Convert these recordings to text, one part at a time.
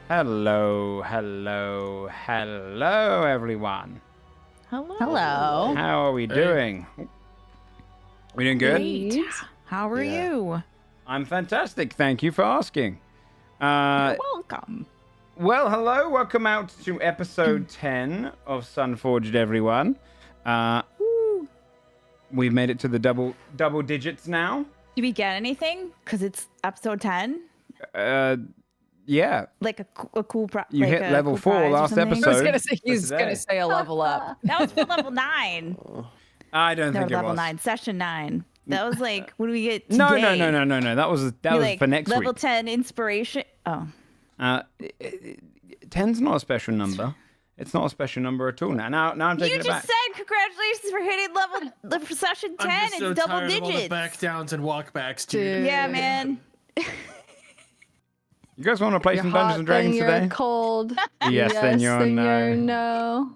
Hello, everyone. Hello. How are we doing? We doing good? Great. How are you? I'm fantastic. Thank you for asking. You're welcome. Well, hello. Welcome out to episode 10 of Sunforged, everyone. We've made it to the double digits now. Did we get anything? Because it's episode 10? Yeah. Like a cool You like hit a level cool 4 prize or last something? episode. He's gonna say a level up. That was for level 9. I don't No, think it level was. 9, session 9. That was like, what do we get today? No. That was like, for next level week. 10 inspiration. Oh. 10's not a special number. It's not a special number at all. Now I'm taking You it back. just said congratulations for hitting level session 10. I'm just so it's double tired digits. Of all the back downs and walkbacks, dude. Yeah, man. You guys want to play some Dungeons and Dragons then today? You're cold. Yes, then you're no.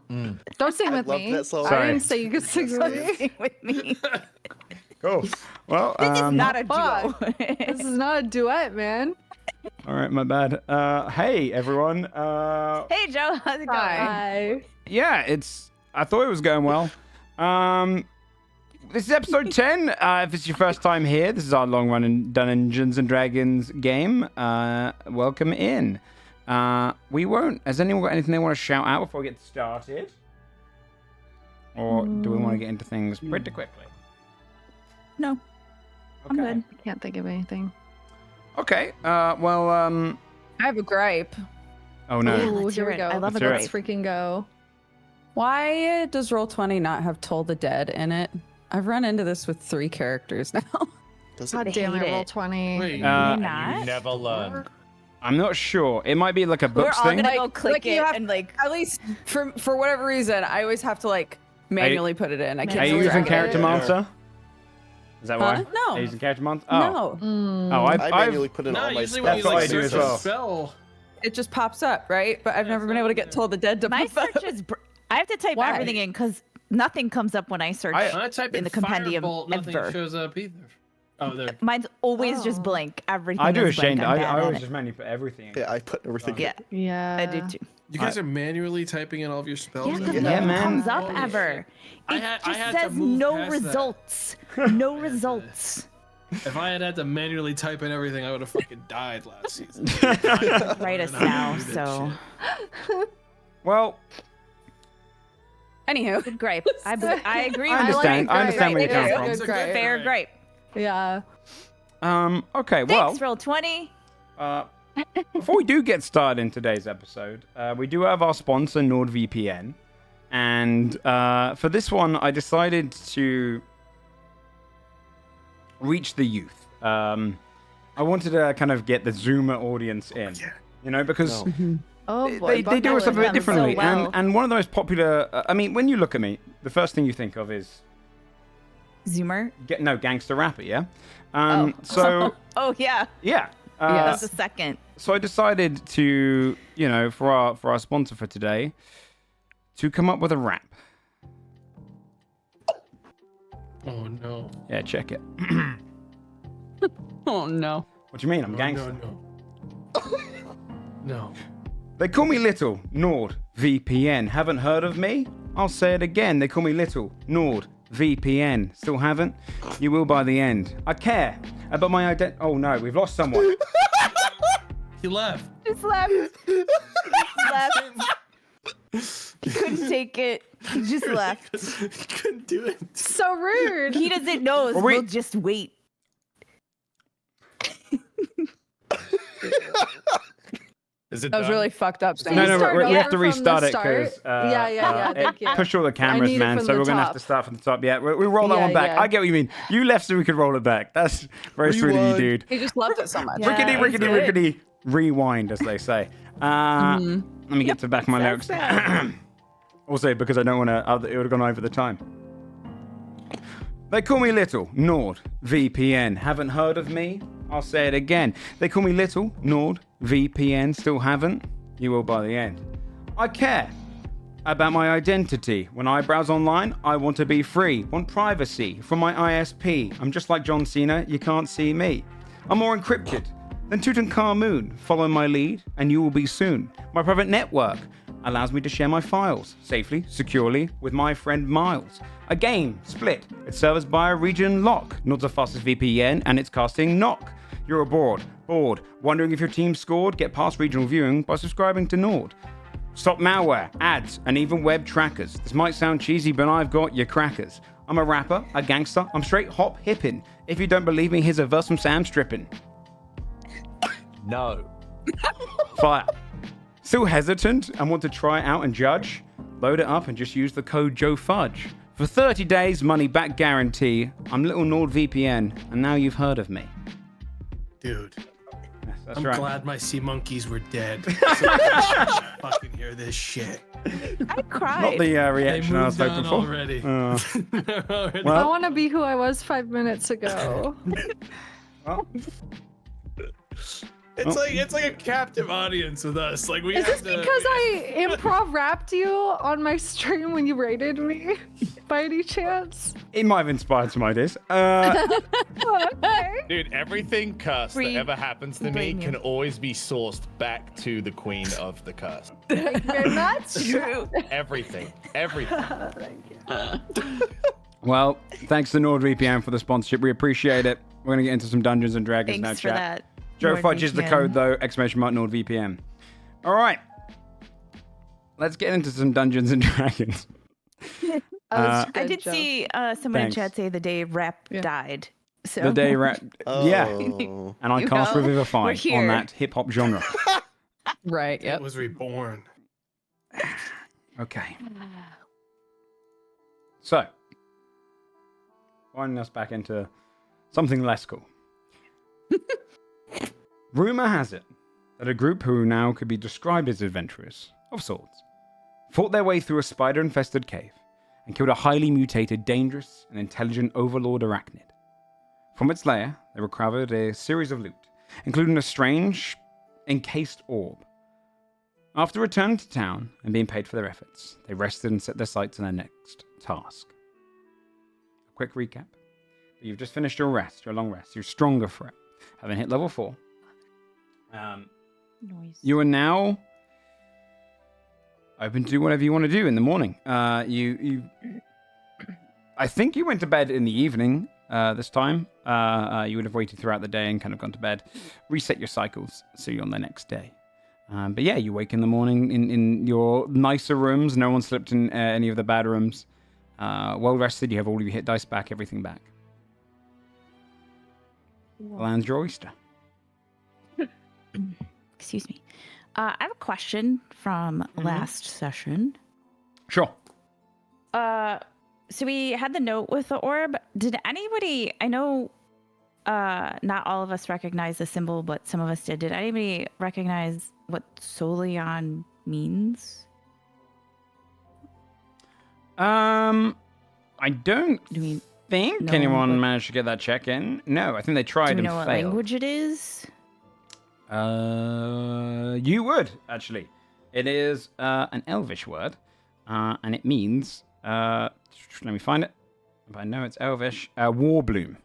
no. Don't sing with love me. that song. I Sorry. didn't say you could sing with me. With me. Cool. Well, This is not a duo. This is not a duet, man. all right, my bad. Hey everyone. Hey, Joe. How's it going? Hi. Yeah, I thought it was going well. This is episode 10. If it's your first time here, this is our long-running Dungeons and Dragons game. Welcome in. Has anyone got anything they want to shout out before we get started? Or do we want to get into things pretty quickly? No, I'm Okay. good. I can't think of anything. Okay. Well. I have a gripe. Oh no. Yeah, Ooh, let's here hear we it. go. I love Let's a hear Let's grape. freaking go. Why does Roll20 not have Toll the Dead in it? I've run into this with 3 characters now. Does God it? damn hate it, it. roll 20. Wait, Maybe Uh, not. You never learn. I'm not sure. It might be like a We're books all thing. gonna go Like- click like you it have- and like. At least for whatever reason, I always have to like manually put it in. I can't. Are you Manually using drag it Character in. Monster? Is that why? Huh? No. Are you using Character Monster? Oh. No, Oh, I I've manually put in no, all my usually spells. when you That's what like I do search as well. a spell, it just pops up, right? But I've never been able to get Toll the Dead to My pop up. search is. I have to type Why? everything in because nothing comes up when I search. when I type In the compendium Firebolt, nothing ever. shows up either. Oh, there. Mine's always Oh. just blank. Everything. I do a is blank. shame. I'm I bad at always it. just manually put everything in. Yeah, I put everything. Yeah, Yeah. I do too. You guys are manually typing in all of your spells. Yeah, because Yeah, nothing man. comes up Holy ever. shit. It I had just to says move no past that. results. No results. If I had to manually type in everything, I would have fucking died last season. Write us now. So Well, Anywho, good gripe. I agree. I with understand. like I understand where it. you're It coming is from. good gripe. Fair gripe. Yeah. Okay, well, Thanks, roll 20. before we do get started in today's episode, we do have our sponsor, NordVPN. And for this one, I decided to reach the youth. I wanted to kind of get the Zoomer audience in, you know, because No. Oh boy. they do stuff a bit them differently. so well. And one of the most popular, I mean, when you look at me, the first thing you think of is, Zoomer. gangster rapper, yeah? Oh. So, Oh yeah. yeah. That's the second. So I decided to, you know, for our sponsor for today, to come up with a rap. Oh no. Yeah, check it. oh no. What do you mean? I'm No, gangster. No. No. They call me Little Nord VPN. Haven't heard of me? I'll say it again. They call me Little Nord VPN. Still haven't? You will by the end. I care about my identity. Oh no, we've lost someone. He left. Just left. Left. He couldn't take it. He just left. He couldn't do it. So rude. He doesn't know. Well, We'll wait. just wait. Is it That was done? really fucked up. Can No, you no, start we have over to from restart the it because start? Yeah, thank you. push all the cameras, need it man. from So the we're gonna have top. to start from the top. Yeah, we roll that Yeah, one back. yeah. I get what you mean. You left so we could roll it back. That's very sweet of you, Rewind. dude. He just loved it so much. Yeah. Rickety, it's rickety, good. rickety. Rewind, as they say. Let me get to the back of my notes. Also, because I don't want to, it would have gone over the time. They call me Little Nord VPN. Haven't heard of me? I'll say it again. They call me Little Nord VPN. Still haven't? You will by the end. I care about my identity. When I browse online, I want to be free. Want privacy from my ISP. I'm just like John Cena. You can't see me. I'm more encrypted Then Tutankhamun, follow my lead, and you will be soon. My private network allows me to share my files safely, securely with my friend Miles. A game, Split. It serves by a region lock, not the fastest VPN, and it's casting knock. You're aboard, bored, wondering if your team scored? Get past regional viewing by subscribing to Nord. Stop malware, ads, and even web trackers. This might sound cheesy, but I've got your crackers. I'm a rapper, a gangster, I'm straight hop hippin'. If you don't believe me, here's a verse from Sam Strippin'. No. Fire. Still hesitant and want to try it out and judge? Load it up and just use the code JoeFudge. For 30 days, money back guarantee. I'm Little NordVPN, and now you've heard of me. Dude, Yes, that's I'm right. glad my sea monkeys were dead. So I can fucking hear this shit. I cried. Not the They reaction I was moved hoping on for. already. Uh, Already. Well- I want to be who I was 5 minutes ago. well, It's like a captive audience with us. Like we Is have this to, because I improv rapped you on my stream when you raided me? By any chance? it might have inspired some ideas. Okay. Dude, everything cursed Free- that ever happens to me blame you. can always be sourced back to the queen of the curse. Thank you very much. True. Everything. Everything. Well, thanks to NordVPN for the sponsorship. We appreciate it. We're going to get into some Dungeons and Dragons now, Thanks for chat. that. Joe Lord Fudge is the VPN. code, though. ! NordVPN. All right. Let's get into some Dungeons and Dragons. I Good did joke. see someone Thanks. in chat say the day Rep Yeah. died. So The day yeah. Oh. And I You cast know, Revivify we're on here. that hip hop genre. Right. it Yep. was reborn. Okay. So, winding us back into something less cool. Rumor has it that a group who now could be described as adventurers, of sorts, fought their way through a spider-infested cave and killed a highly mutated, dangerous, and intelligent overlord arachnid. From its lair, they recovered a series of loot, including a strange, encased orb. After returning to town and being paid for their efforts, they rested and set their sights on their next task. A quick recap. You've just finished your rest, your long rest. You're stronger for it, having hit level 4. Noise. You are now open to do whatever you want to do in the morning. I think you went to bed in the evening this time. You would have waited throughout the day and kind of gone to bed. Reset your cycles so you're on the next day. But yeah, you wake in the morning in your nicer rooms. No one slept in any of the bad rooms. Well rested. You have all of your hit dice back, everything back. Lands your oyster. Excuse me. I have a question from last session. Sure. So we had the note with the orb. Did anybody? I know, not all of us recognize the symbol, but some of us did. Did anybody recognize what Solion means? I don't Do we? think know anyone what- managed to get that check in. No, I think they Do tried we and know what failed. language it is? You would actually. It is an Elvish word, and it means. Let me find it. If I know it's Elvish, Warbloom.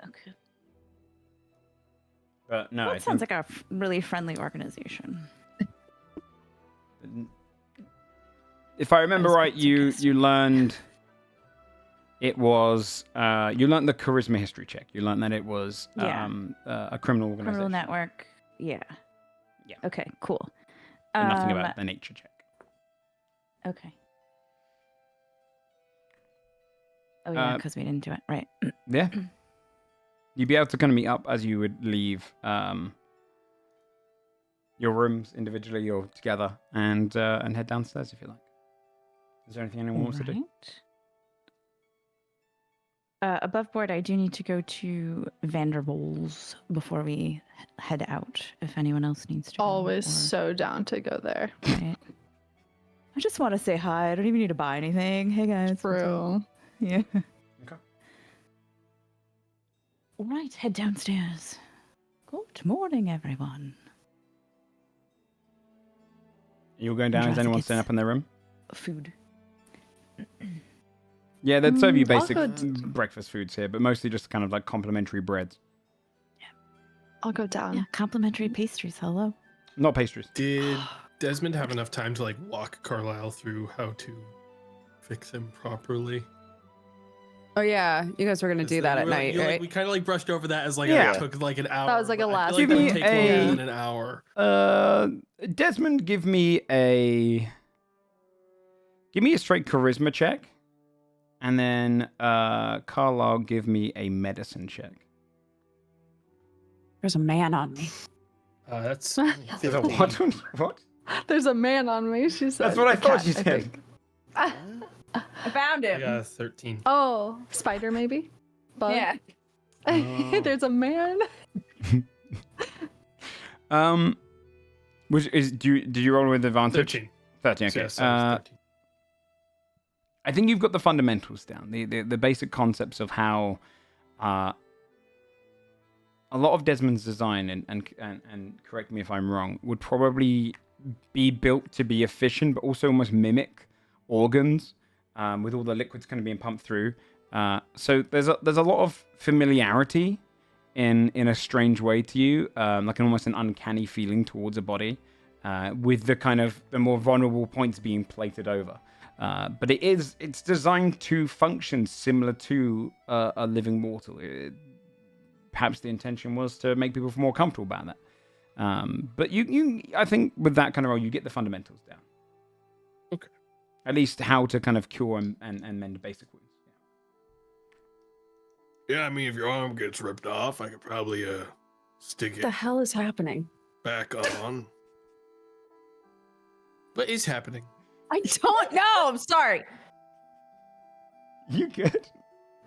Okay. But no, That sounds like a really friendly organization. if I remember was right, about to you guess. you learned. It was you learned the charisma history check. You learned that it was Yeah. a criminal organization. Criminal network. Yeah. Yeah. Okay. Cool. And nothing about the nature check. Okay. Oh yeah, Uh, because we didn't do it right. Yeah. You'd be able to kind of meet up as you would leave your rooms individually or together and head downstairs if you like. Is there anything anyone wants to do? Above board, I do need to go to Vanderbol's before we head out. If anyone else needs to. go, Always or- so down to go there. right. I just want to say hi. I don't even need to buy anything. Hey guys. what's up? True. Yeah. Okay. All right, head downstairs. Good morning, everyone. You're going down. Is Jurassic anyone is- staying up in their room? Food. Yeah, they'd serve you I'll basic go breakfast foods here, but mostly just kind of like complimentary breads. I'll go down. Yeah, complimentary pastries. Hello. Not pastries. Did Desmond have enough time to like walk Carlisle through how to fix him properly? Oh yeah, you guys were gonna do that at night, right? we kind of like brushed over that as like Yeah. it took like an hour. That was like a but I last feel like Give that me would take longer a- than an hour. Desmond, give me a straight charisma check, and then Carlisle, give me a medicine check. There's a man on me. That's Is that what? What? There's a man on me. She said. That's what I The thought cat, you I said. think. I found him. yeah, 13. Oh, spider maybe. Bug. Yeah. There's a man. Which is did you roll with advantage? 13. 13. Okay. Yeah, so it's 13. I think you've got the fundamentals down, the basic concepts of how a lot of Desmond's design, and correct me if I'm wrong, would probably be built to be efficient, but also almost mimic organs, with all the liquids kind of being pumped through. So there's a lot of familiarity in a strange way to you, like almost an uncanny feeling towards a body, with the more vulnerable points being plated over. But it's designed to function similar to a living mortal. Perhaps the intention was to make people feel more comfortable about that. But I think with that kind of role, you get the fundamentals down. Okay. At least how to kind of cure and mend basic wounds. Yeah, I mean, if your arm gets ripped off, I could probably stick What it the hell is happening? back on. What is happening? I don't know. I'm sorry. You good?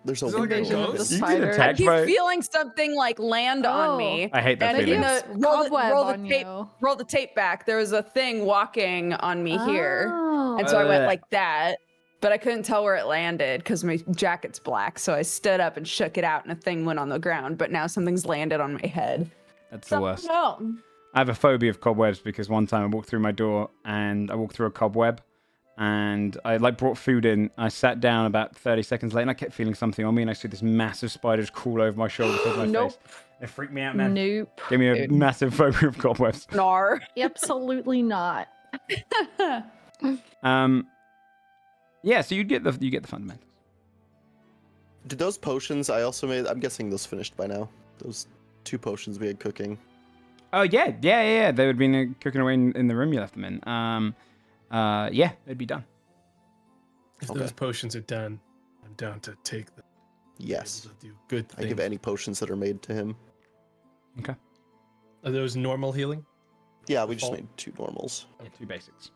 There's a Is it like a Invasion of the ghost? You get spider. I attacked keep by... feeling something like land on me. I hate that And feeling. then It's roll cobweb the tape. on you. Roll the tape back. There was a thing walking on me here, Oh. and so I went like that. But I couldn't tell where it landed because my jacket's black. So I stood up and shook it out, and a thing went on the ground. But now something's landed on my head. That's the worst. No. I have a phobia of cobwebs because one time I walked through my door and I walked through a cobweb and I brought food in. I sat down about 30 seconds later and I kept feeling something on me and I see this massive spider just crawl over my shoulder towards my Nope. face. It freaked me out, man. Nope. Gave me a massive phobia of cobwebs. Nar. Absolutely not. Yeah, so you get the fundamentals. Did those potions I also made? I'm guessing those finished by now. Those 2 potions we had cooking. Oh yeah. They would have been cooking away in the room you left them in. Yeah, they'd be done. If Okay. those potions are done, I'm down to take them. Yes. Able to do good I things. give any potions that are made to him. Okay. Are those normal healing? Yeah, we just Oh. made 2 normals. Yeah, 2 basics.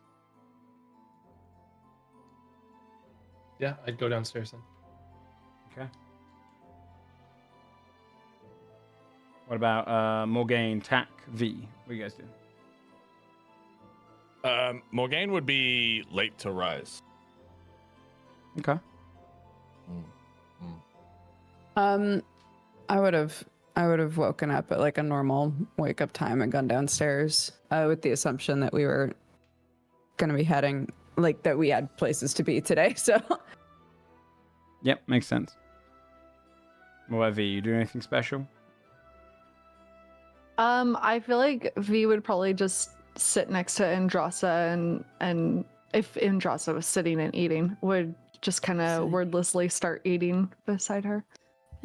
Yeah, I'd go downstairs then. Okay. What about Morgaine, Tack, V? What are you guys doing? Morgaine would be late to rise. Okay. I would have woken up at like a normal wake up time and gone downstairs with the assumption that we were gonna be heading, like that we had places to be today. So Yep, makes sense. What about V? You doing anything special? I feel like V would probably just sit next to Andrasa and if Andrasa was sitting and eating, would just kind of Sitting. wordlessly start eating beside her.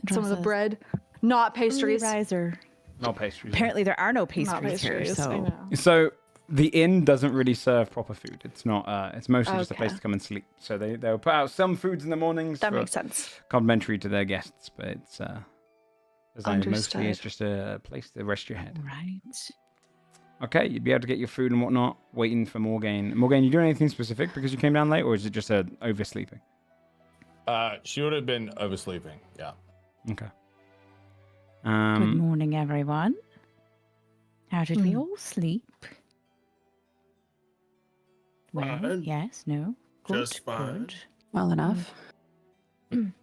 Some of the Andrasa's bread, not pastries. Riser. Not pastries. Apparently, there are no Not pastries here. pastries, I So know. So the inn doesn't really serve proper food. It's not. It's mostly just a place Okay. to come and sleep. So they'll put out some foods in the mornings. That for makes sense. complimentary to their guests, but it's designed mostly as Understood. just a place to rest your head. right. Okay, you'd be able to get your food and whatnot, waiting for Morgaine. Morgaine, you doing anything specific because you came down late, or is it just oversleeping? She would have been oversleeping. Yeah. Okay. Good morning, everyone. How did we Hmm. all sleep? Well, Fine. yes, no. Good, Just fine. good. well enough. When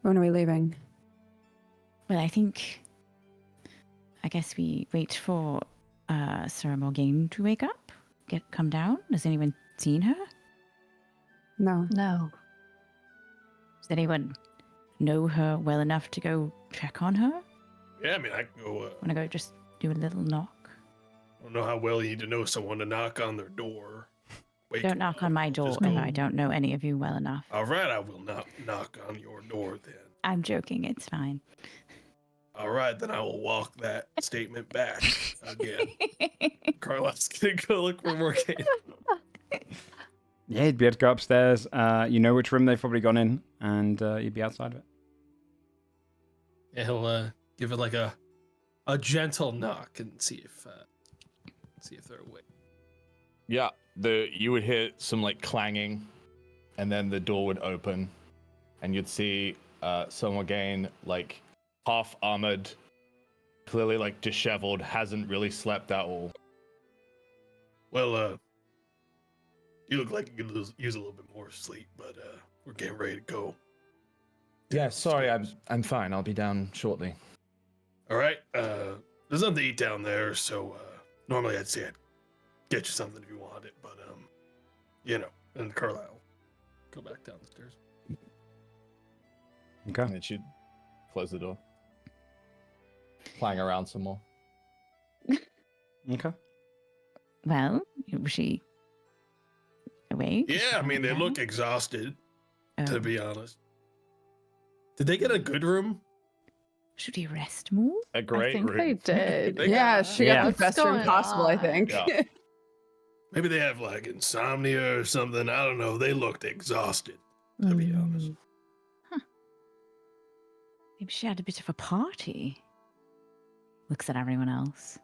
are we leaving? Well, I guess we wait for Sarah Morgaine to wake up, come down. Has anyone seen her? No. No. Does anyone know her well enough to go check on her? Yeah, I mean, I can go. Want to go just do a little knock. I don't know how well you need to know someone to knock on their door. Wake Don't them knock up. on my door Just if go, I don't know any of you well enough. all right, I will not knock on your door then. I'm joking. It's fine. All right, then I will walk that statement back again. Carlos gonna go look for more game. Yeah, you'd be able to go upstairs. You know which room they've probably gone in, and you'd be outside of it. Yeah, he'll give it like a gentle knock and see if they're awake. Yeah, you would hear some like clanging, and then the door would open, and you'd see someone again, like half armored, clearly like disheveled, hasn't really slept at all. Well, you look like you could use a little bit more sleep, but we're getting ready to go. Yeah, sorry, I'm fine. I'll be down shortly. All right. There's nothing to eat down there, so normally I'd say I'd get you something if you want it, but and Carlisle, go back down the stairs. Okay. And then she'd close the door. Clang around some more. Okay. Well, was she awake? Yeah, I mean they look exhausted, to Oh. be honest. Did they get a good room? Should we rest more? A great I think room. they did. Yeah, she got the What's best room going possible, I on? think. Yeah. Maybe they have like insomnia or something. I don't know. They looked exhausted, to be honest. Maybe she had a bit of a party. Looks at everyone else.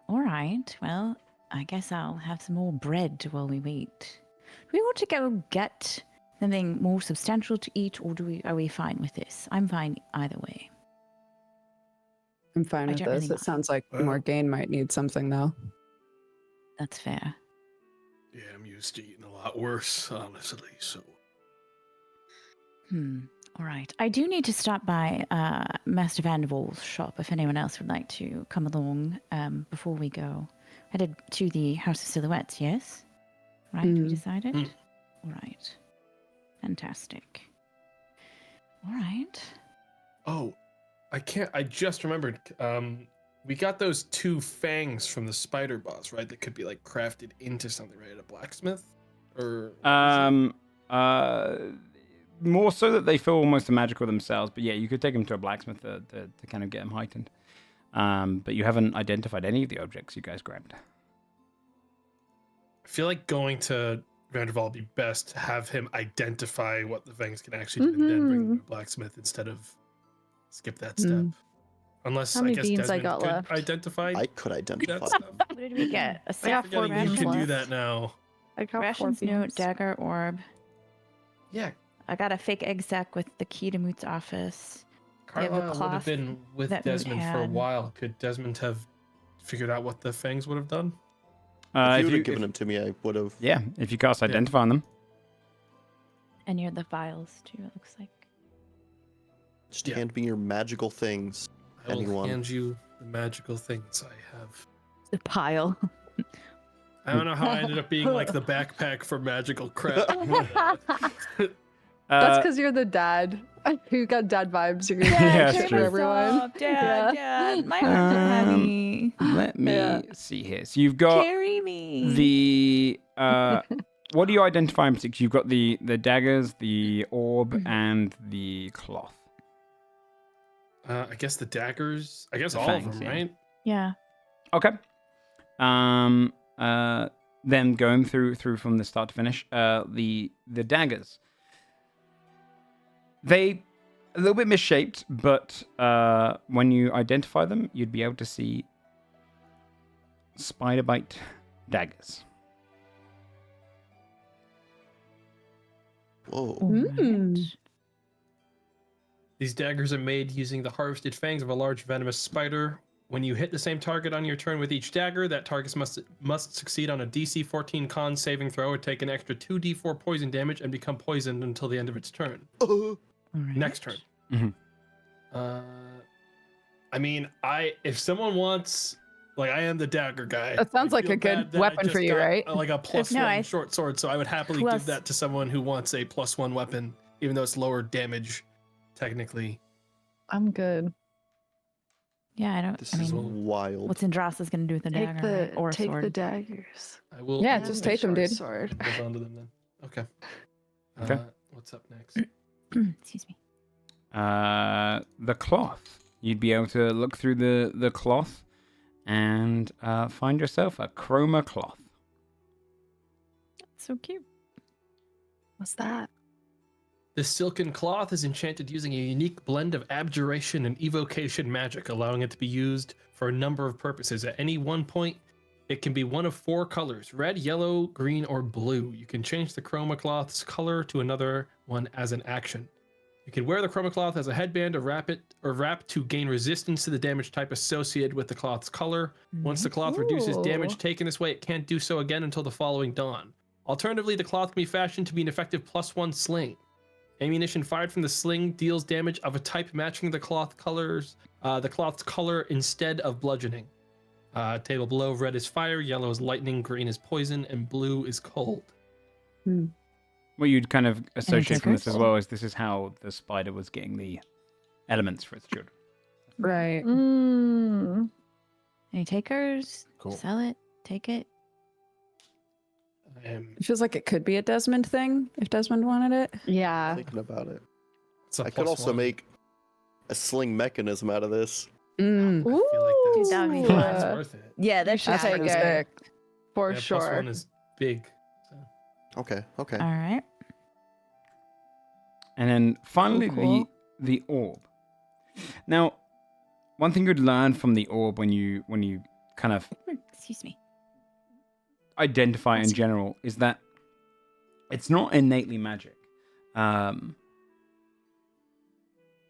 All right, well, I guess I'll have some more bread while we wait. Do we want to go get something more substantial to eat, or are we fine with this? I'm fine either way. I'm fine I with don't really this. mind. It sounds like Well- Morgaine might need something, though. That's fair. Yeah, I'm used to eating a lot worse, honestly. So All right. I do need to stop by Master Vandervool's shop if anyone else would like to come along before we go. Headed to the House of Silhouettes, yes? Right, we decided? Mm. All right. Fantastic. All right. Oh, I just remembered. We got those 2 fangs from the spider boss, right? That could be like crafted into something, right? At a blacksmith? Or More so that they feel almost magical themselves. But yeah, you could take them to a blacksmith to kind of get them heightened. But you haven't identified any of the objects you guys grabbed. I feel like going to Vanderval would be best to have him identify what the fangs can actually do and then bring them to a blacksmith instead of skip that step. Unless How I many guess beans I Desmond got could left? identify I could that identify. stuff. What did we get? A I set got for 4 Forgetting you beans can do left. that now. I got 4 Rations, note, beans. dagger, orb. Yeah, I got a fake egg sack with the key to Moot's office. They have a Carlisle would have cloth been with that Moot Desmond for a had. while. Could Desmond have figured out what the fangs would have done? If you would have given them to me, I would have. Yeah, if you cast Identify on them. And you're the vials too, it looks like. Just Yeah. hand me your magical things. I will Anyone. hand you the magical things I have. The pile. I don't know how I ended up being like the backpack for magical crap. That's because you're the dad. You got dad vibes. You're gonna Yeah, do it's for true. everyone. Dad, my heart's so heavy. Let me Yeah. see here. So you've got Carry me. the what do you identify in particular? You've got the daggers, the orb, and the cloth. I guess the daggers. I guess The all fangs, of them, yeah. right? Yeah. Okay. Then going through from the start to finish, the daggers. They a little bit misshaped, but when you identify them, you'd be able to see spider bite daggers. Whoa. Mm. These daggers are made using the harvested fangs of a large venomous spider. When you hit the same target on your turn with each dagger, that target must succeed on a DC 14 con saving throw or take an extra 2d4 poison damage and become poisoned until the end of its turn. All right. Next turn. Mhm. I mean, if someone wants, like, I am the dagger guy. That sounds I like feel a good bad that I weapon for just you, got, right? Like a +1 No, short sword, so I would happily Plus- give that to someone who wants a +1 weapon, even though it's lower damage, technically. I'm good. Yeah, I don't. This I is mean, wild. what's Andrasa's gonna do with the Take dagger, the right? Or take sword? the daggers. I will. Yeah, I will just make take them, sure I dude. Sword. hold on to them then. Okay. Okay. What's up next? Excuse me. The cloth. You'd be able to look through the cloth and find yourself a chroma cloth. So cute. What's that? This silken cloth is enchanted using a unique blend of abjuration and evocation magic, allowing it to be used for a number of purposes. At any one point, it can be one of 4 colors: red, yellow, green, or blue. You can change the chroma cloth's color to another one as an action. You can wear the chroma cloth as a headband or wrap to gain resistance to the damage type associated with the cloth's color. Once the cloth reduces damage Ooh. taken this way, it can't do so again until the following dawn. Alternatively, the cloth can be fashioned to be an effective +1 sling. Ammunition fired from the sling deals damage of a type matching the cloth's color instead of bludgeoning. Table below: red is fire, yellow is lightning, green is poison, and blue is cold. What you'd kind of associate from this as takers? well is this is how the spider was getting the elements for its children. Right. Mm. Any takers? Cool. Sell it. Take it. It feels like it could be a Desmond thing if Desmond wanted it. Yeah. Thinking about it. It's a I could also +1. make a sling mechanism out of this. Mm. I feel like Dude, that'd be Ooh. fun. that's worth it. Yeah, You that should should take That's it. sick. For Yeah, sure. +1 is big. So. Okay. Okay. All right. And then finally cool. the orb. Now, one thing you'd learn from the orb when you kind of Excuse me. identify in general is that it's not innately magic.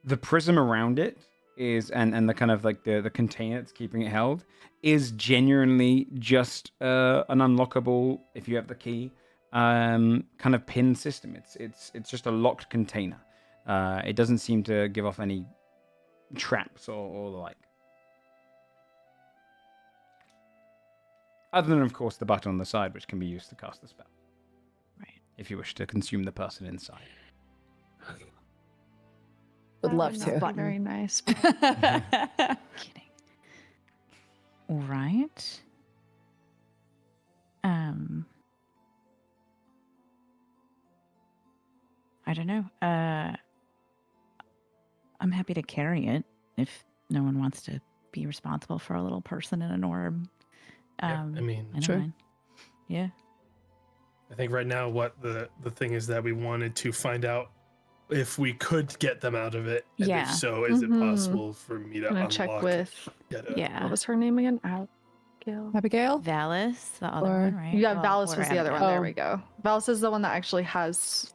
The prism around it is and the kind of like the container that's keeping it held is genuinely just an unlockable, if you have the key, kind of pin system. It's just a locked container. It doesn't seem to give off any traps or the like. Other than, of course, the button on the side, which can be used to cast the spell. Right. If you wish to consume the person inside. Would That love would to. not be very nice. Kidding. All right. I don't know. I'm happy to carry it if no one wants to be responsible for a little person in an orb. Yeah, I mean, I don't Sure. mind. Yeah. I think right now what the thing is that we wanted to find out if we could get them out of it. And Yeah. if so, is it Mhm. possible for me to I'm gonna unlock? check with Get a- what Yeah. was her name again? Abigail. Abigail? Valis, the other Or- one, right? Yeah, Well, Valis or was the other one. Abigail. There Oh. we go. Valis is the one that actually has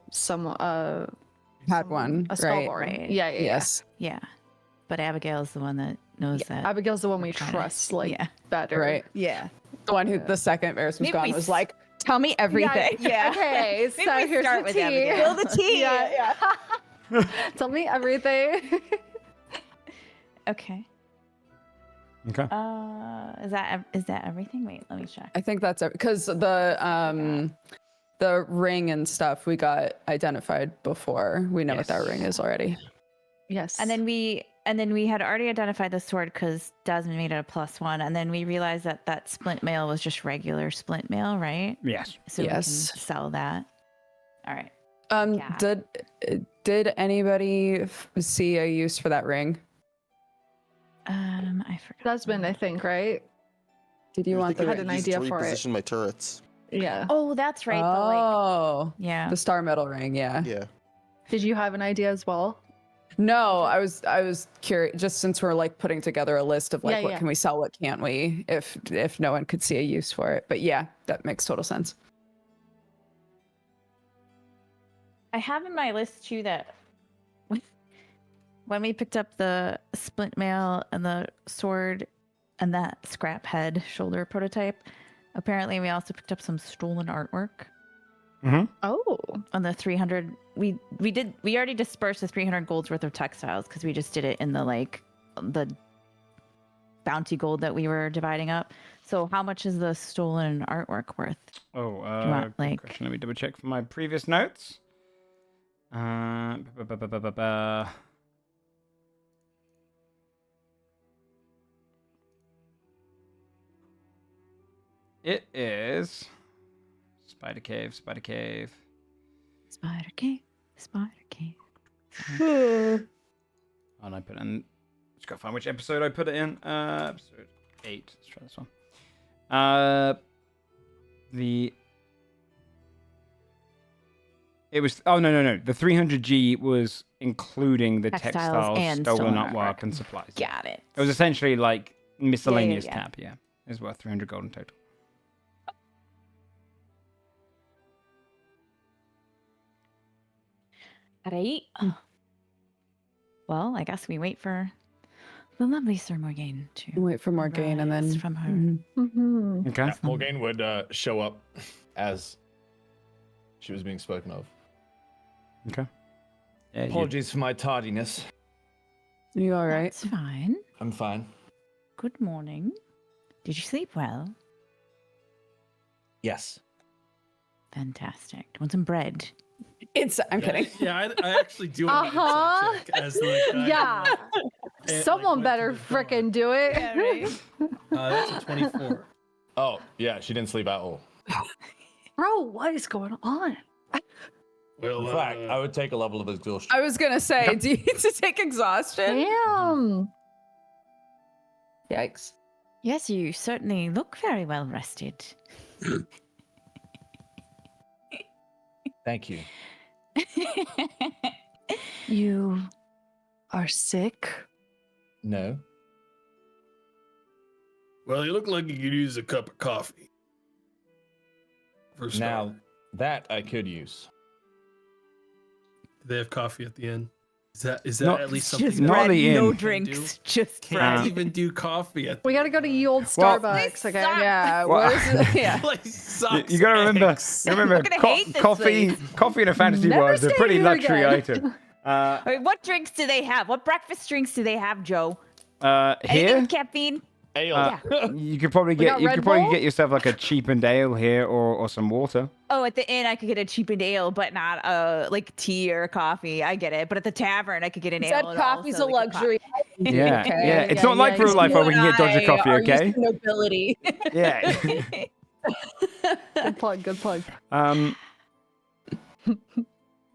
Had one, a spell right. board. Right. Yeah, yeah, Yes. Yeah. But Abigail's the one that knows yeah. that. Abigail's the one we we're trying to- trust like yeah. better. Right. Yeah. The one who the second Varys was Maybe gone we was s- like, tell me everything. Yeah. Okay, Maybe so we here's start the with tea. Abigail. Spill the tea. Yeah, yeah. Tell me everything. Okay. Okay. Is that everything? Wait, let me check. I think that's it. Because the ring and stuff we got identified before. We know what that Yes. ring is already. Yes. And then we had already identified the sword because Desmond made it a +1, and then we realized that splint mail was just regular splint mail, right? Yes. So Yes. we can sell that. All right. Yeah. Did anybody see a use for that ring? I forgot. Desmond, I think, right? Did you I want think the had I an used idea to for it. reposition my turrets. Yeah. Oh, that's right. Oh, Yeah. the star metal ring, yeah. Yeah. Did you have an idea as well? No, I was curious. Just since we're like putting together a list of like Yeah, what yeah. can we sell, what can't we, if no one could see a use for it. But yeah, that makes total sense. I have in my list too that when we picked up the splint mail and the sword and that scrap head shoulder prototype, apparently we also picked up some stolen artwork Oh. on the 300. We already dispersed the 300 gold's worth of textiles because we just did it in the bounty gold that we were dividing up. So how much is the stolen artwork worth? Oh, want, good like- question. Let me double check from my previous notes. It is Spider Cave. Spider cave. Spider cave. And I put it in. Just gotta find which episode I put it in. Episode 8. Let's try this one. It was. Oh no. The 300G was including the textiles and stolen stolen artwork, and supplies. Got it. It was essentially like miscellaneous yeah. tab. Yeah, it was worth 300 gold in total. All right. Well, I guess we wait for the lovely Sir Morgaine to Wait for Morgaine and rise then from her. Mm-hmm. Okay. Yeah, Morgaine would show up as she was being spoken of. Okay. Yeah, Apologies for my tardiness. Are you all right? That's fine. I'm fine. Good morning. Did you sleep well? Yes. Fantastic. Want some bread? I'm kidding. Yeah, I actually do want to Uh-huh. check as like Yeah. Someone went better to the door. frickin' do it. That's a 24. Oh, yeah, she didn't sleep at all. Bro, what is going on? Well, In fact, I would take a level of exhaustion. I was gonna say, do you need to take exhaustion? Damn. Yikes. Yes, you certainly look very well rested. Thank you. You are sick? No. well, you look like you could use a cup of coffee. For a Now, start. that I could use. Do they have coffee at the end? Is that Not- at least Just something? Not bread, the no inn. drinks, just Can't bread. even do coffee at We gotta go to ye old Well- Starbucks, okay? Yeah, Well- what is it? Yeah. You gotta remember. Eggs. You remember, gonna hate this coffee. place. Coffee in a fantasy Never world is a stay pretty here luxury again. item. Wait, what drinks do they have? What breakfast drinks do they have, Joe? Here, Anything with caffeine? Ale. you could probably We got get Red Bull? yourself like a cheapened ale here or some water. Oh, at the inn I could get a cheapened ale, but not like tea or coffee. I get it. But at the tavern I could get an ale. Said and coffee's a also, like, luxury. Yeah, Okay. yeah. It's not like real life where we can get dodgy coffee, Are used okay? to nobility. Yeah. Good plug, good plug.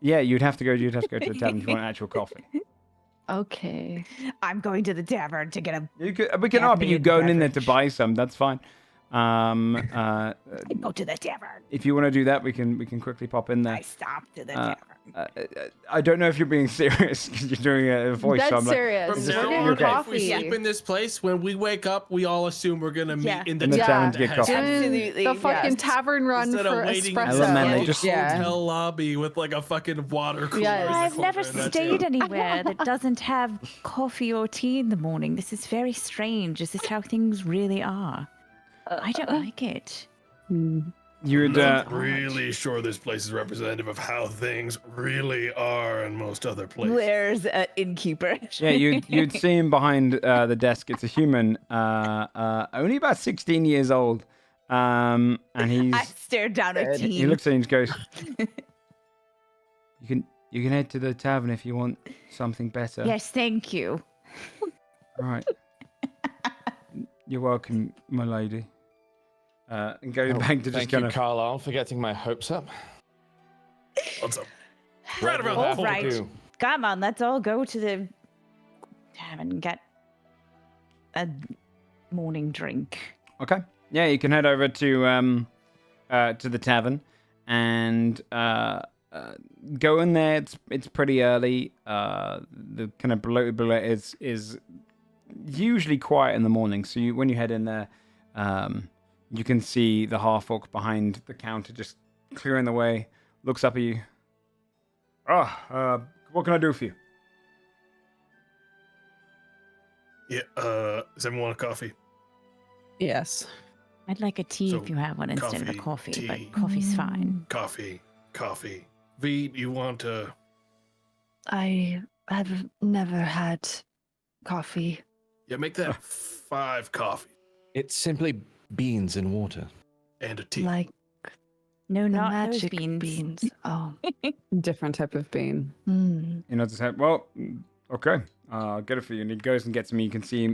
Yeah, you'd have to go to the tavern if you want actual coffee. Okay. I'm going to the tavern to get a. We can offer you Caffeinated going in there to beverage. buy some. That's fine. Go to the tavern. If you want to do that, we can quickly pop in there. I stopped to the Uh, tavern. I don't know if you're being serious because you're doing a voice. Dead so I'm like, serious. From Is it- now We're on, getting okay? if we coffee. sleep in this place, when we wake up, we all assume we're gonna meet Yeah. in the In the Yeah. tavern to get coffee. Doing Absolutely, The fucking yes. tavern run Instead for of waiting in espresso. Elementary, some just- Yeah. hotel lobby with like a fucking water cooler. Yes. in the I've never corner, and that's stayed it. anywhere that doesn't have coffee or tea in the morning. This is very strange. Is this how things really are? I don't like it. You'd Not really sure this place is representative of how things really are in most other places. Where's an innkeeper? yeah, you'd see him behind the desk. It's a human, only about 16 years old, and he's I stared down at he teen. looks at you and goes, "You can head to the tavern if you want something better." Yes, thank you. All right. You're welcome, my lady. And go back to just Thank kind you, of. Carlisle, for getting my hopes up. What's up? Right around the All corner. right. Come on, let's all go to the tavern and get a morning drink. Okay. Yeah, you can head over to the tavern and go in there. It's pretty early. The kind of bloated bullet is usually quiet in the morning. So when you head in there, you can see the half-orc behind the counter just clearing the way. Looks up at you. What can I do for you? Yeah, does everyone want a coffee? Yes. I'd like a tea So, if you have one instead of a coffee, coffee, tea. but coffee's fine. Coffee. V, you want I have never had coffee. Yeah, make that 5 coffee It's simply beans and water. and a tea. Like No, the not magic those beans. Oh. Different type of bean. Mm. You know, just head. Well, okay, I'll get it for you. And he goes and gets him. You can see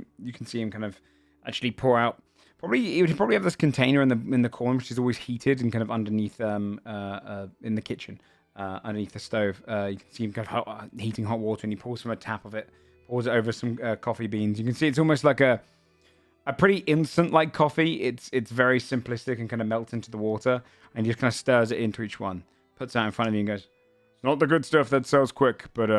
him kind of actually pour out you would probably have this container in the corner, which is always heated and kind of underneath in the kitchen, underneath the stove. You can see him kind of heating hot water, and he pours from a tap of it, pours it over some coffee beans. You can see it's almost like a pretty instant like coffee. It's very simplistic and kind of melts into the water, and he just kind of stirs it into each one, puts that in front of you, and goes, "It's not the good stuff that sells quick, but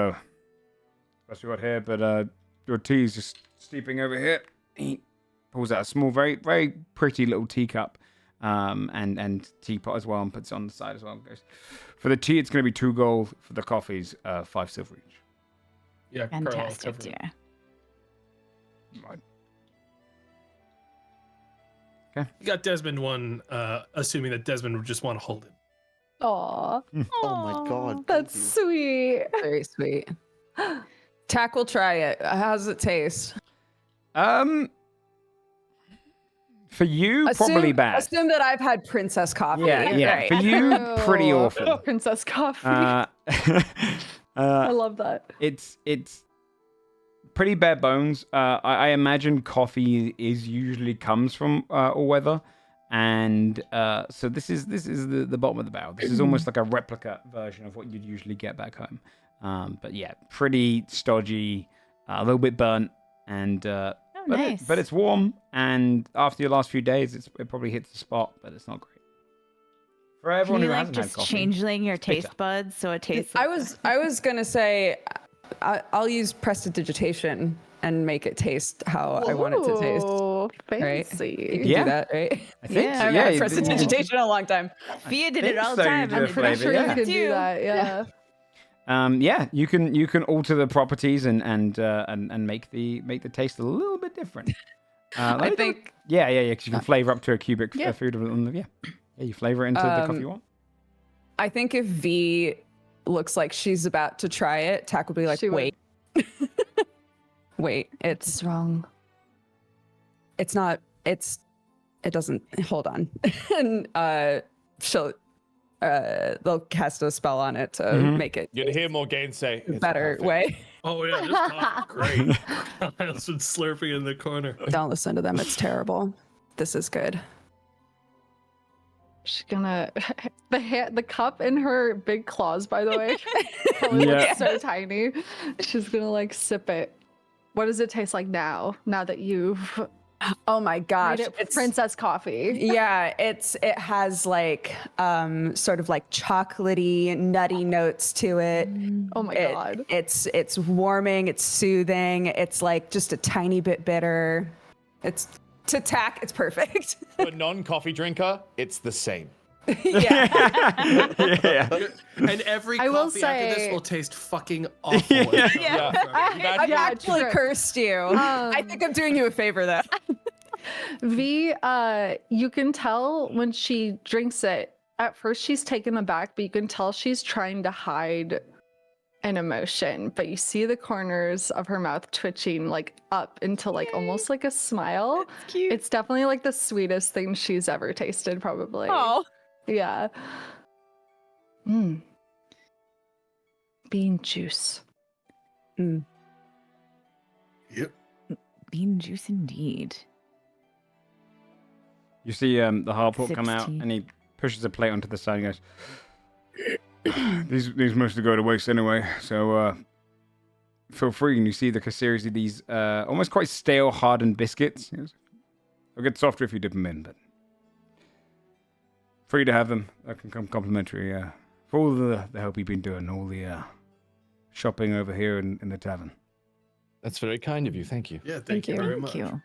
especially what here, but your tea's just steeping over here." He pulls out a small, very, very pretty little teacup and teapot as well, and puts it on the side as well. And goes, "For the tea, it's going to be 2 gold. For the coffees, 5 silver each." Yeah, Fantastic, Carl, yeah. Right. You got Desmond one, assuming that Desmond would just want to hold it. Aw. Oh my god. That's thank sweet. Very sweet. Tack will try it. How does it taste? For you, probably bad. Assume that I've had princess coffee. Yeah. Right. For you, pretty awful. Princess coffee. I love that. It's pretty bare bones. I imagine coffee usually comes from all weather, and so this is the bottom of the barrel. This is almost like a replica version of what you'd usually get back home. But yeah, pretty stodgy, a little bit burnt, and Nice. but it's warm. And after your last few days, it probably hits the spot, but it's not great. For Can everyone you who like hasn't had just coffee, changeling your bitter. taste buds so it tastes? I was gonna say I'll use prestidigitation and make it taste how I want it to taste. Oh, Right? fancy. You can Yeah. do that, right? I think Yeah. so. I've Yeah, had prestidigitation a long time. Fia did think it all the so, you time. do I'm a pretty flavor, sure yeah. you You can do. do that, yeah. Yeah, you can alter the properties and make the taste a little bit different. I think Yeah, because you can flavor up to a cubic Yeah. food. Yeah, you flavor it into the coffee you want. I think if V looks like she's about to try it, Tack will be like, She would. wait. Wait, It's wrong. it doesn't hold on. And they'll cast a spell on it to make it You'd hear Morgaine say, a "It's better perfect." way. Oh yeah, this coffee's great. Kyle's been slurping in the corner. Don't listen to them, it's terrible. This is good. She's gonna the cup in her big claws, by the way, probably Yeah. looks so tiny. She's gonna like sip it. What does it taste like now? Now that you've Oh my gosh. made it It's princess coffee. yeah, it has like sort of like chocolatey, nutty notes to it. Oh my god. It's warming, it's soothing, it's like just a tiny bit bitter. It's to Tack, it's perfect. For a non-coffee drinker, it's the same. Yeah. Yeah. And every I will coffee after this say- will taste fucking awful. I've Yeah, actually true. cursed you. I think I'm doing you a favor though. V, you can tell when she drinks it. At first, she's taken aback, but you can tell she's trying to hide an emotion. But you see the corners of her mouth twitching, like up into like almost like a smile. It's cute. It's definitely like the sweetest thing she's ever tasted, probably. Oh. Yeah. Mmm. Bean juice. Yep. Bean juice indeed. You see the Harport come out 16. and he pushes a plate onto the side and goes, these mostly go to waste anyway, so feel free. And you see the series of these almost quite stale, hardened biscuits. He goes, they'll get softer if you dip them in, but free to have them. That can come complimentary for all the help you've been doing, all the shopping over here in the tavern. That's very kind of you. Thank you. Yeah, thank you very much. Thank you.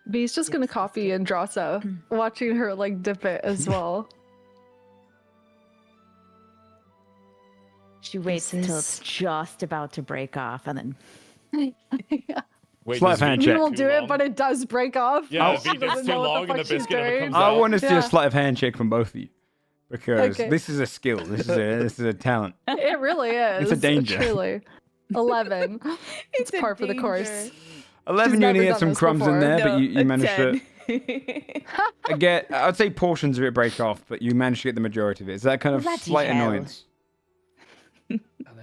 V's just gonna copy Andrasa, watching her like dip it as well. She waits This till is- it's just about to break off, and then Wait, Sleight does of hand V check. You will too do it, long? but it does break off. Yeah, She V does doesn't too know what long the and the fuck she's biscuit never doing. comes I out. want to see Yeah. a sleight of hand check from both of you because Okay. this is a skill. This is a talent. It really is. It's a danger. Truly. 11. It's a par for the course. danger. 11, you never only get done some this crumbs in before. there, No, but you a managed to 10. get, I'd say portions of it break off, but you managed to get the majority of it. Is that kind of Bloody slight hell. annoyance?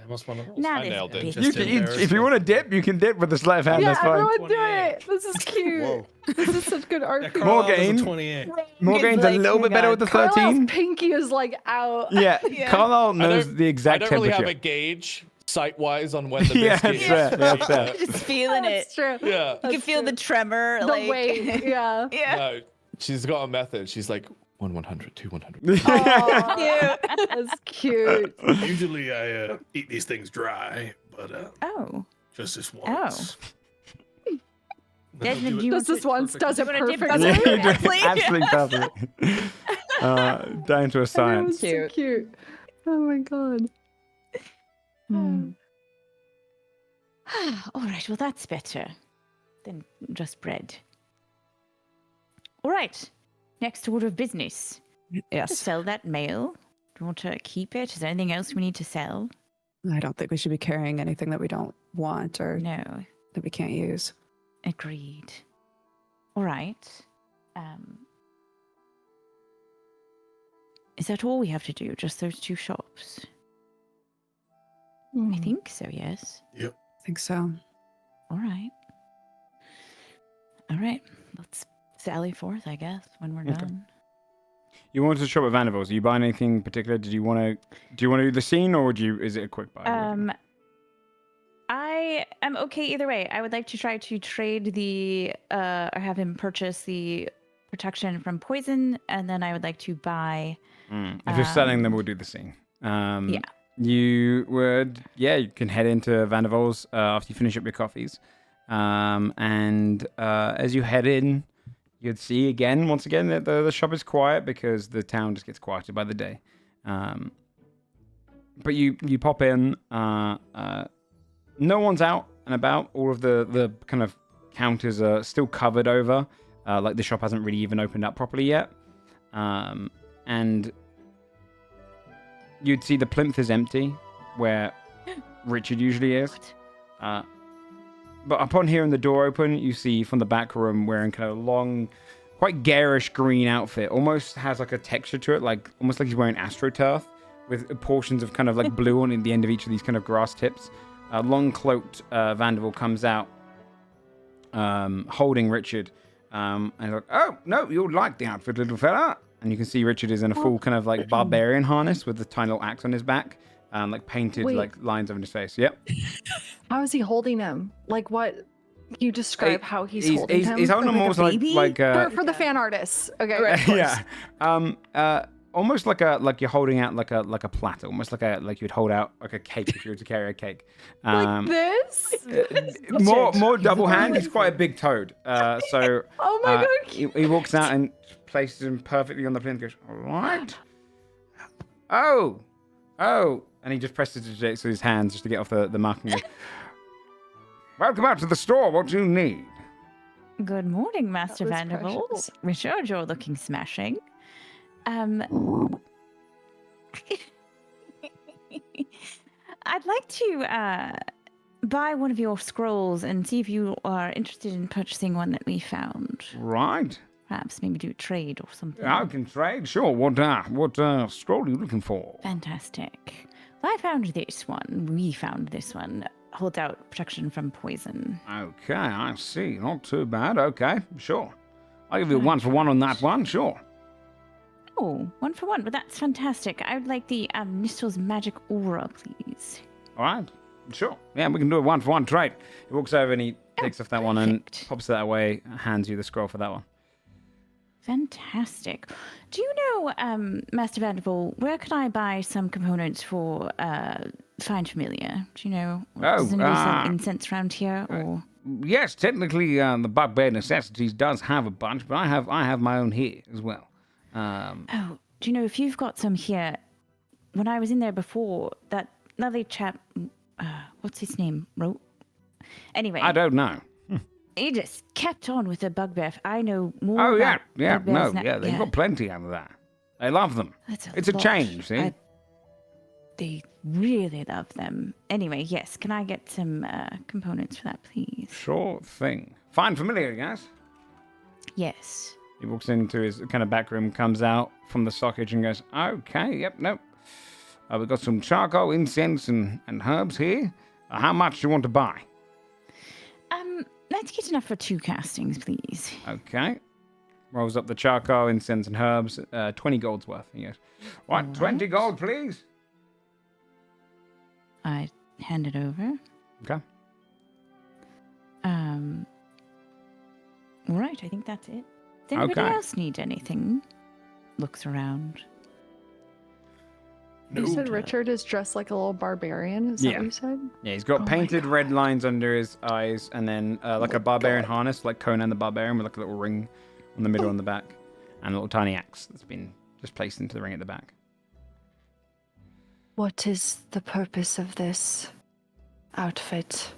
must want to roll. Not I as nailed it. big. Just If you want to dip, you can dip with the sleight of hand. Yeah, That's fine. everyone do 28. it. This is cute. Whoa. This is such good art. Yeah, More Carlisle does a gain. 28. Morgane's a little bit better with the Carlisle's 13. pinky is like out. Yeah, Yeah. Carlisle I knows don't- the exact I don't really temperature. have a gauge sight-wise on when the Yeah, biscuit that's is. fair, that's fair. Just feeling it. That's true. Yeah. You can That's feel the true. tremor. The like, weight. Yeah. yeah. No, she's got a method. She's like 100, 200. Aw, Cute. that's cute. Usually I eat these things dry, but Oh. just this once. Desmond, do you Just this once does it You wanna dip perfectly. Yeah, Absolutely. you do absolutely perfect. Down to a That science. was so cute. Oh my god. Hmm. All right, well, that's better than just bread. All right, next order of business. To Yes. sell that mail. Do you want to keep it? Is there anything else we need to sell? I don't think we should be carrying anything that we don't want or No. that we can't use. Agreed. All right. Is that all we have to do? Just those two shops? I think so, yes. I think so. All right. All right. Let's sally forth, I guess, when we're done. You wanted to shop at Vanderbilt's. Are you buying anything particular? Do you want to do the scene, or is it a quick buy? I am okay either way. I would like to try to trade or have him purchase the protection from poison, and then I would like to buy. If you're selling them, we'll do the scene. Yeah. You can head into Vanderbilt's after you finish up your coffees. And as you head in, you'd see once again, that the shop is quiet because the town just gets quieter by the day. But you pop in, no one's out and about. All of the kind of counters are still covered over, like the shop hasn't really even opened up properly yet. And you'd see the plinth is empty, where Richard usually is. But upon hearing the door open, you see from the back room wearing kind of long, quite garish green outfit. Almost has like a texture to it, like almost like he's wearing astroturf with portions of kind of like blue on the end of each of these kind of grass tips. Long cloaked Vanderbilt comes out, holding Richard, and he's like, "Oh no, you'll like the outfit, little fella." And you can see Richard is in a full kind of like barbarian harness with the tiny little axe on his back, like painted Wait. like lines over his face. Yep. How is he holding him? Like what? You describe how he's holding him? He's holding him Like a almost like baby? for the fan artists. Okay. Of course. yeah. Almost like you're holding out like a platter, almost like you'd hold out like a cake if you were to carry a cake. Like this? More double hand. He's quite a big toad. So Oh my god. he walks out and places him perfectly on the plinth. Goes, all right. Oh, and he just presses his hands just to get off the marking. Welcome out to the store. What do you need? Good morning, Master was Vanderbilt. precious. Richard, you're looking smashing. I'd like to buy one of your scrolls and see if you are interested in purchasing one that we found. Right. Perhaps maybe do a trade or something. I can trade. Sure. What scroll are you looking for? Fantastic. Well, I found this one. We found this one. Holds out protection from poison. Okay, I see. Not too bad. Okay, sure. I'll give you 1 for 1 on that one. Sure. Oh, 1 for 1. But that's fantastic. I would like the Nistel's magic aura, please. All right. Sure. Yeah, we can do a 1 for 1 trade. He walks over and he takes off that one and perfect. pops that away, hands you the scroll for that one. Fantastic. Do you know, Master Vanderbilt, where can I buy some components for Find Familiar? Do you know? Does anybody sell incense around here? Or Yes, technically, the Bugbear Necessities does have a bunch, but I have my own here as well. oh, do you know if you've got some here? When I was in there before, that lovely chap, what's his name? Wrote. Anyway, I don't know. he just kept on with the bugbear. I know more. Oh yeah, about bugbears now. they've got plenty out of that. They love them. That's It's a lot. change, see? They really love them. Anyway, yes. Can I get some components for that, please? Sure thing. Find Familiar, yes. Yes. He walks into his kind of back room, comes out from the stockage and goes, okay, yep, nope. We've got some charcoal, incense, and herbs here. How much do you want to buy? Let's get enough for 2 castings, please. Okay. Rolls up the charcoal, incense, and herbs. 20 gold's worth. He goes, what, All 20 right. gold, please? I hand it over. Okay. All right, I think that's it. Does anybody Okay. else need anything? Looks around. You said Richard is dressed like a little barbarian. Is that Yeah. what you said? Yeah, he's got Oh my painted red God. lines under his eyes, and then like a barbarian harness, like Conan the Barbarian, with like a little ring on the middle and the back, and a little tiny axe that's been just placed into the ring at the back. What is the purpose of this outfit?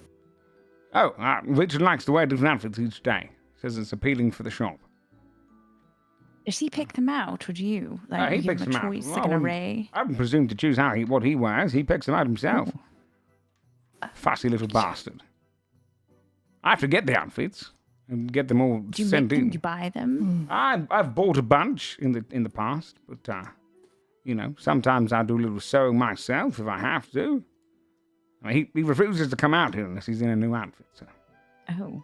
Oh, Richard likes to wear different outfits each day. Says it's appealing for the shop. Does he pick them out, or do you? He you give picks him a them out. choice, Well, like I an wouldn't- array? I wouldn't presume to choose what he wears. He picks them out himself. Fussy little bastard. I have to get the outfits and get them all Do you sent make them? in. Do you buy them? I've bought a bunch in the past, but sometimes I do a little sewing myself if I have to. I mean, he refuses to come out here unless he's in a new outfit. So. Oh.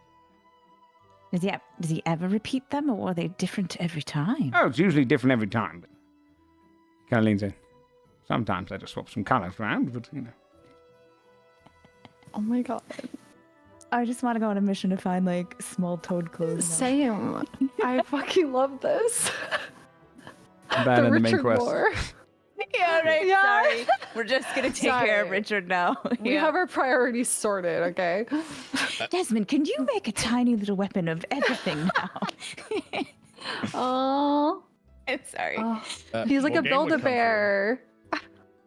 Does he ever repeat them, or are they different every time? Oh, it's usually different every time, but he kind of leans in. Sometimes I just swap some colours around, but Oh my god. I just want to go on a mission to find like small toad clothes. Same. I fucking love this. better than the main Richard quest. lore. Yeah, right. Yeah. Sorry. We're just going to take care of Sorry. Richard now. We have our priorities sorted, okay? Desmond, can you make a tiny little weapon of everything now? Oh, I'm sorry. he's like a Morgaine would come Build-A-Bear.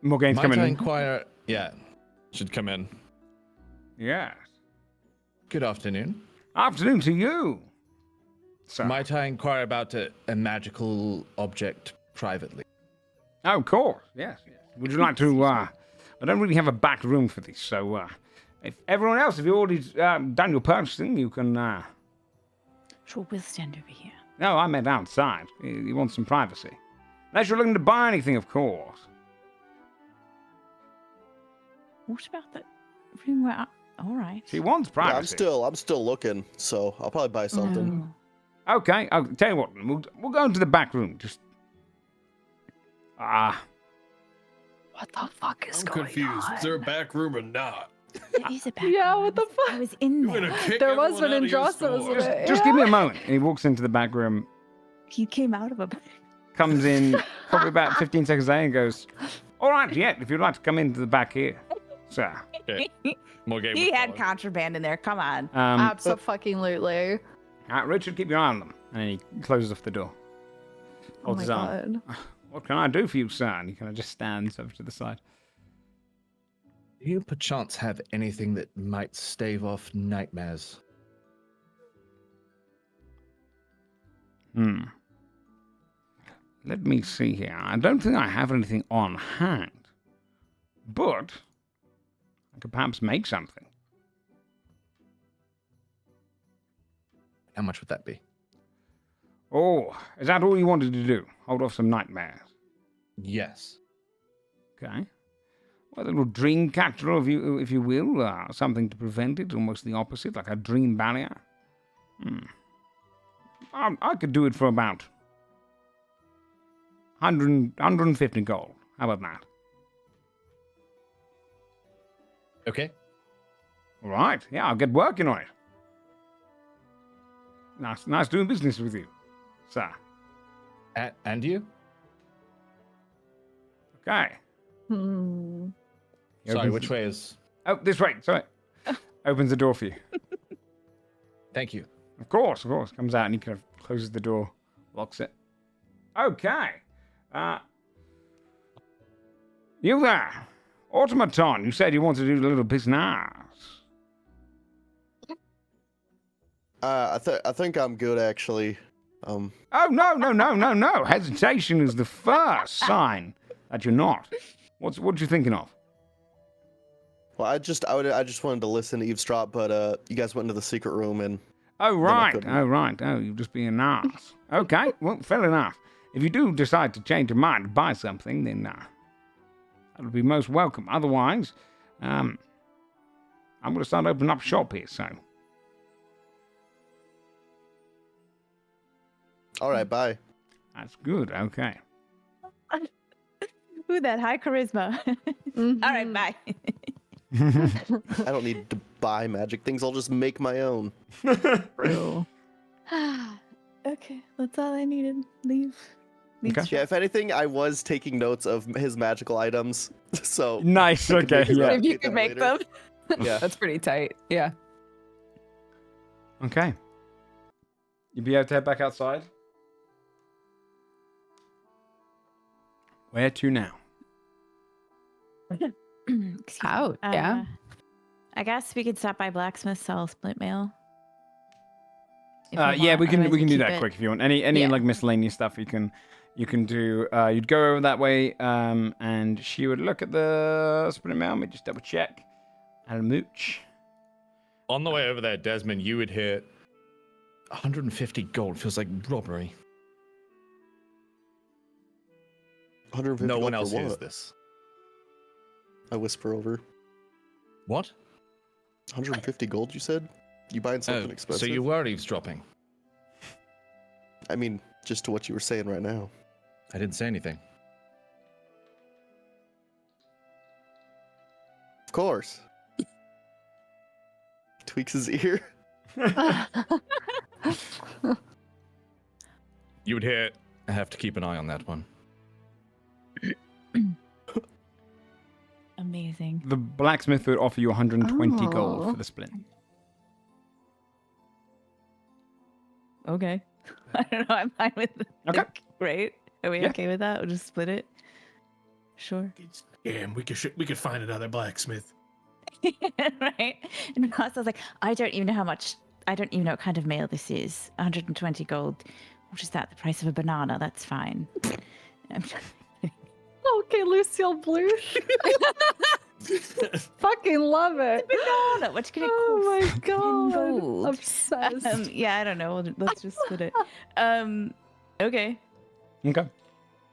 Morgaine's Might coming I in. inquire? Yeah, should come in. Yes. Good afternoon. Afternoon to you. So, Might I inquire about a magical object privately? oh, of course. Yes. Would you like to? I don't really have a back room for this, so if everyone else, if you already done your purchasing, you can. Sure, we'll stand over here. No, I meant outside. You want some privacy. Unless you're looking to buy anything, of course. What about the room where all right. She wants Yeah, privacy. I'm still looking, so I'll probably buy something. Oh. Okay, I'll tell you what. We'll go into the back room. Just. What the fuck is I'm going confused. on? Is there a back room or not? It is a back Yeah, room. what the I fuck? was in You're there. gonna kick There was everyone one in out of your Dross, wasn't store. it? Just give me a moment. And he walks into the back room, He came out of a comes in probably about 15 seconds later and goes, all right, yeah, if you'd like to come into the back here, sir. Okay. Morgaine He would had follow. contraband in there. Come on. Absolutely. Richard, keep your eye on them. And he closes off the door. Oh Holds my his arm. god. What can I do for you, sir? And he kind of just stands over to the side. Do you perchance have anything that might stave off nightmares? Let me see here. I don't think I have anything on hand. But I could perhaps make something. How much would that be? Oh, is that all you wanted to do? Hold off some nightmares. Yes. Okay. Well, a little dream catcher, if you will. Something to prevent it, almost the opposite, like a dream barrier. I could do it for about 150 gold. How about that? Okay. All right. Yeah, I'll get working on it. Nice doing business with you, sir. And you? Okay. He Sorry, opens which way is? Oh, this way. Sorry. Opens the door for you. Thank you. Of course. Comes out and he kind of closes the door, locks it. Okay. You there. Automaton, you said you wanted to do a little business. I think I'm good actually. Oh, no. Hesitation is the first sign that you're not. What you thinking of? Well, I just wanted to listen, eavesdrop, but you guys went into the secret room and Oh, I right. couldn't. Oh, you're just being nice. Okay, well, fair enough. If you do decide to change your mind to buy something, then that would be most welcome. Otherwise, I'm going to start opening up shop here, so. All right, bye. That's good, okay. Ooh, that high charisma. All right, bye. I don't need to buy magic things. I'll just make my own. True. Okay, that's all I needed. Leave. Okay. Yeah, if anything, I was taking notes of his magical items. So Nice, okay, yeah. If you could make them. Yeah. That's pretty tight. Yeah. Okay. You'd be able to head back outside? Where to now? Excuse Out, me. yeah. I guess we could stop by blacksmith, sell split mail. If Yeah, want. we can Otherwise, do keep that it. quick if you want. Any Yeah. like miscellaneous stuff you can do. You'd go over that way, and she would look at the split mail. Let me just double check. And mooch. On the way over there, Desmond, you would hit 150 gold. Feels like robbery. 150 No gold one for else hears what? this. I whisper over. What? 150 gold, you said? You buying something Oh, expensive? so you were eavesdropping. I mean, just to what you were saying right now. I didn't say anything. Of course. Tweaks his ear. You would hit. I have to keep an eye on that one. Amazing. The blacksmith would offer you 120 gold Oh. for the split. Okay. I don't know. I'm fine with it. Okay. Like, great. Are we Yeah. okay with that? We'll just split it. Sure. Damn, we could find another blacksmith. Right. And Ross was like, I don't even know what kind of mail this is. 120 gold. What is that? The price of a banana? That's fine. I'm just- Okay, Lucille Blue. Fucking love it. banana. What can it Oh my cost? god. gold. Obsessed. Yeah, I don't know. Let's just split it. Okay. Okay.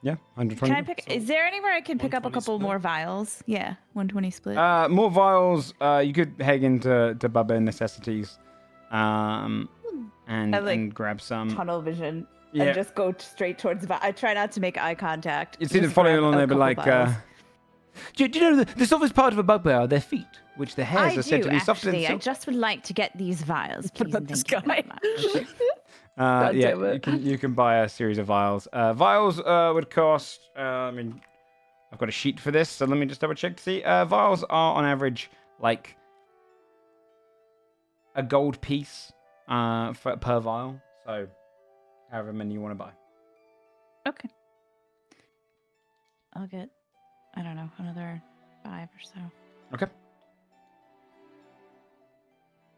Yeah, 120. Can I pick? Is there anywhere I can pick up a 120 couple split? more vials? Yeah, 120 split. More vials. You could head into Bubba Necessities, and I like and grab some. Tunnel vision. Yeah. And just go straight towards the. I try not to make eye contact. You see them Just following grab along a there, but couple like, vials. do you know the softest part of a bugbear are their feet, which the hairs I are said do to be softer than actually. I silk. just would like to get these vials, please and this thank you very much. God Yeah, damn it. you can buy a series of vials. Vials would cost. I mean, I've got a sheet for this, so let me just double check to see. Vials are on average like a gold piece per vial. So, however many you want to buy. Okay. I'll get. I don't know, another 5 or so. Okay.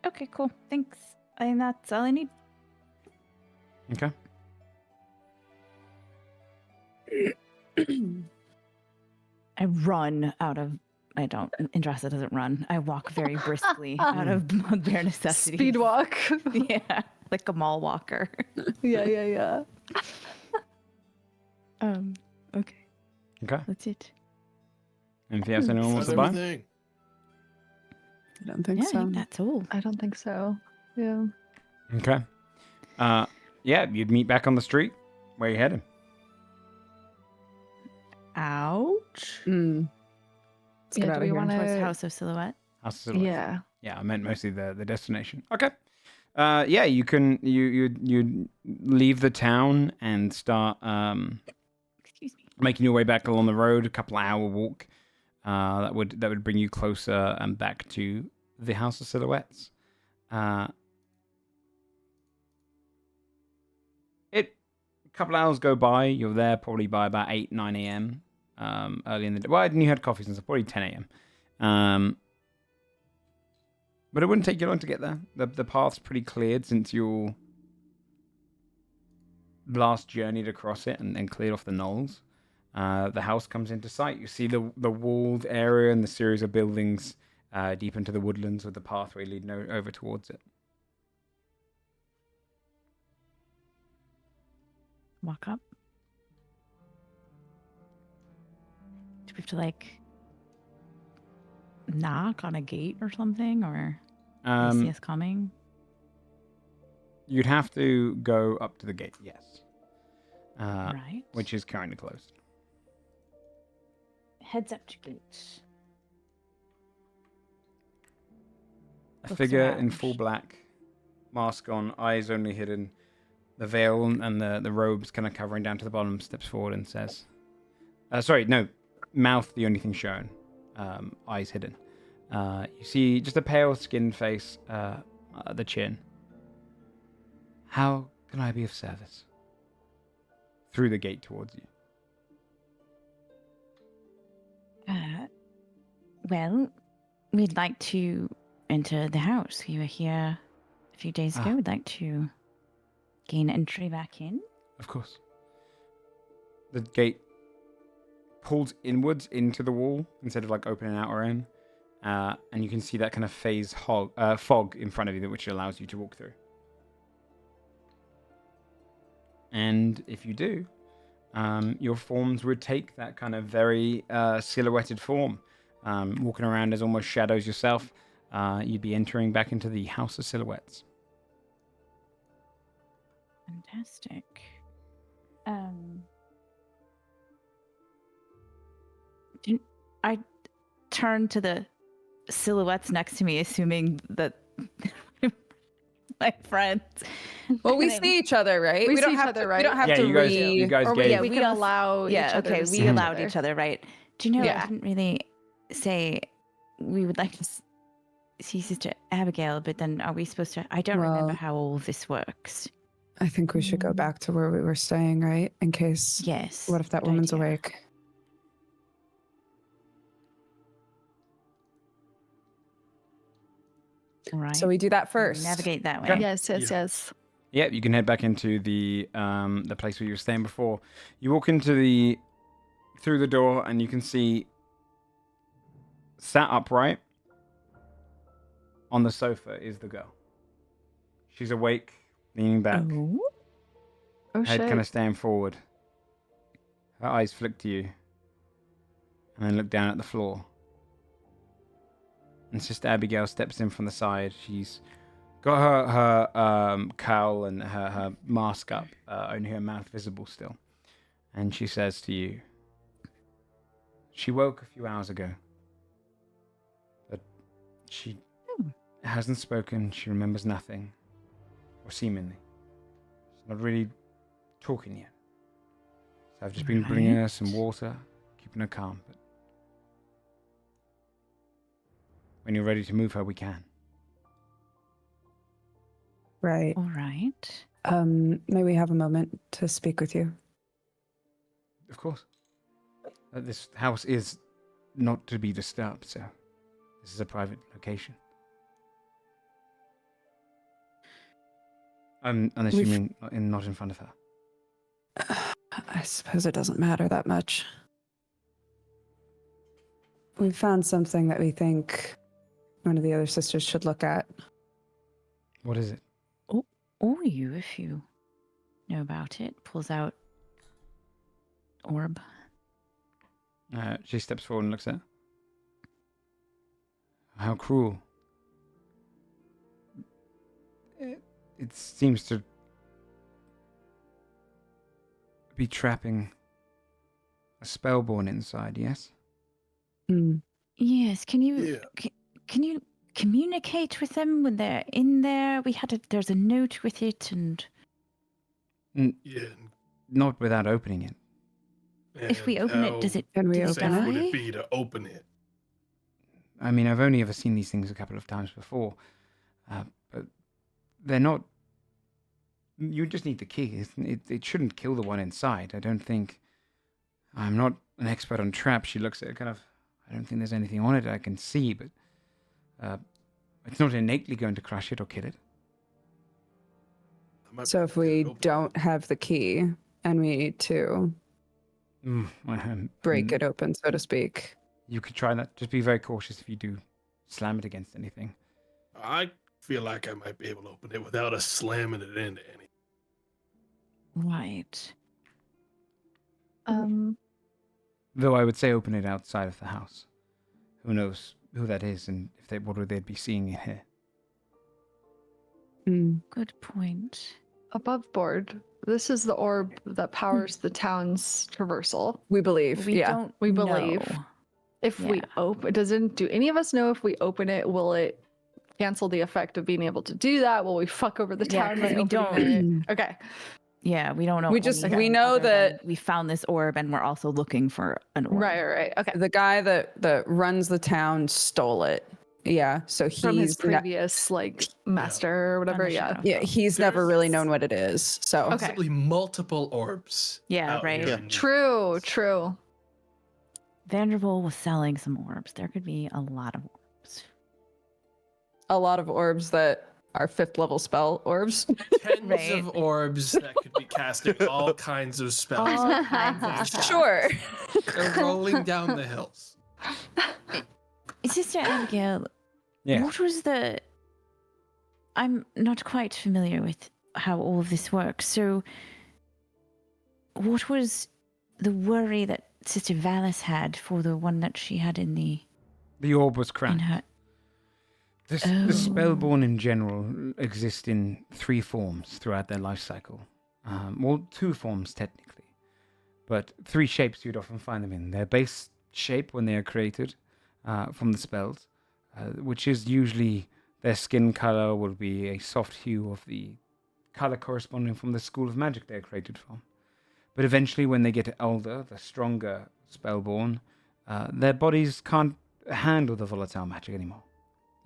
Okay, cool. Thanks. I think that's all I need. Okay. I run out of. I don't. Indrasa doesn't run. I walk very briskly out of bare necessity. Speed walk. Yeah, like a mall walker. Yeah. Okay. Okay. That's it. Anything else anyone wants That's to buy? everything. I don't think Yeah, I so. think that's all. I don't think so. Yeah. Okay. Yeah, you'd meet back on the street. Where you heading? Ouch. Let's get Yeah, out do of we here. wanna- Towards House of Silhouette. House of Silhouette. Yeah. Yeah, I meant mostly the destination. Okay. Yeah, you can you leave the town and start Excuse me. making your way back along the road. A couple hour walk. That would bring you closer and back to the House of Silhouettes. A couple hours go by. You're there probably by about 8-9 a.m. Early in the day. Well, and you had coffee since probably 10 a.m. But it wouldn't take you long to get there. The path's pretty cleared since you last journeyed across it and cleared off the knolls. The house comes into sight. You see the walled area and the series of buildings deep into the woodlands with the pathway leading over towards it. Walk up. Do we have to like knock on a gate or something, or they see us coming? You'd have to go up to the gate, yes. Right. Which is currently closed. Heads up to gate. A Looks figure in around. full black, mask on, eyes only hidden, the veil and the robes kind of covering down to the bottom, steps forward and says, mouth the only thing shown, eyes hidden. You see just a pale skinned face, at the chin. How can I be of service? Through the gate towards you. Well, we'd like to enter the house. We were here a few days ago. We'd like to gain entry back in. Of course. The gate pulls inwards into the wall instead of like opening out or in. And you can see that kind of fog in front of you, which allows you to walk through. And if you do, your forms would take that kind of very silhouetted form. Walking around as almost shadows yourself, you'd be entering back into the House of Silhouettes. Fantastic. I turn to the silhouettes next to me, assuming that my friends. Well, we see each other, right? We see don't each have other, to, right? We don't have Yeah, to you guys Or gave. we can allow each Yeah, other okay, to we see allowed other. each other, right? Do you know, Yeah. I didn't really say we would like to see Sister Abigail, but then are we supposed to? I don't remember Well- how all this works. I think we should go back to where we were staying, right? In case. Yes. What if that good woman's idea. awake? All right. So we do that first. Navigate that way. Okay. Yes, yes, Yeah. yes. Yeah, you can head back into the place where you were staying before. You walk through the door, and you can see sat upright on the sofa is the girl. She's awake, leaning back, Oh head shit. kind of staying forward. Her eyes flick to you, and then look down at the floor. And Sister Abigail steps in from the side. She's got her cowl and her mask up, only her mouth visible still. And she says to you, she woke a few hours ago, but she hasn't spoken. She remembers nothing, or seemingly. She's not really talking yet. So I've just been bringing her some water, keeping her calm. But when you're ready to move her, we can. Right. All right. May we have a moment to speak with you? Of course. This house is not to be disturbed, so this is a private location. Unless you mean not in front of her. I suppose it doesn't matter that much. We found something that we think one of the other sisters should look at. What is it? Or you, if you know about it, pulls out orb. She steps forward and looks at her. How cruel. It seems to be trapping a spellborn inside, yes? Mm. Yes. Can you can you communicate with them when they're in there? There's a note with it, and Yeah. Not without opening it. if we open it, does it? Can we does it open safe it? would die? it be to open it? I mean, I've only ever seen these things a couple of times before. But they're not... You just need the key. It shouldn't kill the one inside. I don't think... I'm not an expert on traps. She looks at it kind of... I don't think there's anything on it I can see, but... it's not innately going to crush it or kill it. I might So be if able to we open it. don't have the key and we need to break it open, so to speak. You could try that. Just be very cautious if you do slam it against anything. I feel like I might be able to open it without us slamming it into anything. Right. Though I would say open it outside of the house. Who knows who that is and what would they be seeing in here. Good point. Above board, this is the orb that powers the town's traversal. We believe. We yeah. don't We believe. know. If we Yeah. open, do any of us know if we open it, will it cancel the effect of being able to do that? Will we fuck over the Yeah, town 'cause by we opening it? Okay. Yeah, we don't know. We just- anything we know other than that- we found this orb and we're also looking for an orb. Right. Okay. The guy that runs the town stole it. Yeah. So From his he's ne- previous master or whatever. Yeah. Shadow. yeah, he's never really There's- known what it is. So Okay. Possibly multiple orbs. Yeah, out right. here Yeah. in- True. Vanderbilt was selling some orbs. There could be a lot of orbs. a lot of orbs that are 5th level spell orbs. Tens Right. of orbs that could be casting all kinds of spells. All kinds of stuff. Sure. They're rolling down the hills. Sister Abigail, Yeah. what was the... I'm not quite familiar with how all of this works, so what was the worry that Sister Valis had for the one that she had in The orb was in cracked. her... The Oh. Spellborn in general exist in 3 forms throughout their life cycle. Well, 2 forms technically, but 3 shapes you'd often find them in. Their base shape when they are created from the spells, which is usually their skin color will be a soft hue of the color corresponding from the school of magic they're created from. But eventually, when they get older, the stronger Spellborn, their bodies can't handle the volatile magic anymore.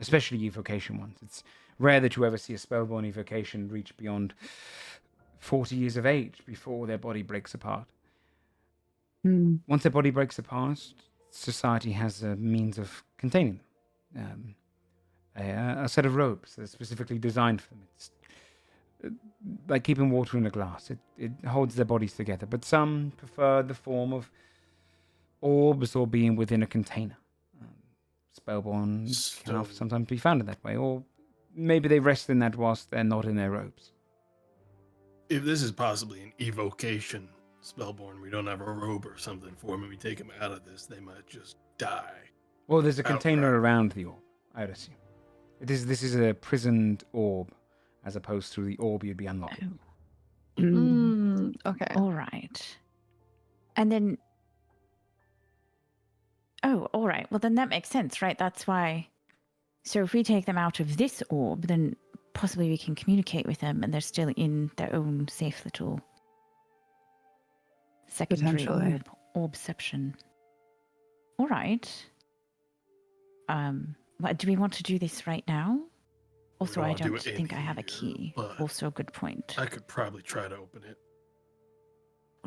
Especially evocation ones. It's rare that you ever see a Spellborn evocation reach beyond 40 years of age before their body breaks apart. Once their body breaks apart, society has a means of containing them. A set of robes that are specifically designed for them. It's like keeping water in a glass. It holds their bodies together. But some prefer the form of orbs or being within a container. Spellborn can often sometimes be found in that way, or maybe they rest in that whilst they're not in their robes. If this is possibly an evocation spellborn, we don't have a robe or something for them, and we take them out of this, they might just die. Well, there's a container Outright. around the orb, I would assume. This is a prisoned orb, as opposed to the orb you'd be unlocking. Okay. All right. And then... Oh, all right. Well, then that makes sense, right? That's why... So if we take them out of this orb, then possibly we can communicate with them and they're still in their own safe little secondary Potentially. orbception. All right. Do we want to do this right now? Also, don't I wanna do don't it in think I have a here, key. but- Also, good point. I could probably try to open it.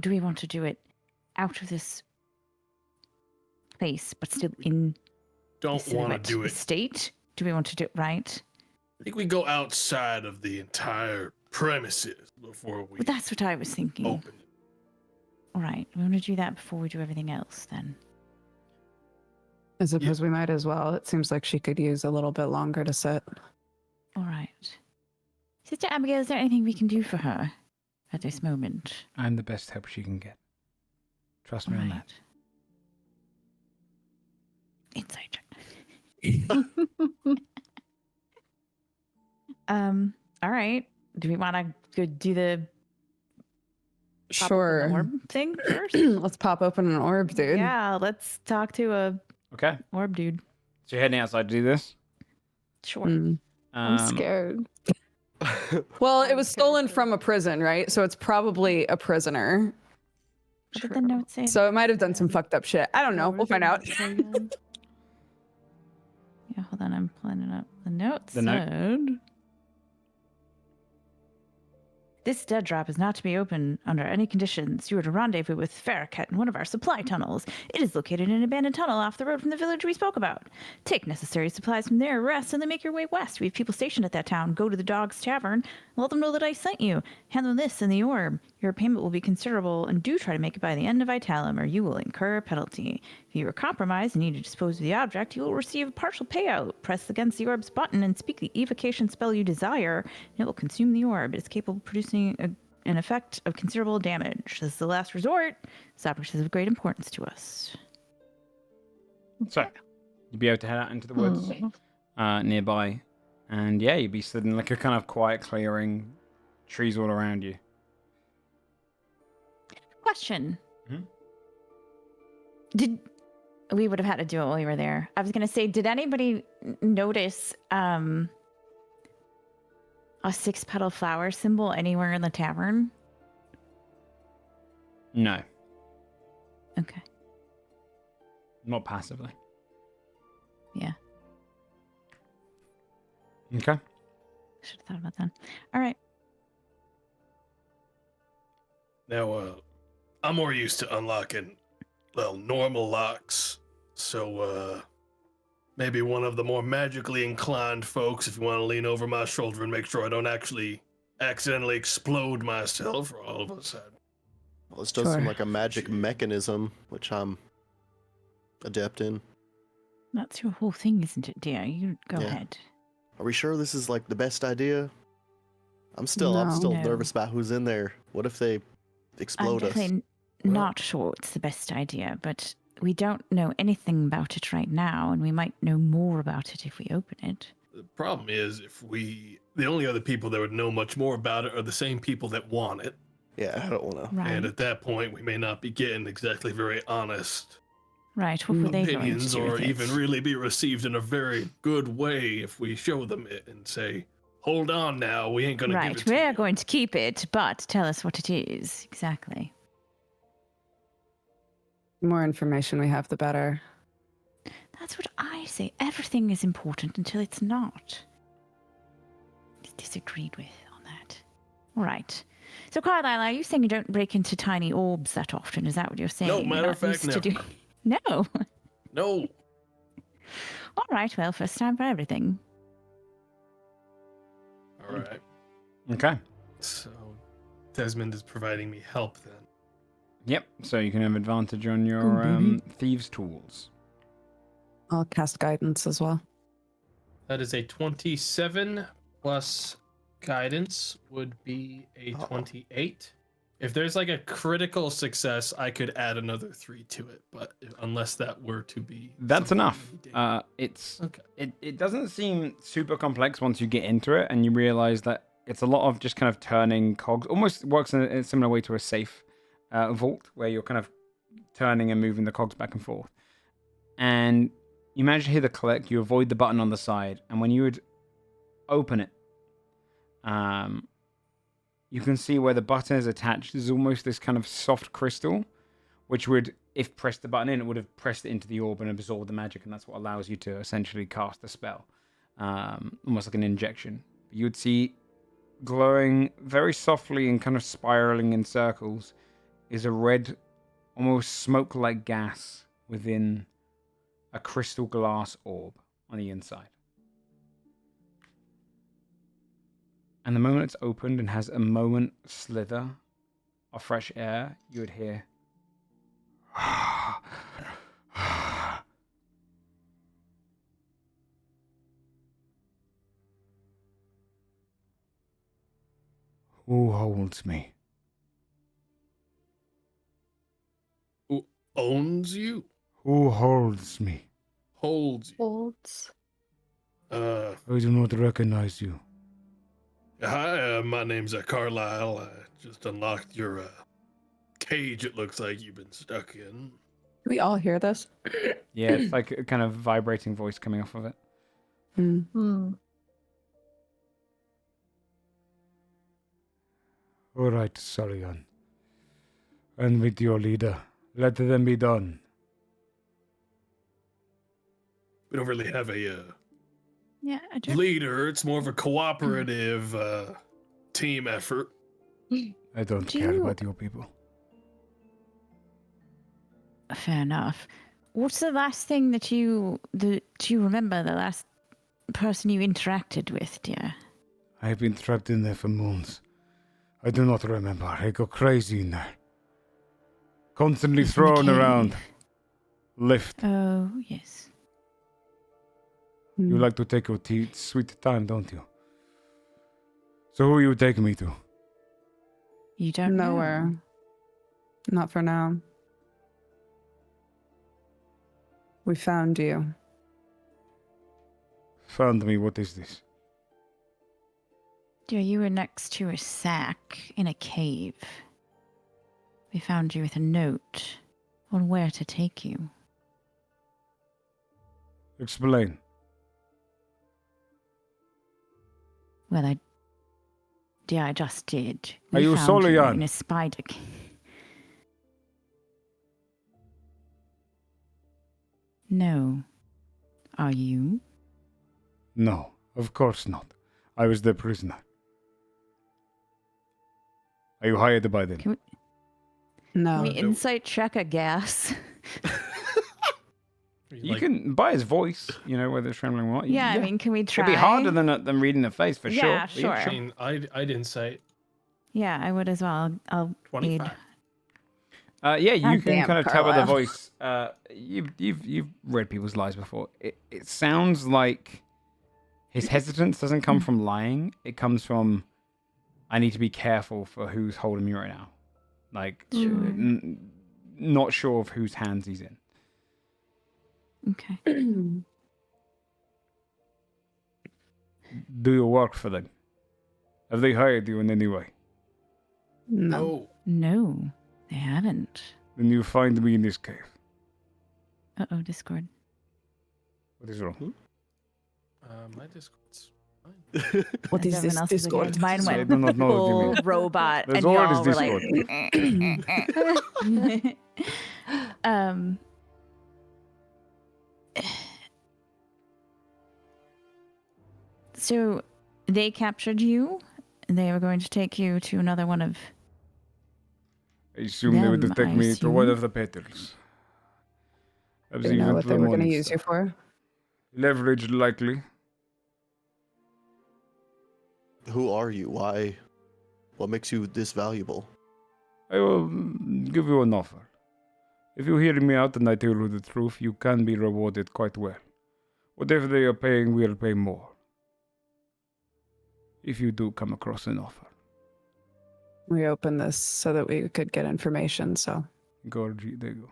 Do we want to do it out of this place, but still in Don't the want to silhouette do it. estate? Do we want to do it right? I think we go outside of the entire premises before we Well, that's what I was thinking. open it. All right, we want to do that before we do everything else, then. I suppose we might as well. It seems like she could use a little bit longer to sit. All right. Sister Abigail, is there anything we can do for her at this moment? I'm the best help she can get. Trust me on that. Inside check. All right. Do we want to go do the pop open the Sure. orb thing first? Let's pop open an orb, dude. Yeah, let's talk to a Okay, orb dude. so you're heading outside to do this? Sure. Mm. I'm scared. Well, it was stolen from a prison, right? So it's probably a prisoner. What did the note say? So it might have done some fucked up shit. I don't know. We'll find out. Yeah, hold on. I'm pulling it up. The note The note? said... This dead drop is not to be opened under any conditions. You are to rendezvous with Farragut in one of our supply tunnels. It is located in an abandoned tunnel off the road from the village we spoke about. Take necessary supplies from there, rest, and then make your way west. We have people stationed at that town. Go to the Dog's Tavern. Let them know that I sent you. Hand them this and the orb. Your payment will be considerable, and do try to make it by the end of Vitalum, or you will incur a penalty. If you are compromised and need to dispose of the object, you will receive a partial payout. Press against the orb's button and speak the evocation spell you desire, and it will consume the orb. It is capable of producing an effect of considerable damage. This is the last resort. This object is of great importance to us. So, You'd be able to head out into the woods nearby. And yeah, you'd be sitting like a kind of quiet clearing, trees all around you. Question. Hmm? We would have had to do it while you were there. I was going to say, did anybody notice a 6-petal flower symbol anywhere in the tavern? No, Okay. not passively. Yeah. Okay. Should have thought about that. All right. Now, I'm more used to unlocking, well, normal locks. So, maybe one of the more magically inclined folks, if you want to lean over my shoulder and make sure I don't actually accidentally explode myself or all of a sudden. Well, this does Sure. seem like a magic mechanism, which I'm adept in. That's your whole thing, isn't it, dear? You go Yeah. ahead. Are we sure this is like the best idea? I'm still No. nervous about who's in there. What if they I'm explode us? definitely not sure it's the best idea, but we don't know anything about it right now, and we might know more about it if we open it. The problem is, the only other people that would know much more about it are the same people that want it. Yeah, I don't want to. Right. And at that point, we may not be getting exactly very honest Right. What were they going to opinions do or with even it? really be received in a very good way if we show them it and say, hold on now, we ain't going to give Right. it to We're you. going to keep it, but tell us what it is. Exactly. The more information we have, the better. That's what I say. Everything is important until it's not. Disagreed with on that. All right. So, Carlisle, are you saying you don't break into tiny orbs that often? Is that what you're saying? No, You're matter not of fact, used to never. No. No. All right. Well, first time for everything. All right. Okay. So Desmond is providing me help then. Yep. So you can have advantage on your baby. thieves' tools. I'll cast guidance as well. That is a 27 plus guidance would be a 28. If there's like a critical success, I could add another 3 to it, but unless that were to be That's something enough. we did. It's Okay. it doesn't seem super complex once you get into it and you realize that it's a lot of just kind of turning cogs. Almost works in a similar way to a safe vault where you're kind of turning and moving the cogs back and forth. And you manage to hear the click. You avoid the button on the side, and when you would open it, you can see where the button is attached. There's almost this kind of soft crystal, which would, if pressed the button in, it would have pressed it into the orb and absorbed the magic, and that's what allows you to essentially cast a spell, almost like an injection. You would see glowing very softly and kind of spiraling in circles is a red, almost smoke-like gas within a crystal glass orb on the inside. And the moment it's opened and has a moment slither of fresh air, you would hear who holds me? Who owns you? Who holds me? Holds you? Holds. Uh, I do not recognize you. Hi, my name's Carlisle. I just unlocked your cage it looks like you've been stuck in. Do we all hear this? Yeah, it's like a kind of vibrating voice coming off of it. Hmm. Hmm. All right, Sarian. And with your leader, let them be done. We don't really have a Yeah, I don't. leader. It's more of a cooperative team effort. I don't Do care you- about your people. Fair enough. What's the last thing that do you remember the last person you interacted with, dear? I have been trapped in there for months. I do not remember. I go crazy in there. Constantly In the thrown around. cave. Lift. Oh, yes. You like to take your sweet time, don't you? So who you taking me to? You don't know. Nowhere. Not for now. We found you. found me. What is this? Dear, you were next to a sack in a cave. We found you with a note on where to take you. Explain. Well, I just did. Are you found you Solian? in a spider cave. No. Are you? No, of course not. I was the prisoner. Are you hired by them? Can No. we insight check a guess? You can, by his voice, whether it's trembling or not. Yeah, I mean, can we try? It'd be harder than reading the face, for Yeah, sure. sure. I mean, I'd insight Yeah, I would as well. I'll 25. aid. Yeah, you can Goddamn, kind of tell by the Carla. voice. You've read people's lives before. It sounds like his hesitance doesn't come from lying. It comes from, I need to be careful for who's holding me right now. Like, not sure of whose hands he's in. Okay. Do you work for them? Have they hired you in any way? No. No, they haven't. Then you find me in this cave. Uh-oh, Discord. What is wrong? My Discord's fine. What is Everyone this else's again. Discord? Mine I went do not know what you full mean. robot, There's and y'all always were like... So they captured you, and they were going to take you to another one of... I assume they would Them, take I me to one assume. of the petals. Do you know what they were going to use you for? Leverage, likely. Who are you? Why? What makes you this valuable? I will give you an offer. If you hear me out and I tell you the truth, you can be rewarded quite well. Whatever they are paying, we'll pay more. If you do come across an offer. We opened this so that we could get information, so. Gorgie, there you go.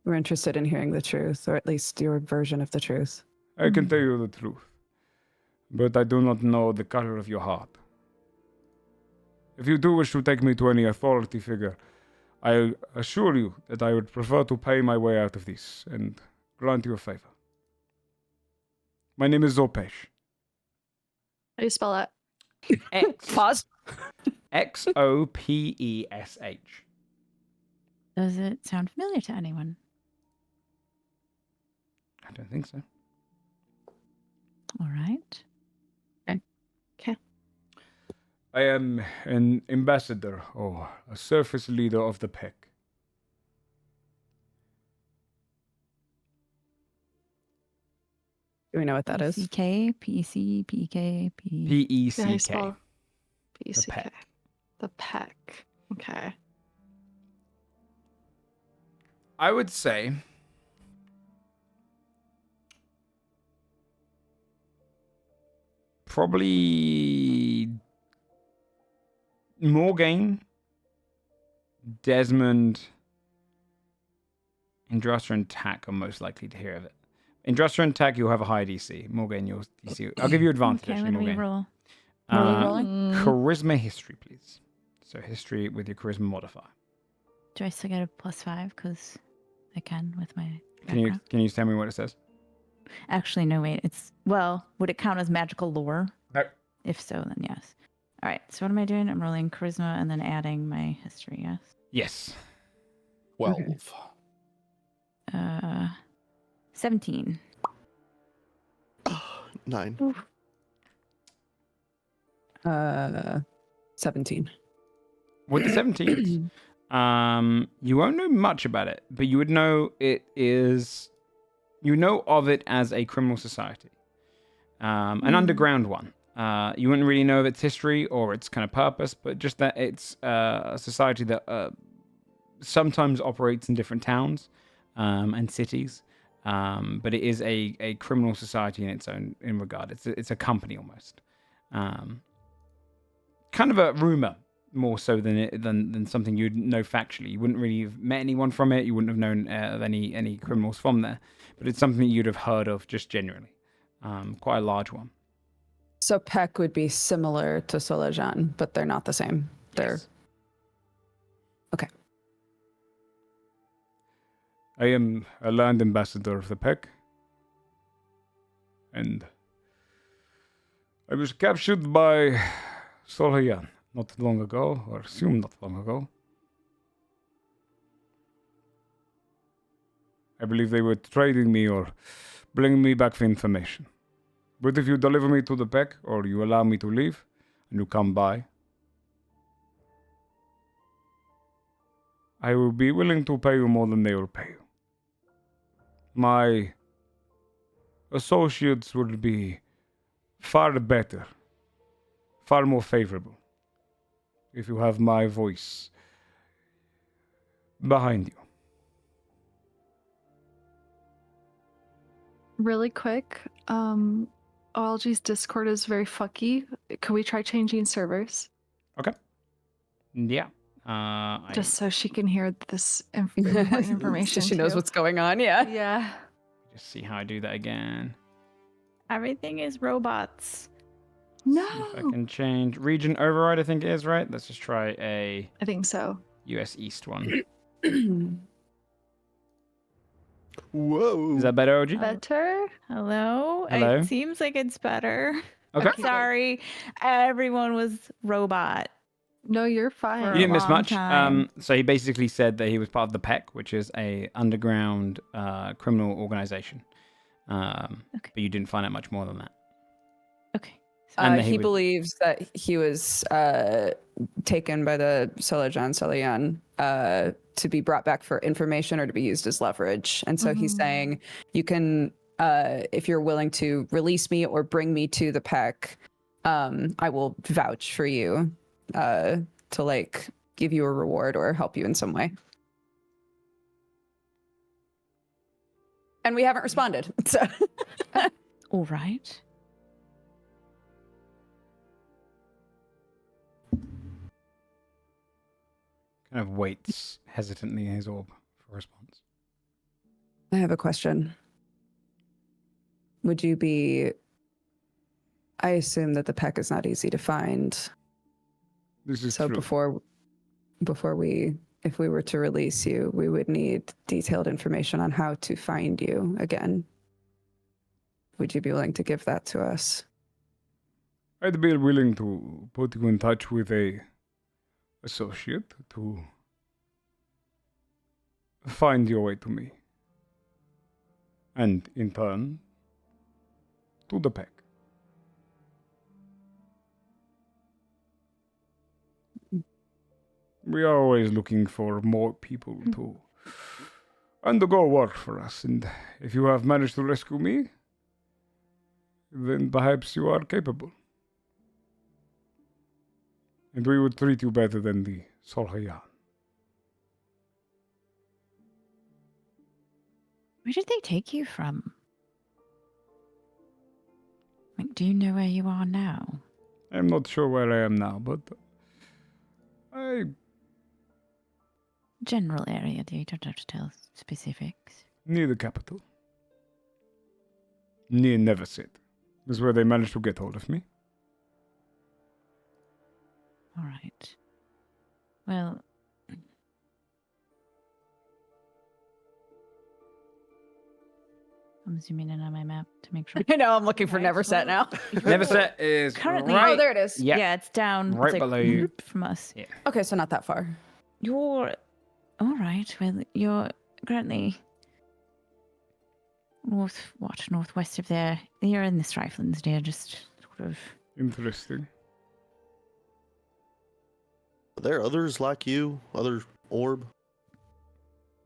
We're interested in hearing the truth, or at least your version of the truth. I can tell you the truth, but I do not know the color of your heart. If you do wish to take me to any authority figure, I assure you that I would prefer to pay my way out of this and grant you a favor. My name is Zopesh. How do you spell that? Pause. Xopesh. Does it sound familiar to anyone? I don't think so. All right. I am an ambassador or a surface leader of the Peck. Do we know what that is? PK, PC, PK, P. How do you P-E-C-K. spell PCK? Peck. The Peck. Okay. I would say probably Morgaine, Desmond, Indrastra, and Tack are most likely to hear of it. Indrastra and Tack, you'll have a high DC. Morgaine, you'll DC. I'll give you advantage, Okay, actually, when we Morgaine. roll. What are we rolling? Charisma history, please. So history with your charisma modifier. Do I still get a +5? Because I can with my Can you background. can you tell me what it says? Actually, no, wait. It's... Well, would it count as magical lore? No. If so, then yes. All right, so what am I doing? I'm rolling charisma and then adding my history, yes? Yes. 12. Okay. 17. 9. 17. With the 17th, you won't know much about it, but you would know it is. You know of it as a criminal society, an underground one. You wouldn't really know of its history or its kind of purpose, but just that it's a society that sometimes operates in different towns and cities. But it is a criminal society in its own regard. It's a company almost. Kind of a rumor more so than something you'd know factually. You wouldn't really have met anyone from it. You wouldn't have known of any criminals from there. But it's something you'd have heard of just generally. Quite a large one. So Peck would be similar to Solajan, but they're not the same. They're Yes. okay. I am a land ambassador of the Peck. And I was captured by Solajan not long ago, or assumed not long ago. I believe they were trading me or bringing me back for information. But if you deliver me to the Peck, or you allow me to leave, and you come by, I will be willing to pay you more than they will pay you. My associates will be far better, far more favorable, if you have my voice behind you. Really quick, OLG's Discord is very fucky. Could we try changing servers? Yeah. Just so she can hear this important information. So she knows too. what's going on. Yeah. Yeah. Just see how I do that again. Everything is robots. No. See if I can change region override. I think it is right. Let's just try a I think so. US East one. Whoa. Is that better, OG? Better? Hello? Hello? It seems like it's better. Okay. Sorry, everyone was robot. No, you're For fine. You a didn't miss long much. time. So he basically said that he was part of the PEC, which is a underground criminal organization. Okay. But you didn't find out much more than that. Okay. And that He would- believes that he was taken by the Solajan to be brought back for information or to be used as leverage. And so he's saying, you can, if you're willing to release me or bring me to the PEC, I will vouch for you to like give you a reward or help you in some way. And we haven't responded. So All right. kind of waits hesitantly in his orb for a response. I have a question. Would you be... I assume that the PEC is not easy to find. This is So true. before we, if we were to release you, we would need detailed information on how to find you again. Would you be willing to give that to us? I'd be willing to put you in touch with a associate to find your way to me. And in turn, to the PEC. We are always looking for more people to undergo work for us, and if you have managed to rescue me, then perhaps you are capable. And we would treat you better than the Solhayan. Where did they take you from? Like, do you know where you are now? I'm not sure where I am now, but General area. You don't have to tell specifics. near the capital. Near Neversit is where they managed to get hold of me. All right. Well, I'm zooming in on my map to make sure. I know, I'm looking for Right, Neverset now. Neverset is Currently- right. Oh, there it is. Yeah. Yeah, it's down. Right it's like below you. from us. Okay, so not that far. You're all right. Well, you're currently northwest of there. You're in the Strifelands near, just sort of. Interesting. Are there others like you? Other orb?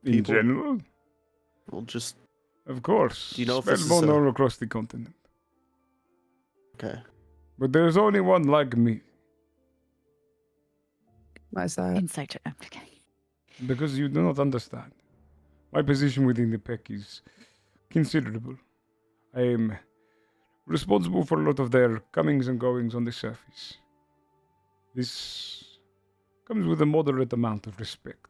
In People. general, Well, just of course. Do you know if this is spellbound a- all across the continent. okay. But there's only one like me, Why is that? Insight. Okay. because you do not understand. My position within the PEC is considerable. I am responsible for a lot of their comings and goings on the surface. This comes with a moderate amount of respect.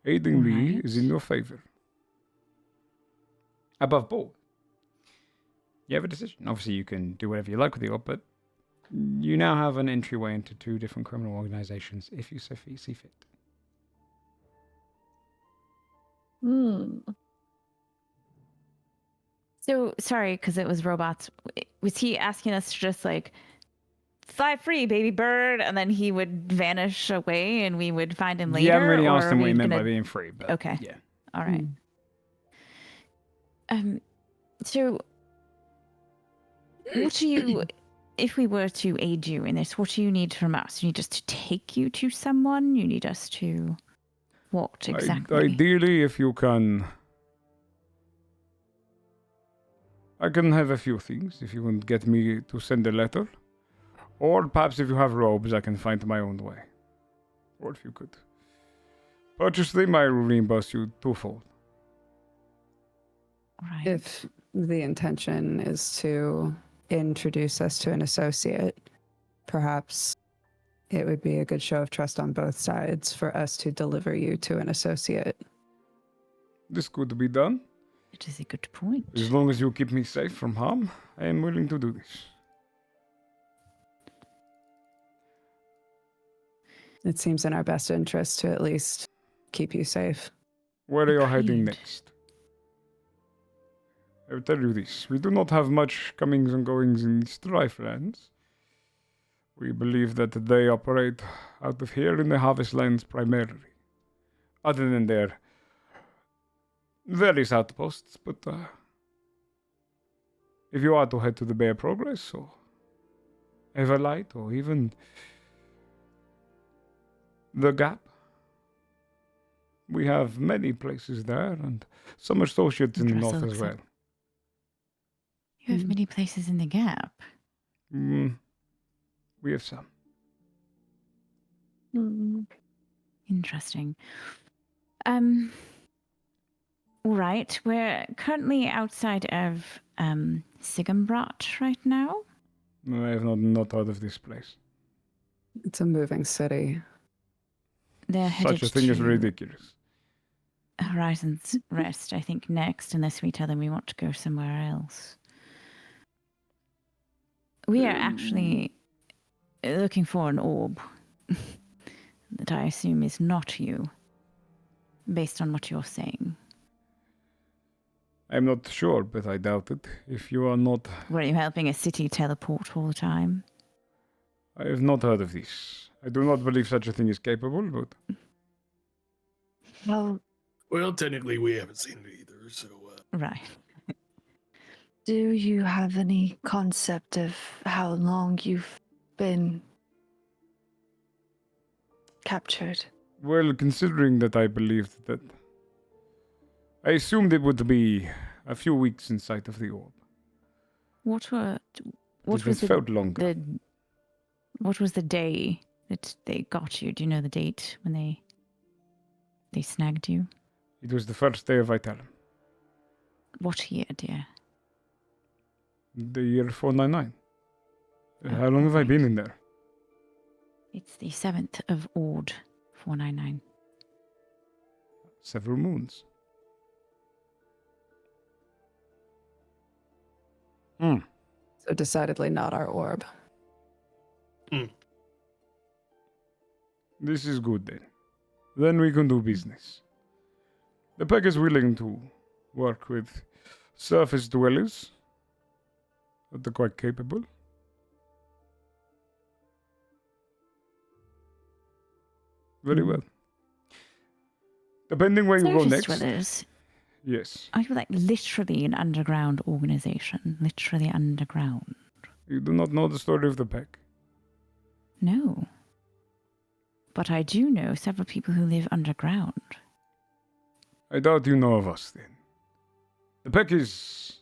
Aiding me is in Right. your favor. Above board, you have a decision. Obviously, you can do whatever you like with the orb, but you now have an entryway into 2 different criminal organizations if you see fit. Hmm. So sorry, because it was robots. Was he asking us to just like fly free, baby bird, and then he would vanish away, and we would find him later? You haven't really or asked are him what we he meant by gonna- being free, but Okay. yeah. All right. So what do you, if we were to aid you in this, what do you need from us? You need us to take you to someone? You need us to what exactly? Ideally, if you can... I can have a few things, if you can get me to send a letter. Or perhaps if you have robes, I can find my own way. Or if you could purchase them, I will reimburse you twofold. Right. If the intention is to introduce us to an associate, perhaps it would be a good show of trust on both sides for us to deliver you to an associate. This could be done. It is a good point. As long as you keep me safe from harm, I am willing to do this. It seems in our best interest to at least keep you safe. Where are you heading Agreed. next? I will tell you this. We do not have much comings and goings in Strife lands. We believe that they operate out of here in the Harvest lands primarily. Other than their various outposts, but if you are to head to the Bay of Progress or Everlight or even the Gap, we have many places there and some associates in the Russell north as looks well. up. You have many places in the gap. We have some. Interesting. All right. We're currently outside of Sigambrat right now. I have not heard of this place. It's a moving city. They're headed Such a thing is to ridiculous. Horizon's Rest, I think, next, unless we tell them we want to go somewhere else. We are actually looking for an orb that I assume is not you, based on what you're saying. I'm not sure, but I doubt it. If you are not... Were you helping a city teleport all the time? I have not heard of this. I do not believe such a thing is capable, but... Well, technically, we haven't seen it either, so. Right. Do you have any concept of how long you've been captured? Well, considering that I believed that... I assumed it would be a few weeks in sight of the orb. What It was felt longer. what was the day that they got you? Do you know the date when they snagged you? It was the first day of Vitalum. What year, dear? The year 499. How long have I been in there? It's the 7th of Ord, 499. Several moons. So decidedly not our orb. This is good then. Then we can do business. The pack is willing to work with surface dwellers that are quite capable. Very well. Depending where you go Surface next. Dwellers, Yes. are you like literally an underground organization? Literally underground? You do not know the story of the pack. No. But I do know several people who live underground. I doubt you know of us then. The pack is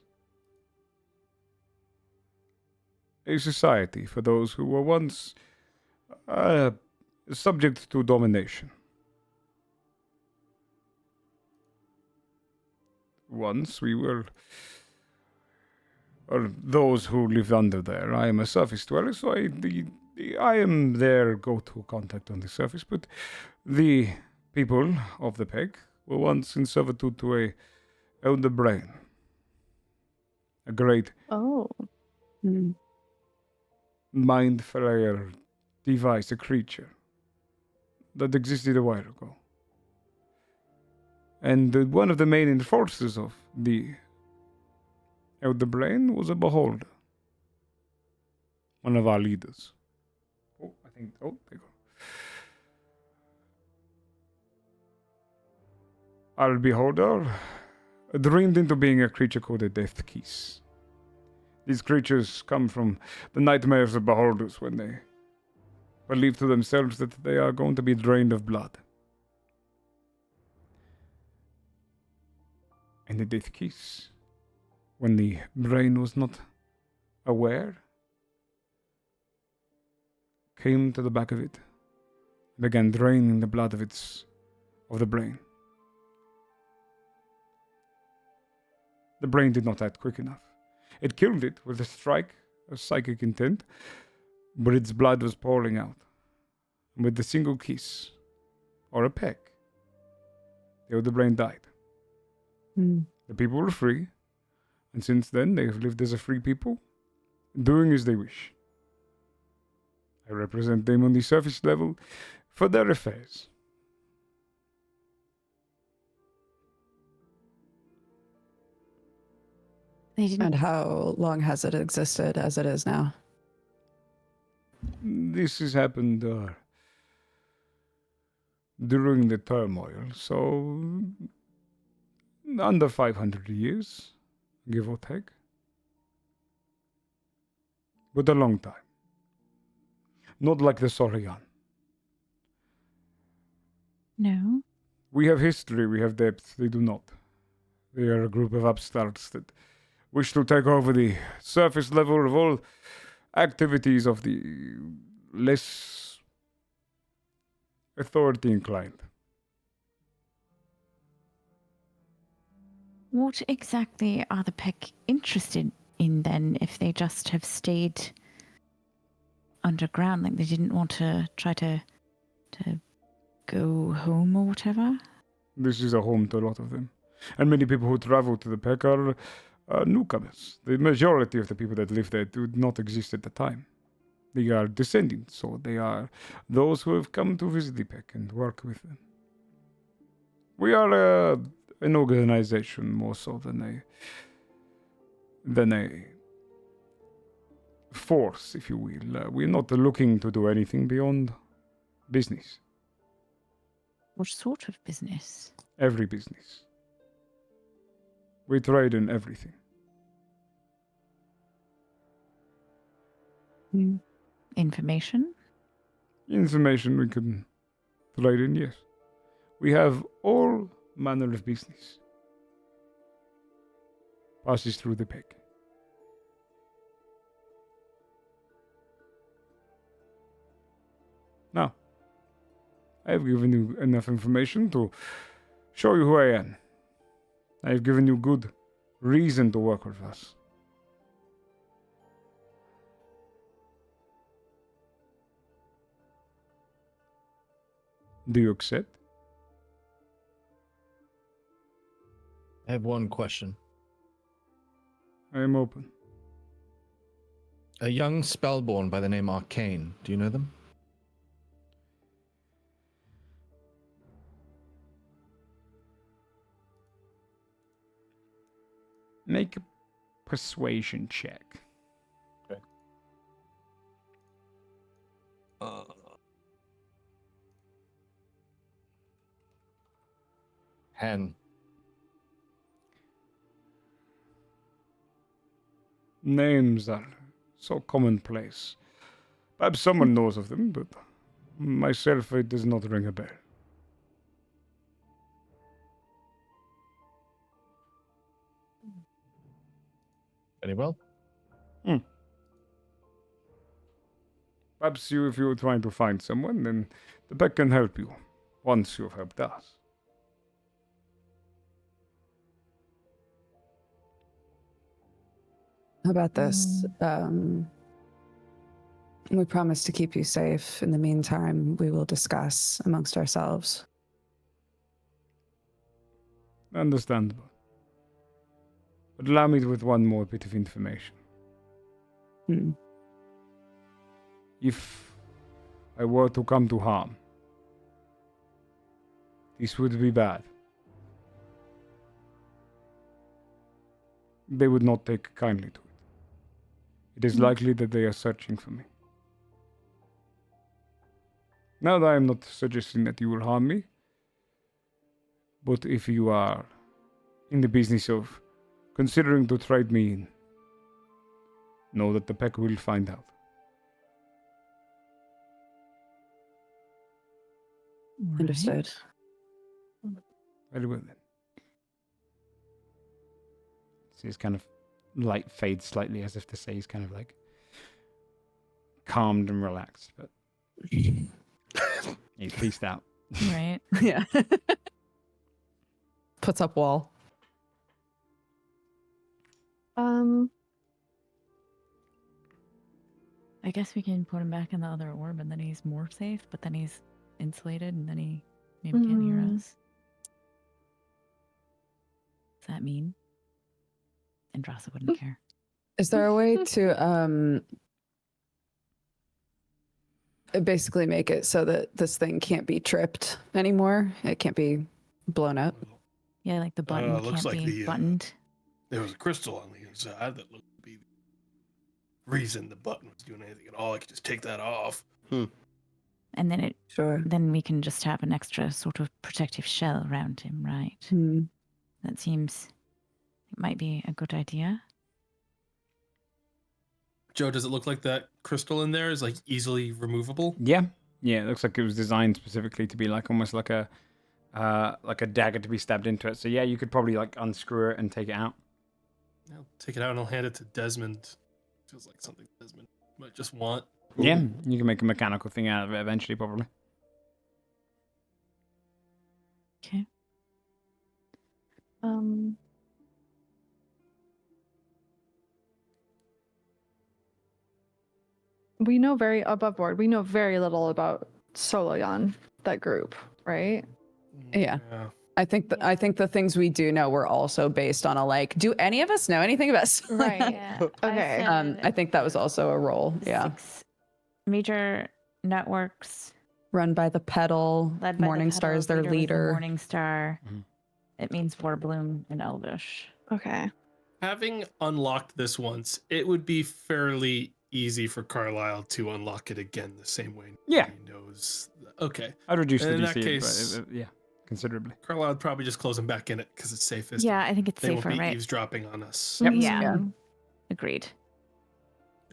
a society for those who were once subject to domination. Once we were or those who live under there. I am a surface dweller, so I am their go-to contact on the surface. But the people of the peg were once in servitude to a elder brain, a great Oh. Hmm. mind flayer device, a creature that existed a while ago. And one of the main enforcers of the elder brain was a beholder, one of our leaders. Oh, there you go. Our beholder dreamed into being a creature called a Death Kiss. These creatures come from the nightmares of beholders when they believe to themselves that they are going to be drained of blood. And the Death Kiss, when the brain was not aware, came to the back of it, began draining the blood of the brain. The brain did not act quick enough. It killed it with a strike of psychic intent, but its blood was pouring out. And with a single kiss, or a peck, the brain died. Hmm. The people were free, and since then they have lived as a free people, doing as they wish. I represent them on the surface level for their affairs. They didn't. And how long has it existed as it is now? This has happened during the turmoil, so under 500 years, give or take. But a long time. Not like the Saurian. No. We have history, we have depth, they do not. They are a group of upstarts that wish to take over the surface level of all activities of the less authority inclined. What exactly are the Peck interested in then if they just have stayed underground? Like they didn't want to try to go home or whatever? This is a home to a lot of them. And many people who travel to the Peck are newcomers. The majority of the people that live there did not exist at the time. They are descendants, or they are those who have come to visit the Peck and work with them. We are an organization more so than a force, if you will. We're not looking to do anything beyond business. What sort of business? Every business. We trade in everything. Hmm. Information? Information we can trade in, yes. We have all manner of business. Passes through the Peck. Now, I have given you enough information to show you who I am. I have given you good reason to work with us. Do you accept? I have one question. I am open. A young spellborn by the name Arcane. Do you know them? Make a persuasion check. Okay. Hen. Names are so commonplace. Perhaps someone knows of them, but myself, it does not ring a bell. Very well. Perhaps if you're trying to find someone, then the Peck can help you, once you've helped us. How about this? We promise to keep you safe. In the meantime, we will discuss amongst ourselves. Understandable. But allow me with one more bit of information. Hmm. If I were to come to harm, this would be bad. They would not take kindly to it. It is likely that they are searching for me. Now that I am not suggesting that you will harm me, but if you are in the business of considering to trade me in, know that the pack will find out. Understood. Very well then. So his kind of light fades slightly as if to say he's kind of like calmed and relaxed, but he's peaced out. Right. Yeah. Puts up wall. I guess we can put him back in the other orb and then he's more safe, but then he's insulated and then he maybe can't hear us. Does that mean? Andrasa wouldn't care. Is there a way to basically make it so that this thing can't be tripped anymore? It can't be blown up? Yeah, like the button looks can't like be the, buttoned. There was a crystal on the inside that looked to be the reason the button was doing anything at all. I could just take that off. And then Sure. then we can just have an extra sort of protective shell around him, right? Hmm. That seems it might be a good idea. Joe, does it look like that crystal in there is like easily removable? Yeah. Yeah, it looks like it was designed specifically to be like almost like a dagger to be stabbed into it. So yeah, you could probably like unscrew it and take it out. I'll take it out and I'll hand it to Desmond. Feels like something Desmond might just want. Yeah, you can make a mechanical thing out of it eventually, probably. Okay. We know above board. We know very little about Soloyan, that group, right? Yeah. I think the things we do know were also based on a like, do any of us know anything about Right. Yeah. Okay. I think that was also a role. Yeah. 6 major networks Run by the pedal. led by Morning the Star is Petals. their Was the leader. Morning Star. Mhm. It means Warbloom in Elvish. Okay. Having unlocked this once, it would be fairly easy for Carlisle to unlock it again the same way. Yeah. He knows. Okay. I'd reduce the In DC, that case- but yeah, considerably. Carlisle would probably just close him back in it because it's safest. Yeah, I think it's They safer, won't be right? eavesdropping on us. Yep. Yeah. Yeah. Agreed.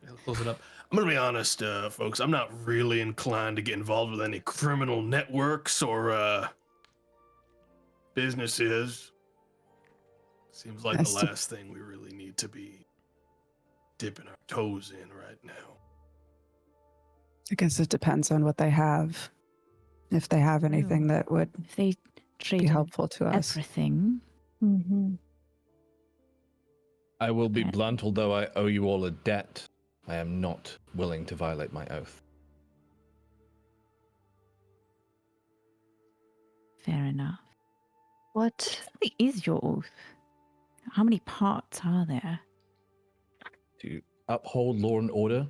He'll close it up. I'm gonna be honest, folks. I'm not really inclined to get involved with any criminal networks or businesses. Seems like I the see. last thing we really need to be dipping our toes in right now. I guess it depends on what they have. If they have anything that would If they be trade helpful to us. everything, Mm-hmm. I will be Yeah. blunt, although I owe you all a debt. I am not willing to violate my oath. fair enough. What? What is your oath? How many parts are there? To uphold law and order,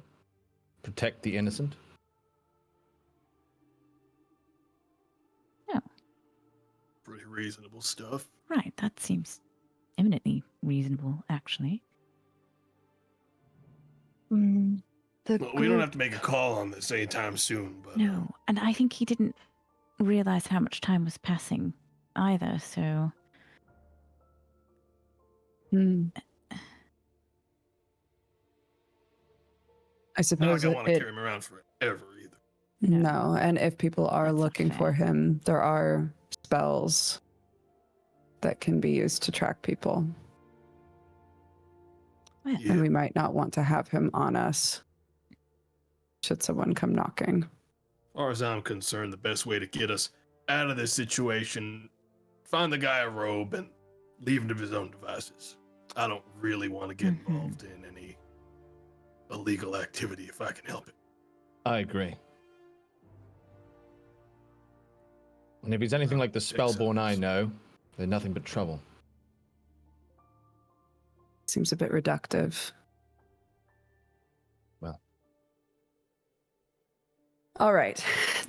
protect the innocent. Pretty reasonable stuff. Right, that seems eminently reasonable, actually. Mm, the Well, we don't group- have to make a call on this anytime soon, but No, and I think he didn't realize how much time was passing either, so Hmm. I not suppose like I want to it, carry him around forever either. no. And if people are That's not looking for fair. him, there are spells that can be used to track people. well, Yeah. And we might not want to have him on us should someone come knocking. As far as I'm concerned, the best way to get us out of this situation, find the guy a robe and leave him to his own devices. I don't really want to get involved in any illegal activity if I can help it. I agree. And if he's anything like the Spellborn I know, they're nothing but trouble. Seems a bit reductive. Well. All right.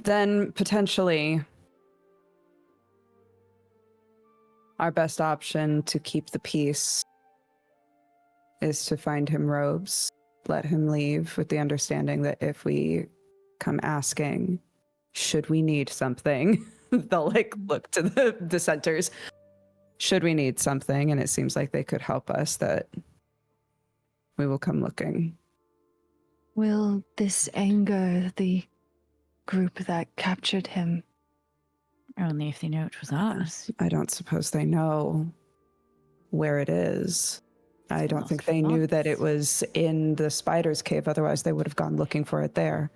Then potentially our best option to keep the peace is to find him robes, let him leave with the understanding that if we come asking, should we need something, they'll like look to the dissenters. Should we need something, and it seems like they could help us, that we will come looking. Will this anger the group that captured him? Only if they know it was us. I don't suppose they know where it is. I don't think they knew that it was in the spider's cave, otherwise they would have gone looking for it there.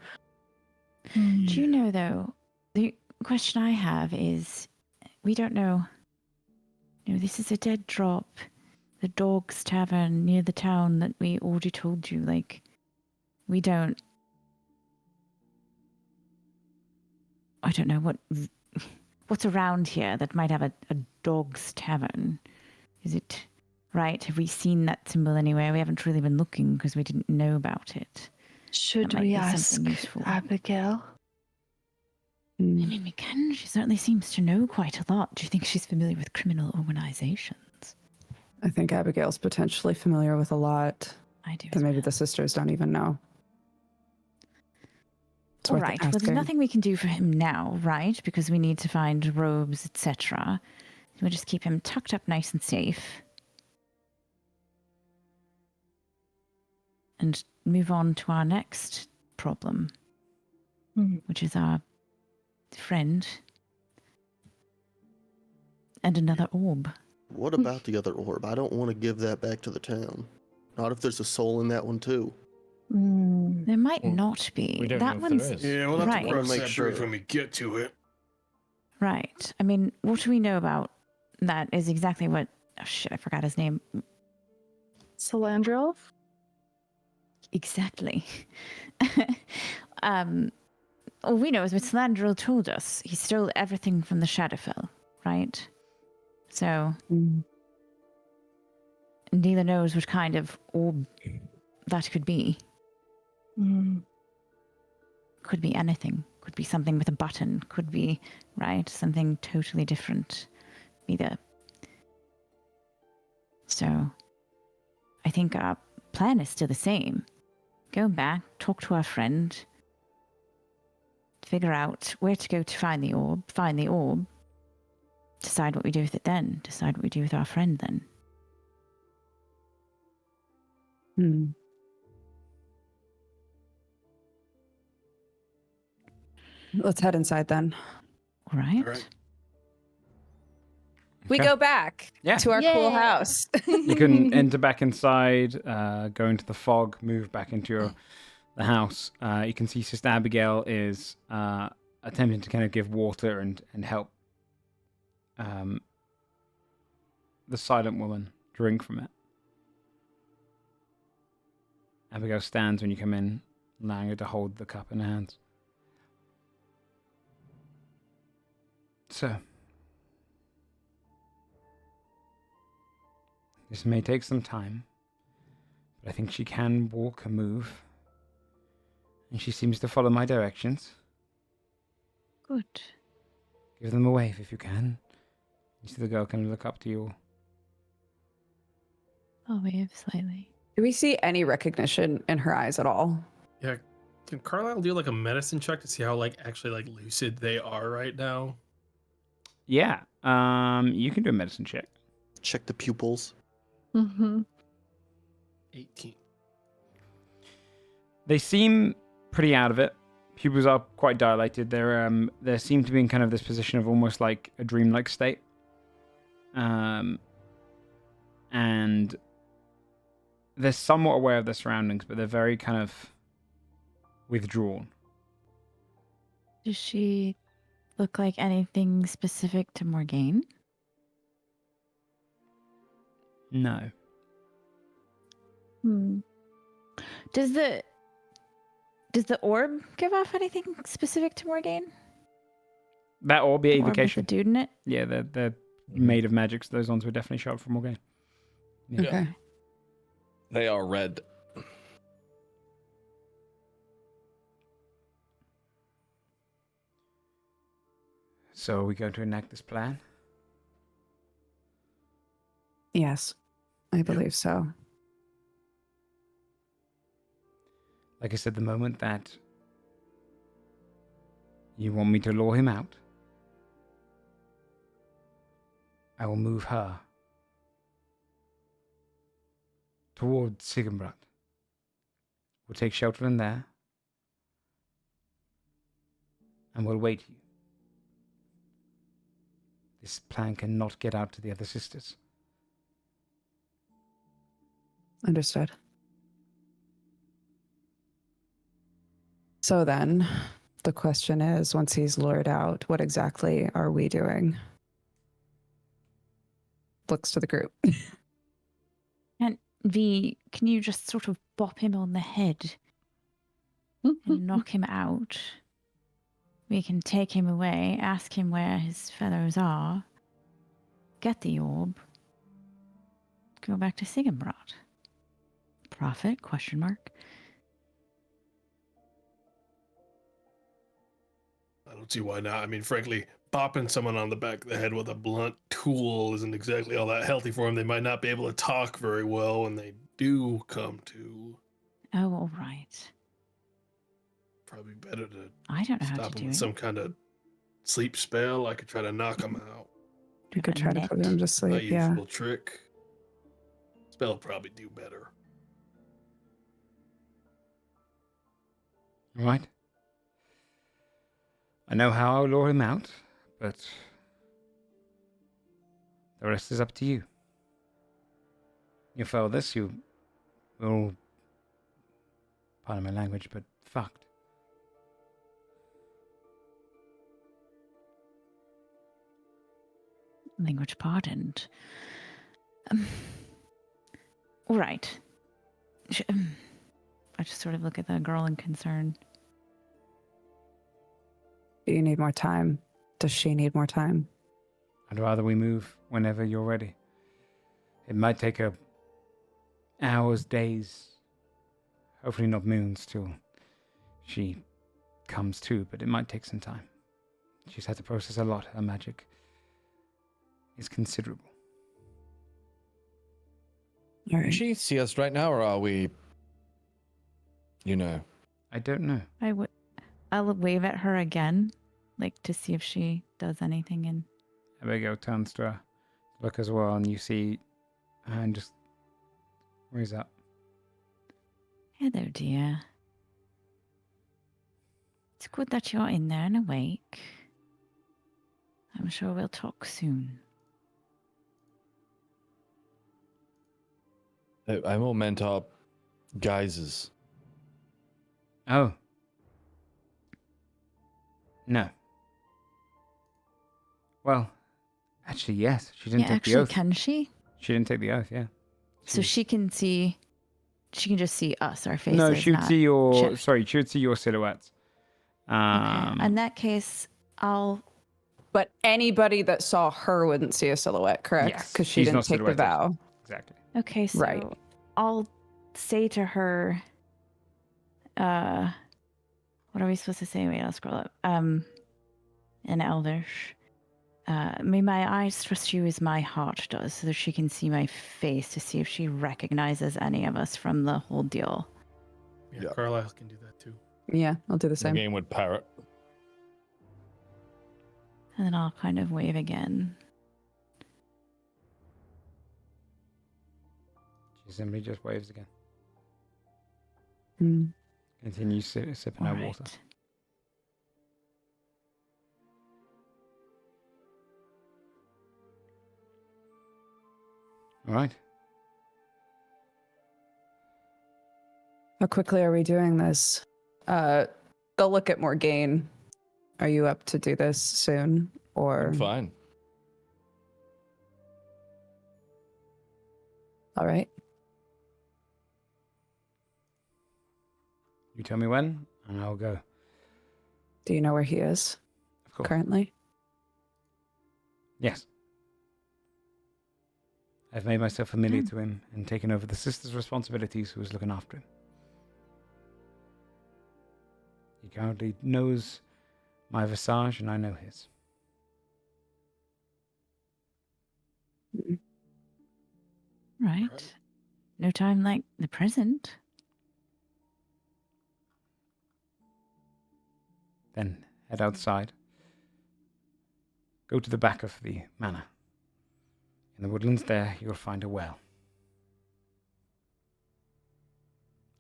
Do you know, though, the question I have is, we don't know. You know, this is a dead drop. The Dog's Tavern near the town that we already told you. Like, we don't... I don't know what's around here that might have a Dog's Tavern. Is it right? Have we seen that symbol anywhere? We haven't really been looking because we didn't know about it. Should might we be ask something useful. Abigail? I mean, we can. She certainly seems to know quite a lot. Do you think she's familiar with criminal organizations? I think Abigail's potentially familiar with a lot I do. that maybe the sisters don't even know. It's All worth right. Well, there's asking. nothing we can do for him now, right? Because we need to find robes, etc. We'll just keep him tucked up nice and safe. And move on to our next problem, which is our friend and another orb. What about the other orb? I don't want to give that back to the town. Not if there's a soul in that one too. There might Well, not be. we don't That know if one's there is. Yeah, we'll have Right. to cross Make that sure. bridge when we get to it. right. I mean, what do we know about that is exactly what... Oh, shit, I forgot his name. Salandril? Exactly. All we know is what Slandril told us. He stole everything from the Shadowfell, right? So, neither knows what kind of orb that could be. Could be anything. Could be something with a button. Could be, right, something totally different. Either. So, I think our plan is still the same. Go back, talk to our friend, figure out where to go to find the orb, decide what we do with it then, decide what we do with our friend then. Let's head inside then. All right. All right. We Okay. go back Yeah. to our cool Yay. house. You can enter back inside, go into the fog, move back into the house. You can see Sister Abigail is attempting to kind of give water and help the silent woman drink from it. Abigail stands when you come in, allowing her to hold the cup in her hands. So, this may take some time, but I think she can walk and move. And she seems to follow my directions. Good. Give them a wave if you can. You see the girl kind of look up to you. I'll wave slightly. Do we see any recognition in her eyes at all? Yeah. Can Carlisle do like a medicine check to see how like actually like lucid they are right now? Yeah, you can do a medicine check. Check the pupils. 18. They seem pretty out of it. Pupils are quite dilated. They seem to be in kind of this position of almost like a dreamlike state. And they're somewhat aware of their surroundings, but they're very kind of withdrawn. Does she look like anything specific to Morgaine? No. Hmm. Does the orb give off anything specific to Morgaine? That or be The orb with the evocation. dude in it? Yeah, they're made of magic, so those ones would definitely show up from Morgaine. Yeah. Okay. They are red. So are we going to enact this plan? Yes, I believe so. Like I said, the moment that you want me to lure him out, I will move her towards Sigenbrat. We'll take shelter in there, and we'll wait you. This plan cannot get out to the other sisters. Understood. So then, the question is, once he's lured out, what exactly are we doing? Looks to the group. And V, can you just sort of bop him on the head and knock him out? We can take him away, ask him where his fellows are, get the orb, go back to Sigenbrat. Profit? Question mark. I don't see why not. I mean, frankly, bopping someone on the back of the head with a blunt tool isn't exactly all that healthy for them. They might not be able to talk very well when they do come to. Oh, all right. Probably better to I don't know how to stop them do with it. some kind of sleep spell. I could try to knock them out. You could try to put him to My sleep, yeah. usual trick. Spell would probably do better. All right? I know how I'll lure him out, but the rest is up to you. You fail this, you will, pardon my language, but fucked. Language pardoned. All right. I just sort of look at the girl in concern. Do you need more time? Does she need more time? I'd rather we move whenever you're ready. It might take hours, days, hopefully not moons till she comes to, but it might take some time. She's had to process a lot. Her magic is considerable. All Can right. she see us right now, or are we, I don't know. I'll wave at her again, like to see if she does anything. And Abigail turns to her, look as well, and you see her hand just raise up. hello, dear. It's good that you're in there and awake. I'm sure we'll talk soon. I more meant our guises. Oh. No. Well, actually, yes. She didn't Yeah, take actually, the oath. can she? She didn't take the oath, yeah. So she can see. She can just see us, our faces. No, she would not see your. Chip. Sorry, she would see your silhouettes. Okay. In that case, I'll. But anybody that saw her wouldn't see a silhouette, correct? Yes, Because she she's didn't not take the silhouetted. vow. Exactly. Okay, so Right. I'll say to her. What are we supposed to say? Wait, I'll scroll up. In Elvish. May my eyes trust you as my heart does, so that she can see my face to see if she recognizes any of us from the whole deal. Yeah, Yeah. Carlisle can do that too. Yeah, I'll do the The same. game would parrot. And then I'll kind of wave again. She simply just waves again. Mm. Continues sipping her water. Alright. All right. How quickly are we doing this? They'll look at Morgaine. Are you up to do this soon? Or I'm fine. all right. You tell me when, and I'll go. Do you know where he is Of course. currently? Yes. I've made myself familiar to him and taken over the sister's responsibilities who was looking after him. He currently knows my visage and I know his. Right. No time like the present. Then head outside. Go to the back of the manor. In the woodlands there, you'll find a well.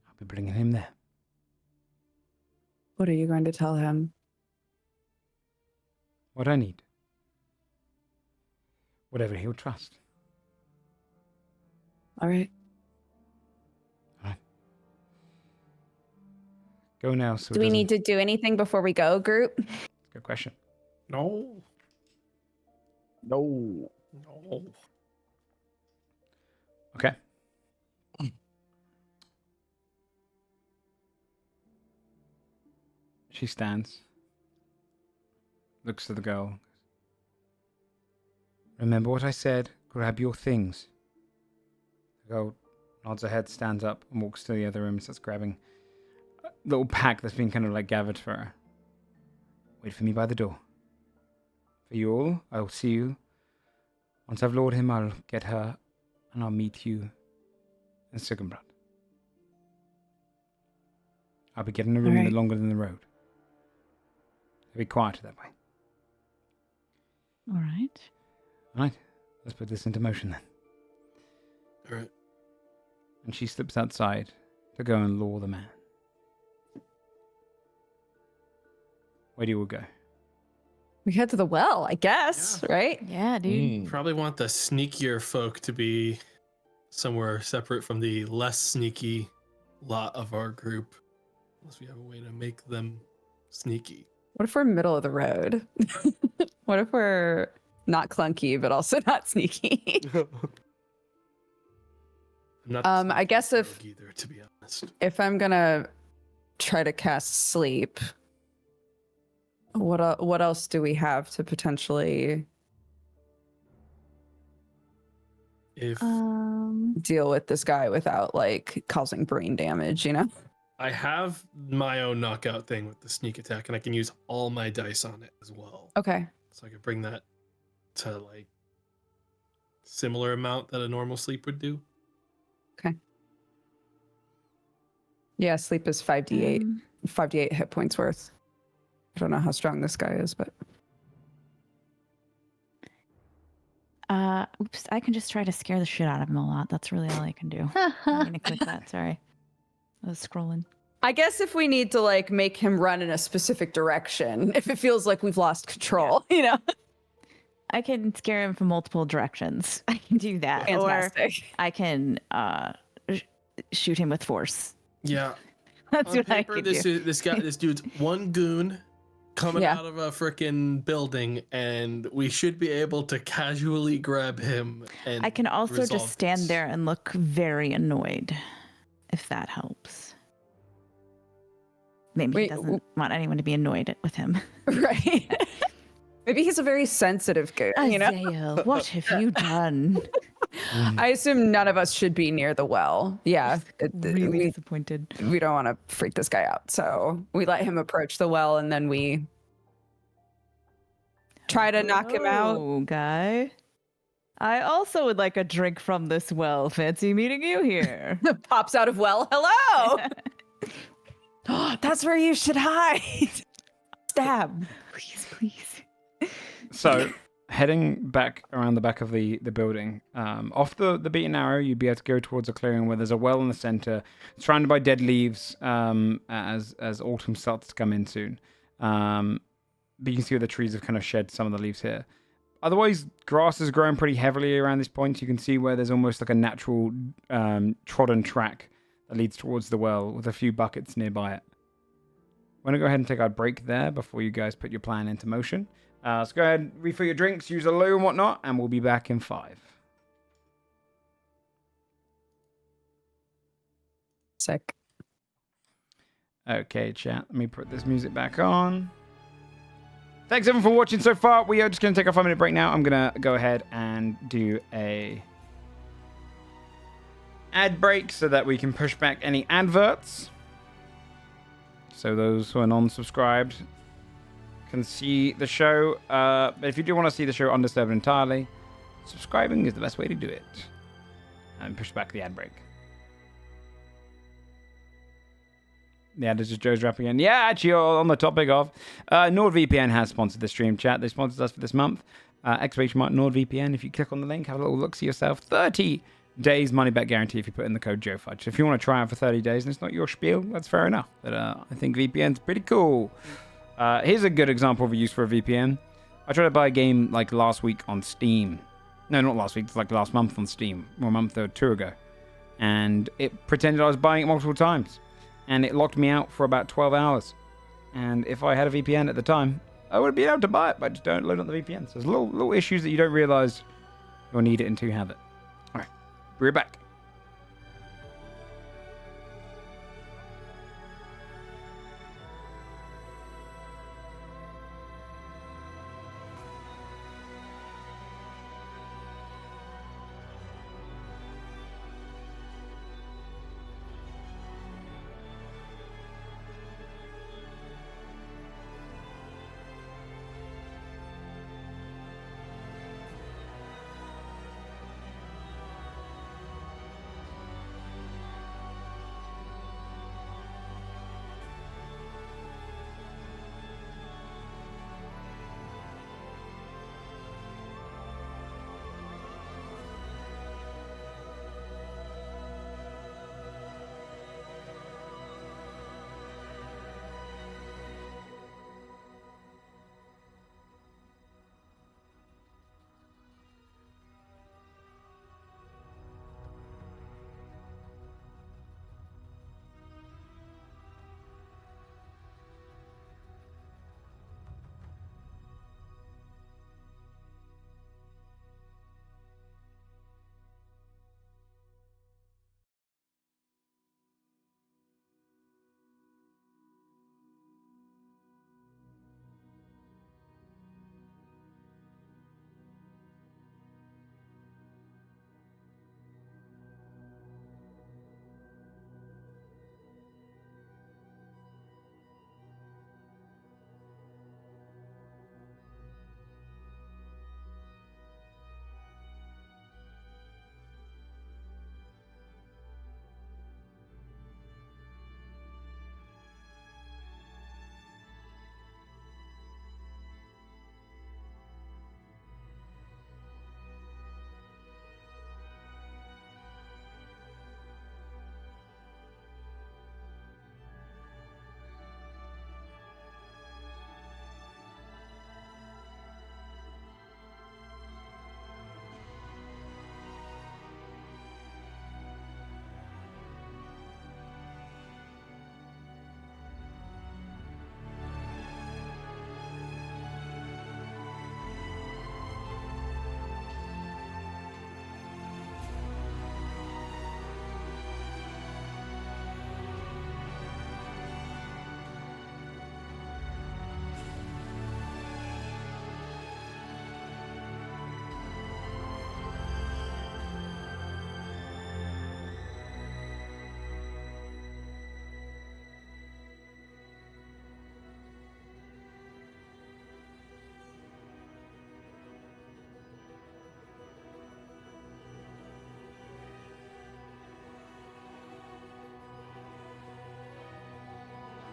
I'll be bringing him there. What are you going to tell him? What I need. Whatever he'll trust. All right. Go now. So Do we need to do anything before we go, group? Good question. No. No. No. Okay. She stands. Looks to the girl. Remember what I said. Grab your things. The girl nods her head, stands up, and walks to the other room and starts grabbing a little pack that's been kind of like gathered for her. Wait for me by the door. For you all, I will see you. Once I've lured him, I'll get her, and I'll meet you in Sigenbrand. I'll be getting a room Alright. longer than the road. It'll be quieter that way. All right. Right, let's put this into motion then. All right. And she slips outside to go and lure the man. Where do you all go? We head to the well, I guess, right? Yeah, dude. Probably want the sneakier folk to be somewhere separate from the less sneaky lot of our group. Unless we have a way to make them sneaky. What if we're middle of the road? What if we're not clunky, but also not sneaky? I'm not the I guess sneakiest if- rogue either, to be honest. If I'm gonna try to cast sleep, what else do we have to potentially If deal with this guy without like causing brain damage, you know? I have my own knockout thing with the sneak attack, and I can use all my dice on it as well. Okay. So I could bring that to like similar amount that a normal sleep would do. Yeah, sleep is 5d8. Um, 5d8 hit points worth. I don't know how strong this guy is, but oops, I can just try to scare the shit out of him a lot. That's really all I can do. I'm gonna click that. Sorry, I was scrolling. I guess if we need to like make him run in a specific direction, if it feels like we've lost control, you know? I can scare him from multiple directions. I can do that, Fantastic. or I can shoot him with force. Yeah. That's On what I paper, can this do. this dude's one goon coming Yeah. out of a freaking building, and we should be able to casually grab him. And I can also resolve just stand this. there and look very annoyed, if that helps. Maybe he Wait, doesn't want anyone to be annoyed with him. Right. Maybe he's a very sensitive goon, you know? Isaiah, what have you done? I assume none of us should be near the well. Yeah. Really disappointed. We don't want to freak this guy out. So we let him approach the well and then we try to knock him out. Oh, guy. I also would like a drink from this well. Fancy meeting you here. Pops out of well. Hello. That's where you should hide. Stab. Please, please. So, heading back around the back of the building, off the beaten arrow, you'd be able to go towards a clearing where there's a well in the center, surrounded by dead leaves as autumn starts to come in soon. But you can see where the trees have kind of shed some of the leaves here. Otherwise, grass is growing pretty heavily around this point. You can see where there's almost like a natural trodden track that leads towards the well with a few buckets nearby it. I'm going to go ahead and take our break there before you guys put your plan into motion. So go ahead, refill your drinks, use a loo and whatnot, and we'll be back in 5. Sick. Okay, chat. Let me put this music back on. Thanks everyone for watching so far. We are just going to take a 5-minute break now. I'm going to go ahead and do a ad break so that we can push back any adverts. So those who are non-subscribed can see the show. But if you do want to see the show undisturbed entirely, subscribing is the best way to do it. And push back the ad break. Yeah, this is Joe's rap again. Yeah, actually, on the topic of NordVPN has sponsored the stream, chat. They sponsored us for this month. Exclamation mark NordVPN. If you click on the link, have a little look, see yourself. 30 days money back guarantee if you put in the code JoeFudge. So if you want to try it for 30 days and it's not your spiel, that's fair enough. But I think VPN's pretty cool. Here's a good example of a use for a VPN. I tried to buy a game like last week on Steam. No, not last week. It's like last month on Steam. Or a month or two ago. And it pretended I was buying it multiple times. And it locked me out for about 12 hours. And if I had a VPN at the time, I would have been able to buy it, but I just don't load on the VPN. So there's little issues that you don't realize you'll need it until you have it. All right, we're back.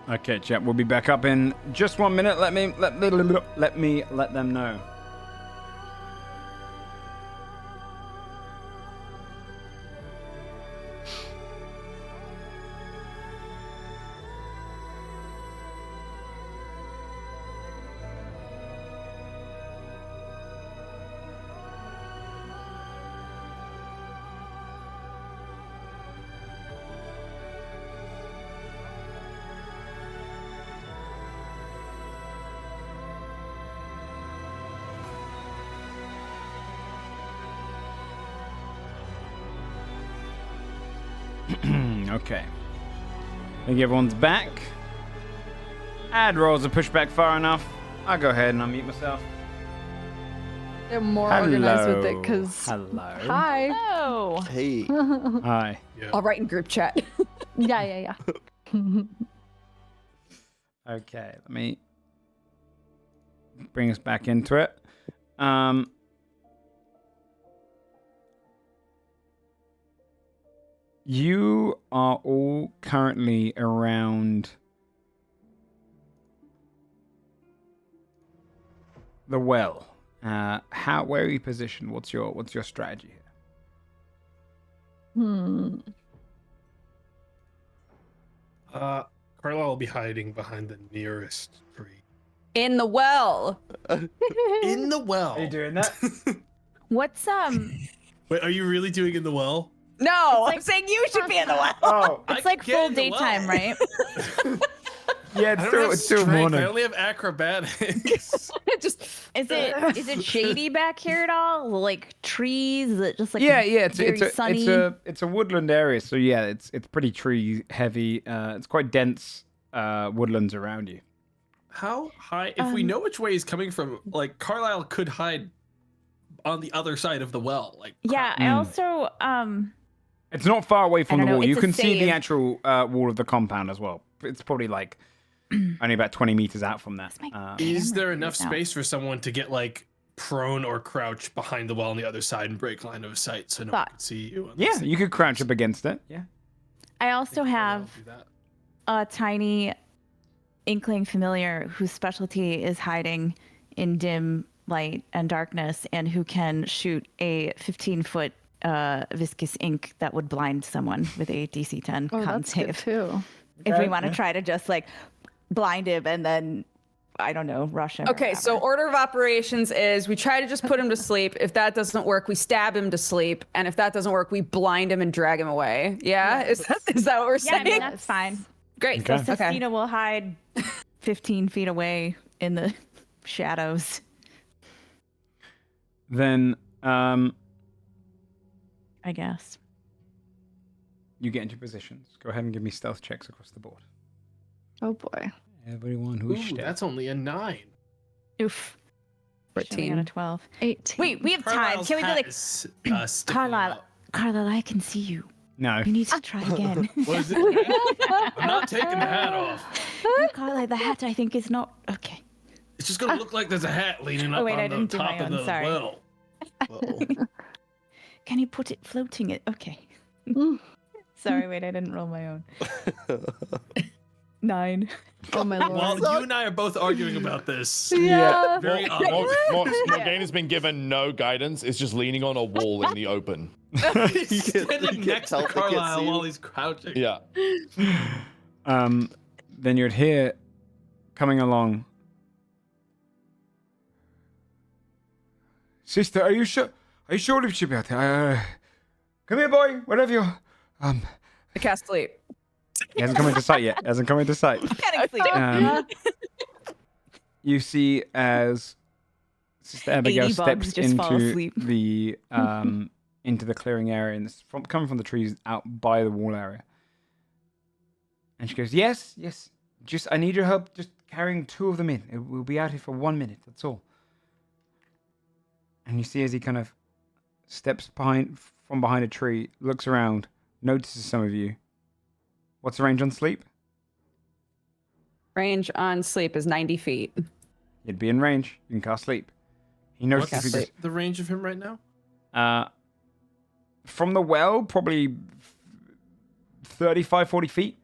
Okay, chat. We'll be back up in just 1 minute. Let me let them know. Okay. I think everyone's back. Ad rolls are pushed back far enough. I'll go ahead and unmute myself. They're more organized with it because. Hello. Hi. Oh. Hey. Hi. Yeah. I'll write in group chat. Yeah. Okay, let me bring us back into it. You are all currently around the well. Where are you positioned? What's your strategy here? Carlisle will be hiding behind the nearest tree. In the well. In the well. Are you doing that? What's Wait, are you really doing in the well? No, like- I'm saying you should be in the well. Oh, It's I like can get full in the well. daytime, right? yeah, I don't have it's still strength, morning. I only have acrobatics. Just Is it shady back here at all? Like trees? Is it just like Yeah, very sunny? it's a woodland area, so yeah, it's pretty tree heavy. It's quite dense woodlands around you. How high? If we know which way he's coming from, like Carlisle could hide on the other side of the well. Like Yeah, I also It's not far away from I the don't know, wall. You it's a can see the save. actual wall of the compound as well. It's probably like only about 20 meters out from that. is there camera enough freeze out. space for someone to get like prone or crouch behind the well on the other side and break line of sight so no one Thought- can see you? Yeah, you could crouch up against it. Yeah. I also have Do that. a tiny inkling familiar whose specialty is hiding in dim light and darkness and who can shoot a 15-foot viscous ink that would blind someone with a DC 10 Oh, con that's good save. too. If Okay, we want to yeah. try to just like blind him and then, I don't know, rush him. or Okay, so whatever. order of operations is we try to just put him to sleep. If that doesn't work, we stab him to sleep. And if that doesn't work, we blind him and drag him away. Yeah? Is that what we're Yeah, saying? I mean, that's fine. Great. Okay. So Okay. Sestina will hide 15 feet away in the shadows. Then I guess. you get into positions. Go ahead and give me stealth checks across the board. Oh boy. Everyone who's Ooh, stealth. that's only a 9. Oof. Should've got 14. a 12. 18. Wait, we have time. Carlisle's Can we be hat like, is, sticking Carlisle, out. Carlisle, I can see you. No. We need to try again. What is it? I'm not taking the hat off. No, Carlisle, the hat I think is not okay. It's just gonna look like there's a hat leaning up wait, I on the didn't do my top of own, the sorry. well. Uh-oh. Can you put it floating? It okay. Sorry, wait, I didn't roll my own. 9. Oh my While lord. you and I are both arguing about this, Yeah. very Morgana's been given no guidance. It's just leaning on a wall in the open. he's You standing can't next tell to if they can't Carlisle see you. while he's crouching. Yeah. Then you'd hear coming along. Sister, are you sure? Are you sure you should be out there? Come here, boy. Whatever you. I cast sleep. He hasn't come into sight yet. Hasn't come into sight. Getting sleep. You see as Sister Abigail 80 bugs steps just fall into asleep. the into the clearing area and it's coming from the trees out by the wall area. And she goes, "Yes, yes. Just I need your help. Just carrying 2 of them in. We'll be out here for 1 minute. That's all." And you see as he kind of steps from behind a tree, looks around, notices some of you. What's the range on sleep? Range on sleep is 90 feet. You'd be in range. You can cast sleep. He What's notices you the range of him right now? just from the well, probably 35, 40 feet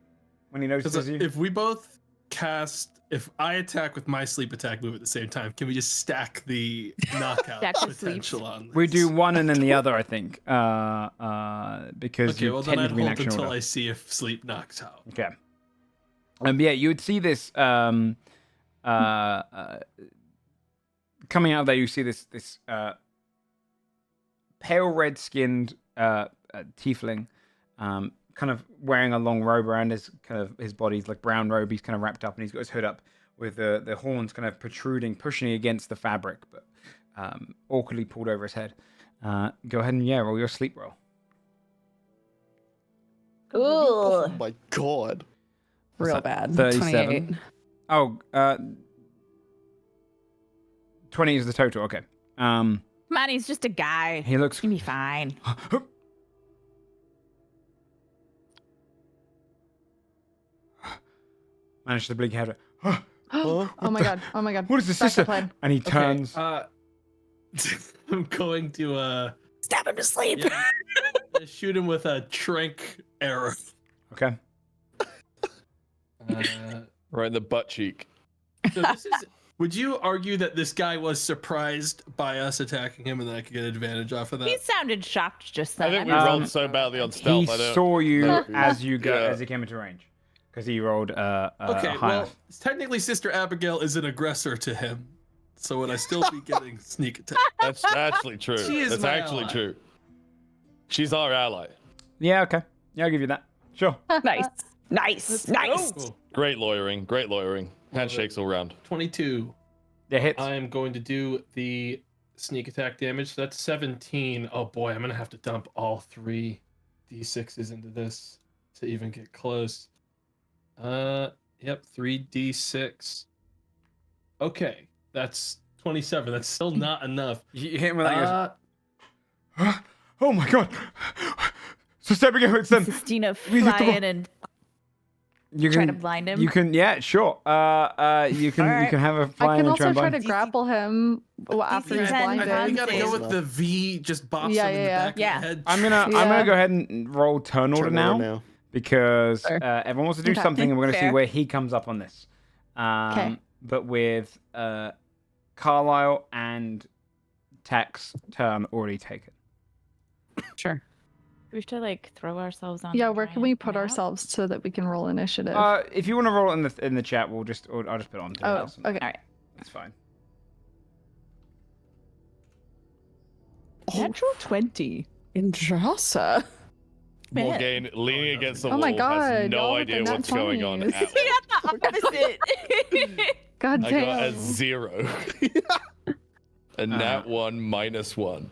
when he notices Because you. if we both cast, if I attack with my sleep attack move at the same time, can we just stack the knockout Stack the potential on this? We do one and then the other, I think, because Okay, you well then I'd technically be in hold action until order. I see if sleep knocks out. Okay. Yeah, you would see this coming out there. You see this pale red skinned tiefling, kind of wearing a long robe around his body's like brown robe. He's kind of wrapped up and he's got his hood up with the horns kind of protruding, pushing against the fabric, but awkwardly pulled over his head. Go ahead and roll your sleep roll. Oh my god. Real that? bad. 37? 28. Oh, 20 is the total. Okay. Come on, he's just a guy. He looks. He's gonna be fine. Managed to blink out. Oh my god. Oh my god. What is this, Backup sister? plan. And he turns. I'm going to Stab him to sleep. shoot him with a trank arrow. Okay. Right in the butt cheek. So this is. Would you argue that this guy was surprised by us attacking him, and that I could get advantage off of that? He sounded shocked just I then. think we Um, rolled so badly on stealth. He I don't. saw you know. as you go Yeah. as he came into range, because he rolled Okay, high well, enough. technically, Sister Abigail is an aggressor to him, so would I still be getting sneak attack? That's actually true. She is That's my actually ally. true. She's our ally. Yeah. Okay. Yeah, I'll give you that. Sure. Nice. Cool. Great lawyering. Great lawyering. Handshakes all round. 22. Yeah, hits. I'm going to do the sneak attack damage. So that's 17. Oh boy, I'm gonna have to dump all 3 d6s into this to even get close. Yep, 3d6. Okay, that's 27. That's still not enough. You hit him with that. He goes, oh my god! So stepping out, it's them. Sistina We hit the flying wall. and You trying to blind him. You can, yeah, sure. You can, you Alright. can have a I flying can and try also and try to blind. grapple him after he's Ten blinded. I think we gotta go Close with the V. Just box Yeah, him in the yeah, back yeah. of the head. I'm gonna Yeah. go ahead and roll turn order now because Sure. everyone wants to do Okay. something, and we're gonna see Fair. where he comes up on this. Okay. But with Carlisle and Tech's turn already taken. Sure. we have to like throw ourselves on. Yeah, the where can we giant put map? ourselves so that we can roll initiative? If you want to roll it in the chat, I'll just put it on. To oh, okay. All right. That's fine. Natural 20. Indrasa. Morgane leaning against the Oh wall my has God, no y'all with the idea nat what's going on 20s. at all. We got the opposite. God I got a damn. 0. A nat 1 minus 1.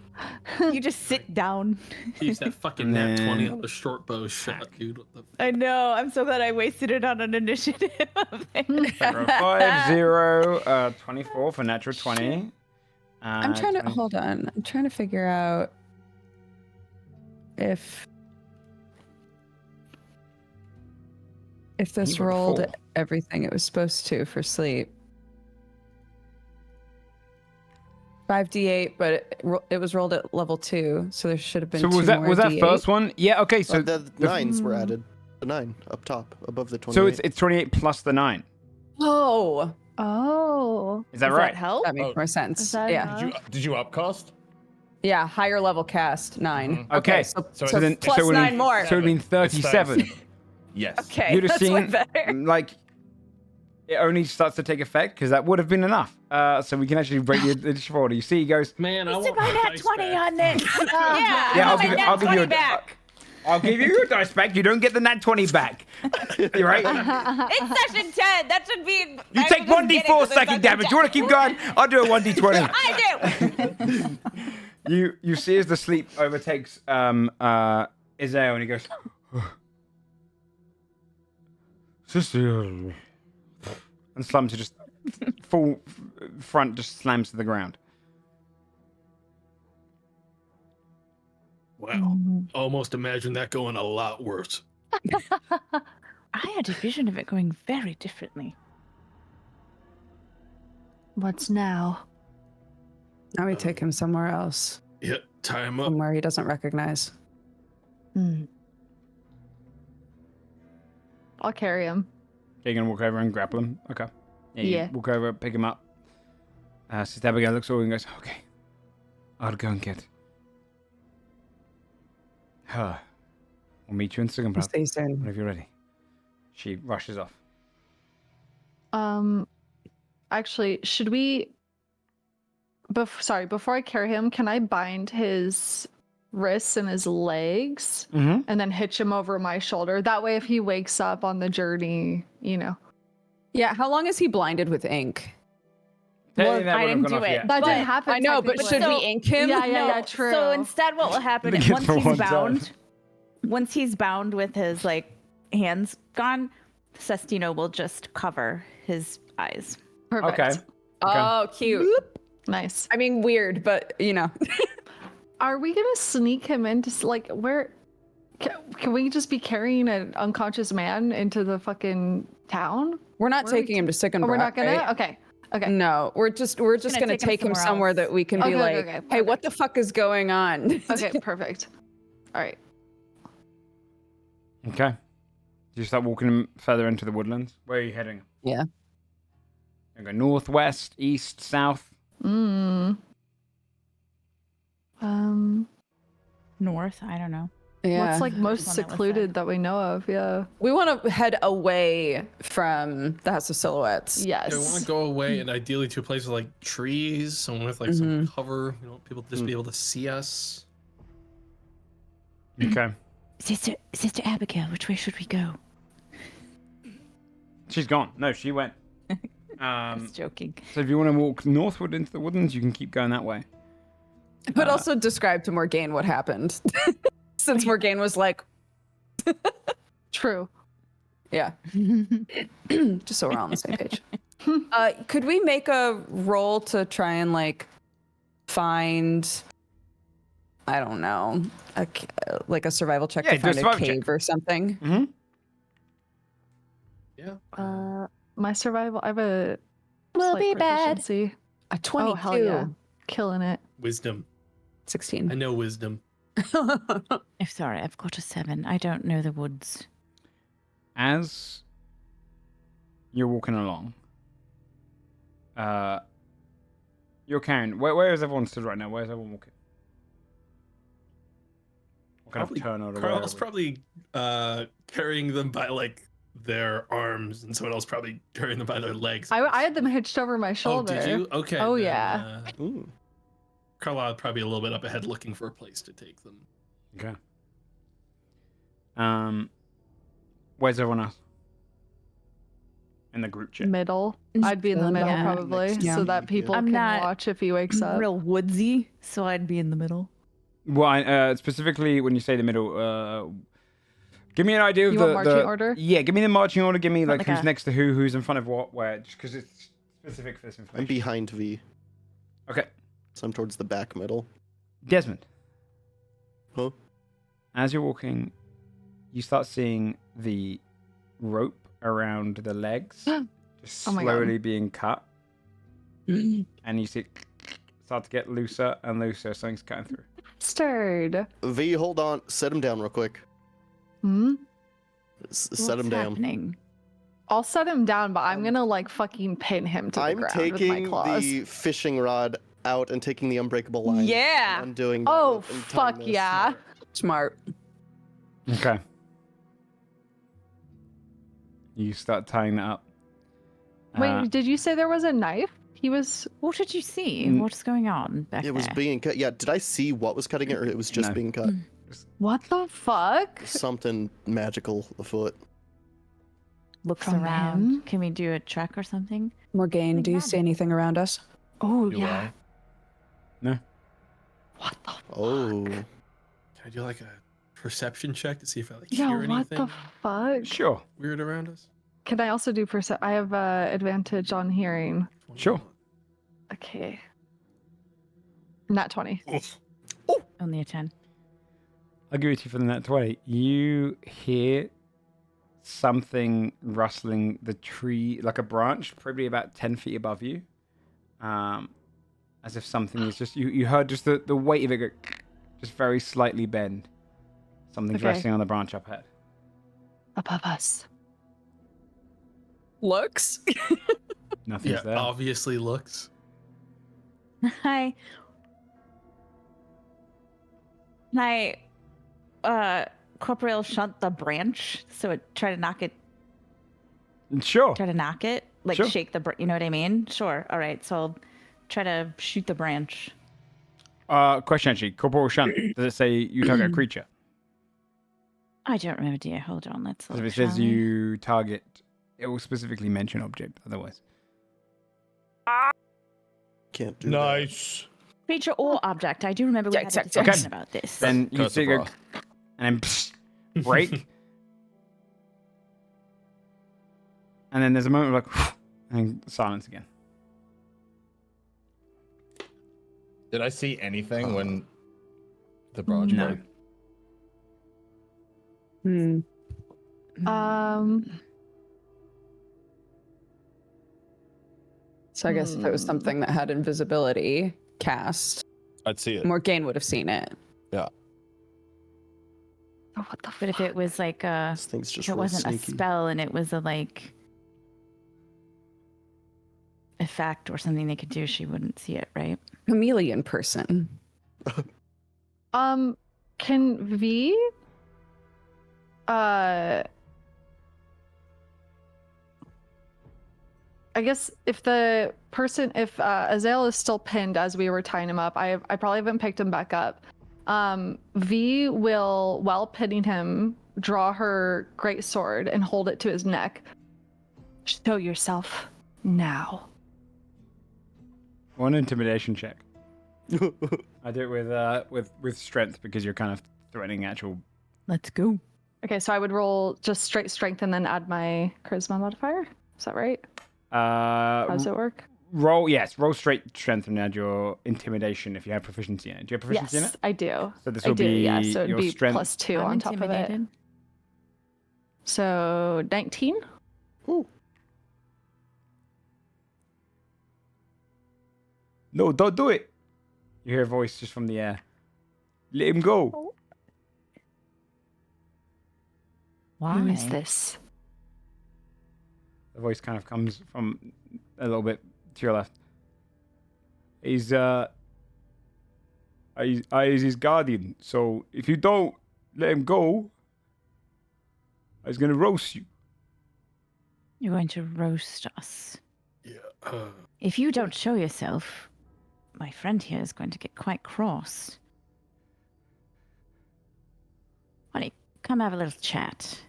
You just sit down. Use that fucking And nat 20 then- on the short bow shot, dude. What the I know. I'm so glad I wasted it on an initiative. 5, 0, 24 for natural 20. I'm trying to 20. hold on. I'm trying to figure out if this You rolled rolled 4. everything it was supposed to for sleep. 5d8, but it was rolled at level 2, so there should have been. So was 2 that more that D8. first one? Yeah. Okay. So So the nines were added. The 9 up top, above the 20. so it's 28 plus the 9. Oh, Oh. Is that Does right? that help? that makes Oh. more sense. Is that Yeah, enough? Did you upcast? yeah, higher level cast 9. Okay. so, So so then- plus it would've 9 been- more. So it'd been 37. Yes. Okay, You'd have that's way seen better. like it only starts to take effect because that would have been enough. So we can actually break the initiative order. You see, he goes. Man, I Wasted want my my nat dice 20 back. on this. Yeah, Yeah, I'll give you I'll give you a back. I'll give you your dice back. You don't get the nat 20 back. You're right. It's session 10. That should be. You take 1d4 psychic damage. You want to keep going? I'll do a 1d20. I do. You see as the sleep overtakes Isaiah and he goes, Sister, and slumps to just full front just slams to the ground. Wow. Almost imagine that going a lot worse. I had a vision of it going very differently. What's now? Now we take him somewhere else, Yeah, tie him up. somewhere he doesn't recognize. I'll carry him. You're gonna walk over and grapple him. Okay. You Yeah. walk over, pick him up. Sister Abigail looks over and goes, "Okay, I'll go and get her. We'll meet you in Sigambrad Stay soon. whenever you're ready." She rushes off. Actually, should we? Before I carry him, can I bind his wrists and his legs Mm-hmm. and then hitch him over my shoulder? That way, if he wakes up on the journey, you know. Yeah, how long is he blinded with ink? I didn't do it. That But- didn't happen. I know, but technically. should we ink him? Yeah, yeah, No, yeah, true. So instead, what will happen The is kid once for he's one time. bound, once he's bound with his like hands gone, Sestino will just cover his eyes. Perfect. Okay. Oh, cute. Nice. I mean, weird, but you know. Are we gonna sneak him into like where? Can we just be carrying an unconscious man into the fucking town? We're not Where are we taking him to Sick and Oh, we're not Brock, gonna. right? Okay. Okay. No, we're just gonna take him somewhere else. that we can be Okay, like, okay, hey, what the fuck is going on? Okay. Perfect. All right. Okay. Do you start walking further into the woodlands? Where are you heading? Yeah. You go northwest, east, south. North, I don't know. Yeah. What's like most One that was secluded that we know of? Yeah. We want to head away from the House of Silhouettes. Yes. I want to go away and ideally to a place with like trees, somewhere with like some cover. You know, people just be able to see us. Okay. Sister Abigail, which way should we go? She's gone. No, she went. Just joking. So if you want to walk northward into the woodlands, you can keep going that way. But also describe to Morgaine what happened. Since Morgaine was like, True. yeah. Just so we're all on the same page. Could we make a roll to try and like find, I don't know, like a survival check to find a cave or something? Mm-hmm. Yeah. My survival. I have a. Will slight be bad. proficiency. A 22. Oh hell yeah! Killing it. Wisdom. 16. I know wisdom. I'm sorry, I've got a 7. I don't know the woods. As you're walking along, you're carrying. Where is everyone stood right now? Where's everyone walking? What kind of turn order? Carl's probably carrying them by like their arms, and someone else probably carrying them by their legs. I had them hitched over my Oh, shoulder. did you? Okay. Oh, then, yeah. Ooh. Carlisle probably a little bit up ahead, looking for a place to take them. Okay. Where's everyone else? In the group chat. Middle. I'd be in the middle Yeah. probably, Yeah. so that people I'm can not watch if he wakes up. Real woodsy, so I'd be in the middle. Well, specifically when you say the middle, give me an idea of You the want marching order? Yeah, give me the marching order. Give me like Like who's a- next to who's in front of what, where, just because it's specific for this I'm information. behind V, Okay, so I'm towards the back middle. Desmond. Huh? As you're walking, you start seeing the rope around the legs just Oh my God. slowly being cut, and you see it start to get looser and looser. Something's cutting through. Bastard. V, hold on. Set him down real quick. Hmm? Set him down. Happening? I'll set him down, but I'm gonna like fucking pin him to the I'm ground with my taking claws. the fishing rod out and taking the unbreakable line. Yeah. I'm doing that Oh and tying fuck this. yeah. Smart. Okay. You start tying that up. Wait, did you say there was a knife? He was. What did you see? Mm. What's going on back It was there? being cut. Yeah, did I see what was cutting it, or it was just No. being cut? What the fuck? Something magical afoot. Looks From around. him? Can we do a check or something? Morgaine, Like do you that. see anything around us? Oh Do yeah. No. What the? Oh. Can I do like a perception check to see if I like Yeah. hear What anything the fuck? Sure. weird around us? Can I also do I have advantage on hearing. Sure. Okay. Not 20. Oof. Only a 10. I'll give it to you for the net 20. You hear something rustling the tree, like a branch, probably about 10 feet above you. As if something is just, you heard just the weight of it go, just very slightly bend. Something's Okay. resting on the branch up ahead. Above us. Looks. Nothing's Yeah, there. obviously looks. Hi. Can I corporeal shunt the branch so it try to knock it Sure. like Sure. shake the you know what I mean? Sure. All right. So I'll try to shoot the branch. Question actually. Corporal shunt. Does it say you target a creature? I don't remember, dear. Hold on. Let's Because look. if it says shall we? you target, it will specifically mention object otherwise. Can't do that. Nice. Creature or object. I do remember we had a Check. discussion about this. Then you Curse see of it go, wrath. and then break. And then there's a moment of like, and silence again. Did I see anything when the barge No. broke? So I guess if it was something that had invisibility cast, I'd see it. Morgaine would have seen it. Yeah. Oh, what the But if it was like This thing's just if it real wasn't sneaky. a spell and it was a like effect or something they could do, she wouldn't see it, right? Chameleon person. Can V I guess if Azael is still pinned as we were tying him up, I probably haven't picked him back up. V will, while pinning him, draw her great sword and hold it to his neck. Show yourself now. One intimidation check. I do it with strength because you're kind of threatening actual. Let's go. Okay, so I would roll just straight strength and then add my charisma modifier. Is that right? How does it work? Roll straight strength and add your intimidation if you have proficiency in it. Do you have proficiency in it? Yes, I do. So this I will do, be yeah. So it'd your be strength. +2 I'm on top of it. intimidated. So 19. Ooh. No, don't do it. You hear a voice just from the air. Let him go. Why? Who is this? The voice kind of comes from a little bit to your left. He's his guardian. So if you don't let him go, he's gonna roast you. You're going to roast us. Yeah. If you don't show yourself, my friend here is going to get quite cross. Why don't you come have a little chat?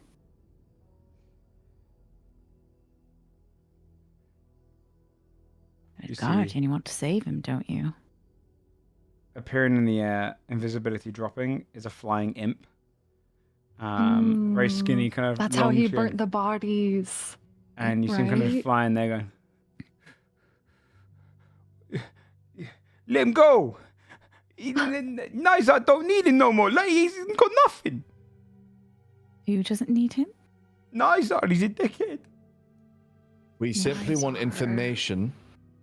You see- Guardian, you want to save him, don't you? Appearing in the air, invisibility dropping, is a flying imp. Very skinny, kind of. That's how he long shape. burnt the bodies. And you see him kind of right? flying there going, let him go. Nice, I don't need him no more. Like, he's got nothing. Who doesn't need him? Nice, he's a dickhead. We simply want Nice. information,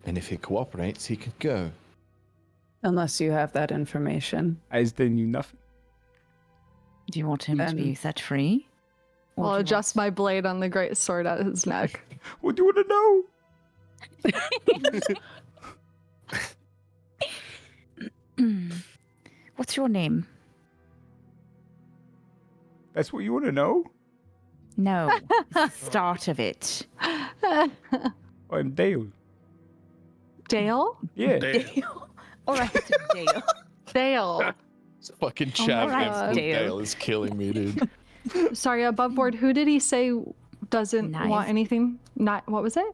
and if he cooperates, he can go. Unless you have that information. I just didn't knew nothing. Do you want him to be Then- set free? Or I'll do you adjust my blade on the great sword at his neck. What do you want to know? What's your name? That's what you want to know? No. Start of it. I'm Dale. Dale? Yeah. Dale. All right, Dale. Dale. Fucking Oh, chav alright, imp called Dale. Dale is killing me, dude. Sorry, above board, who did he say doesn't Nice. want anything? Not what was it?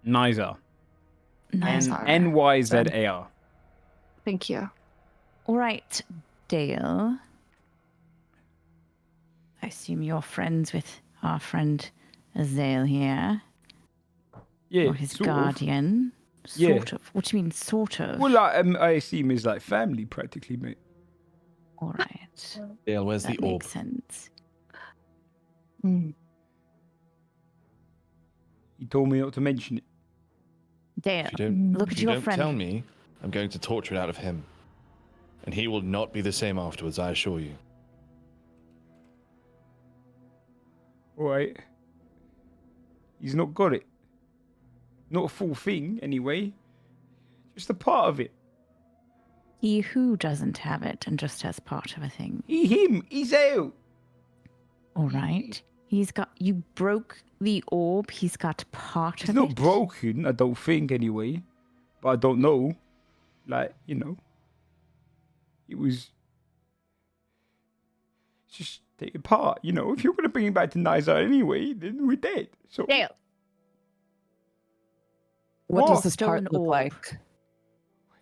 Nizer. Nice. Nyzar. Thank you. All right, Dale. I assume you're friends with our friend Azael here, Yeah. or his sort of. guardian. Yeah. Sort of. What do you mean, sort of? Well, I assume he's like family practically, mate. All right. Dale, where's That the orb? makes sense. He told me not to mention it. Dale, If you don't, look if at you your don't friend. tell me, I'm going to torture it out of him. And he will not be the same afterwards, I assure you. All right. He's not got it. Not a full thing, anyway. Just a part of it. He who doesn't have it and just has part of a thing. He's out. All right. You broke the orb. He's got part It's of not it. broken, I don't think, anyway. But I don't know. Like, it was just take it apart. If you're going to bring it back to Nyzar anyway, then we're dead. So, Dale, What Whoa. does this part Stolen look orb. like?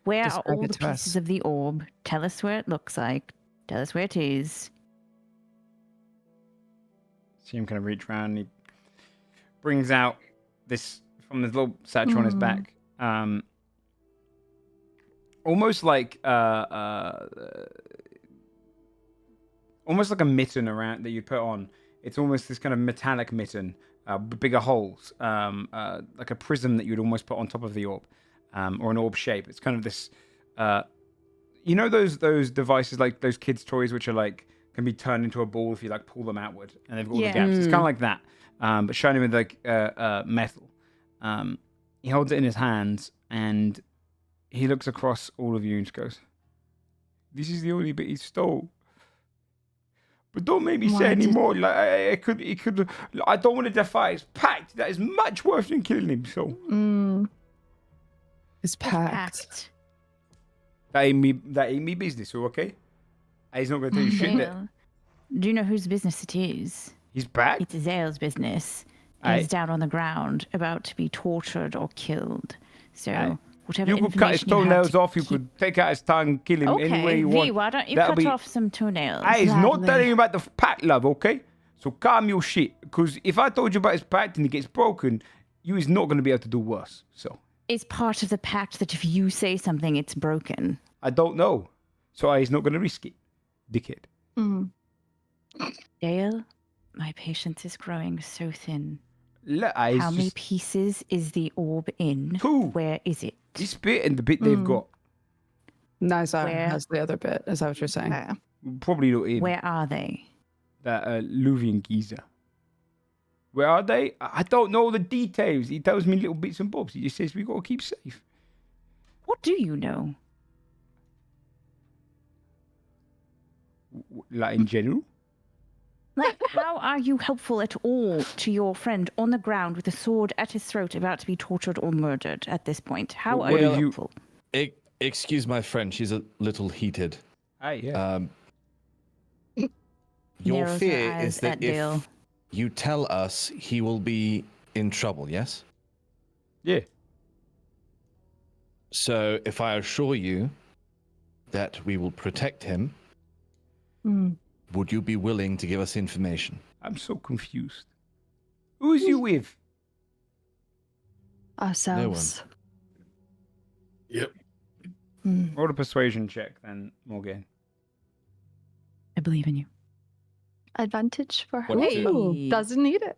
where Describe are all it the to us. pieces of the orb? Tell us where it looks like. Tell us where it is. see him kind of reach around and he brings out this from this little satchel on his back. Almost like almost like a mitten around that you put on. It's almost this kind of metallic mitten, with bigger holes, like a prism that you'd almost put on top of the orb, or an orb shape. It's kind of this, you know, those devices like those kids' toys, which are like can be turned into a ball if you like pull them outward, and they've got all the gaps. It's kind of like that, but shiny with like metal. He holds it in his hands, and he looks across all of you and just goes, "This is the only bit he stole. But don't make me say any more. Like it could. I don't want to defy his pact. That is much worse than killing him. So His pact. that ain't me business. So okay, he's not going to tell you shit. That Do you know whose business it is? he's back. It's Zale's business. Aye. He's down on the ground, about to be tortured or killed. So Aye. whatever You could cut his information you have toenails to off. You keep- could take out his tongue, kill him any way Okay, you V, want. why don't you That'll cut be- off some toenails? He's not Gladly. telling you about the pact, love. Okay, so calm your shit. Because if I told you about his pact and it gets broken, you is not going to be able to do worse. So It's part of the pact that if you say something, it's broken. I don't know. So he's not going to risk it, dickhead. Dale, my patience is growing so thin. He's How many just pieces is the orb in? 2. Where is it? This bit and the bit they've got. Nizar Where? has the other bit. Is that what you're saying? Yeah. Probably not in Where are they? that Luvian geezer. Where are they? I don't know the details. He tells me little bits and bobs. He just says we got to keep safe. What do you know? Like in general. Like, how are you helpful at all to your friend on the ground with a sword at his throat, about to be tortured or murdered at this point? How What are you did you- helpful? Excuse my friend, she's a little heated. Aye, yeah. Your Narrows her fear eyes is that at Dale. if you tell us, he will be in trouble, yes? Yeah. So if I assure you that we will protect him, would you be willing to give us information? I'm so confused. Who's you with? Ourselves. Yep. Roll a persuasion check then, Morgan. I believe in you. Advantage for her. What is it? Hey. Doesn't need it.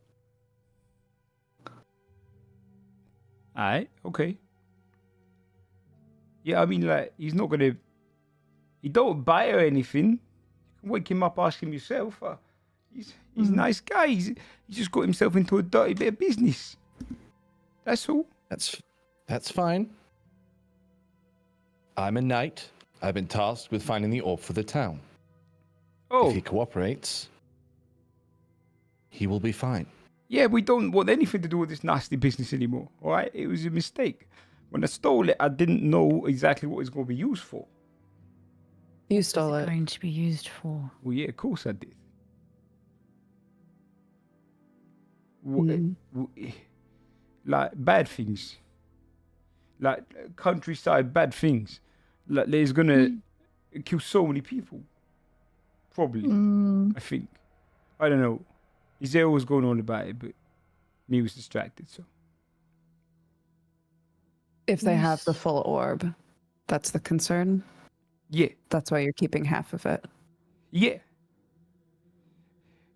Aye, okay. Yeah, I mean, like, he's not gonna. He don't buy or anything. You can wake him up, ask him yourself. He's a nice guy. He's just got himself into a dirty bit of business. That's all. That's fine. I'm a knight. I've been tasked with finding the orb for the town. Oh, If he cooperates, he will be fine. yeah, we don't want anything to do with this nasty business anymore. All right, it was a mistake. When I stole it, I didn't know exactly what it's going to be used for. You What's stole it it. going to be used for? Well, yeah, of course I did. Like bad things, like countryside bad things. Like there's gonna kill so many people. Probably, I think. I don't know. Izelle was going on about it, but me was distracted. So If they have the full orb, that's the concern. yeah, That's why you're keeping half of it. yeah.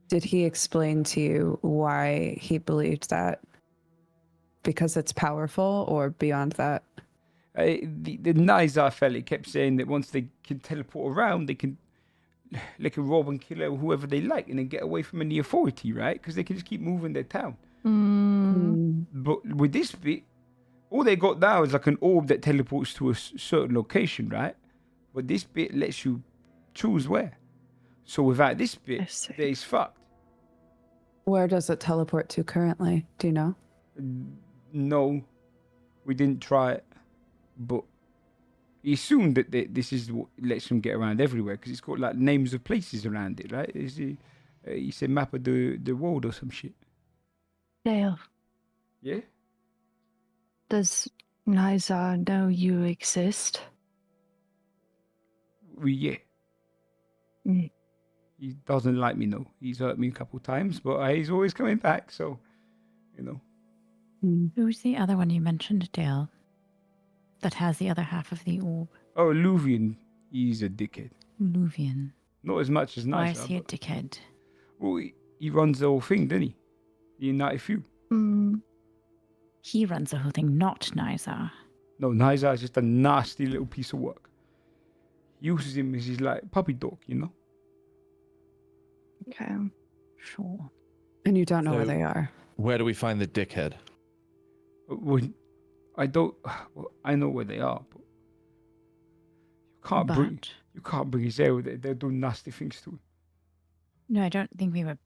Did he explain to you why he believed that? Because it's powerful, or beyond that? The Nizar fella kept saying that once they can teleport around, they can rob and kill whoever they like and then get away from any authority, right? Because they can just keep moving their town. But with this bit, all they got now is like an orb that teleports to a certain location, right? But this bit lets you choose where. So without this I bit, see. they's fucked. Where does it teleport to currently? Do you know? No, we didn't try it, but he assumed that this is what lets them get around everywhere because it's got like names of places around it, right? He said map of the world or some shit. Dale, Yeah. does Nizar know you exist? Yeah. Mm. He doesn't like me, no. He's hurt me a couple times, but he's always coming back, so, you know. Who's the other one you mentioned, Dale? That has the other half of the orb? Oh, Luvian, he's a dickhead. Luvian. Not as much as Why Nice. is he a dickhead? Well, he runs the whole thing, doesn't he? The United Few. He runs the whole thing, not Nizar. No, Nizar is just a nasty little piece of work. He uses him as his like puppy dog, you know. Okay. Sure. And you don't know where So- they are. Where do we find the dickhead? Well, I don't. Well, I know where they are, but you can't bring his there. They'll do nasty things to him. No, I don't think we were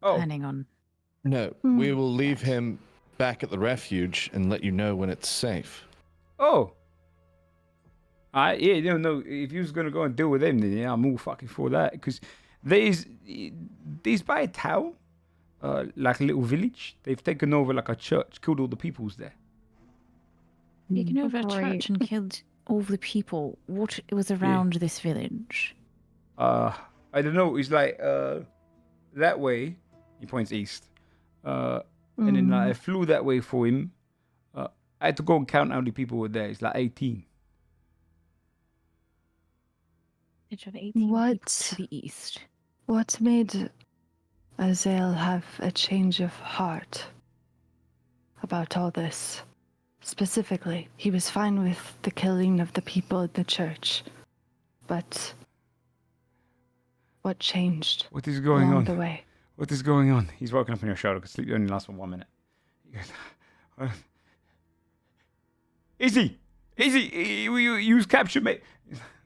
Oh, planning on. No, we will leave him back at the refuge and let you know when it's safe. oh. No. If you was gonna go and deal with them, then yeah, I'm all fucking for that. Because there's by a town, like a little village. They've taken over like a church, killed all the peoples there. Taken over a Great. church and killed all the people. What was around this village? I don't know. It's like that way. He points east. And then like, I flew that way for him. I had to go and count how many people were there. It's like 18. Village of 18 What? people to the east. What made Azael have a change of heart about all this? Specifically, he was fine with the killing of the people at the church, but what changed What is going along on? the way? What is going on? He's walking up on your shoulder because sleep only lasts for 1 minute. He goes, Izzy! You was captured, mate.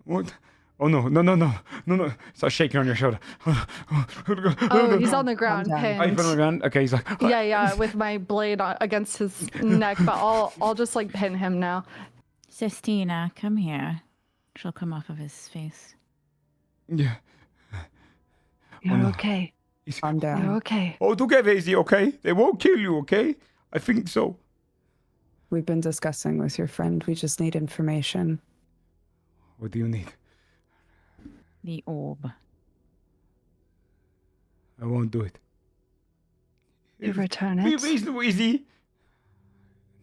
What? Oh no. Start shaking on your shoulder. Oh, he's on the ground, down. Oh, he's pinned. on the ground? Okay, he's like, Yeah, with my blade against his neck, but I'll just like pin him now. Sestina, come here. She'll come off of his face. Yeah. You're no. okay. Calm You're down. okay. Oh, together, Izzy, okay? They won't kill you, okay? I think so. We've been discussing with your friend. We just need information. What do you need? The orb. I won't do it. You return Be it. reasonable, Izzy.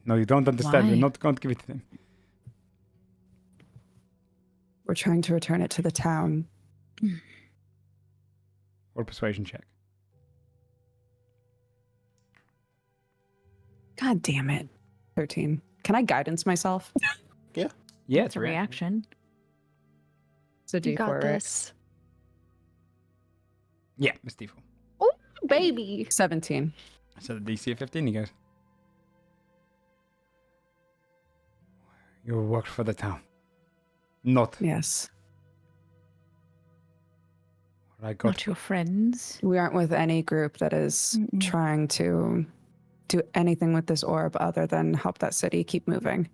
No, you don't understand. You're Why? not going to give it to them. We're trying to return it to the town. Or persuasion check. God damn it. 13. Can I guidance myself? Yeah, It's a reaction. It's a You got D4, right? this. Yeah, Miss Default. Oh, baby. 17. So the DC of 15, he goes. You work for the town. Not. Yes. What I got. Not your friends. We aren't with any group that is Mm-mm. trying to do anything with this orb other than help that city keep moving.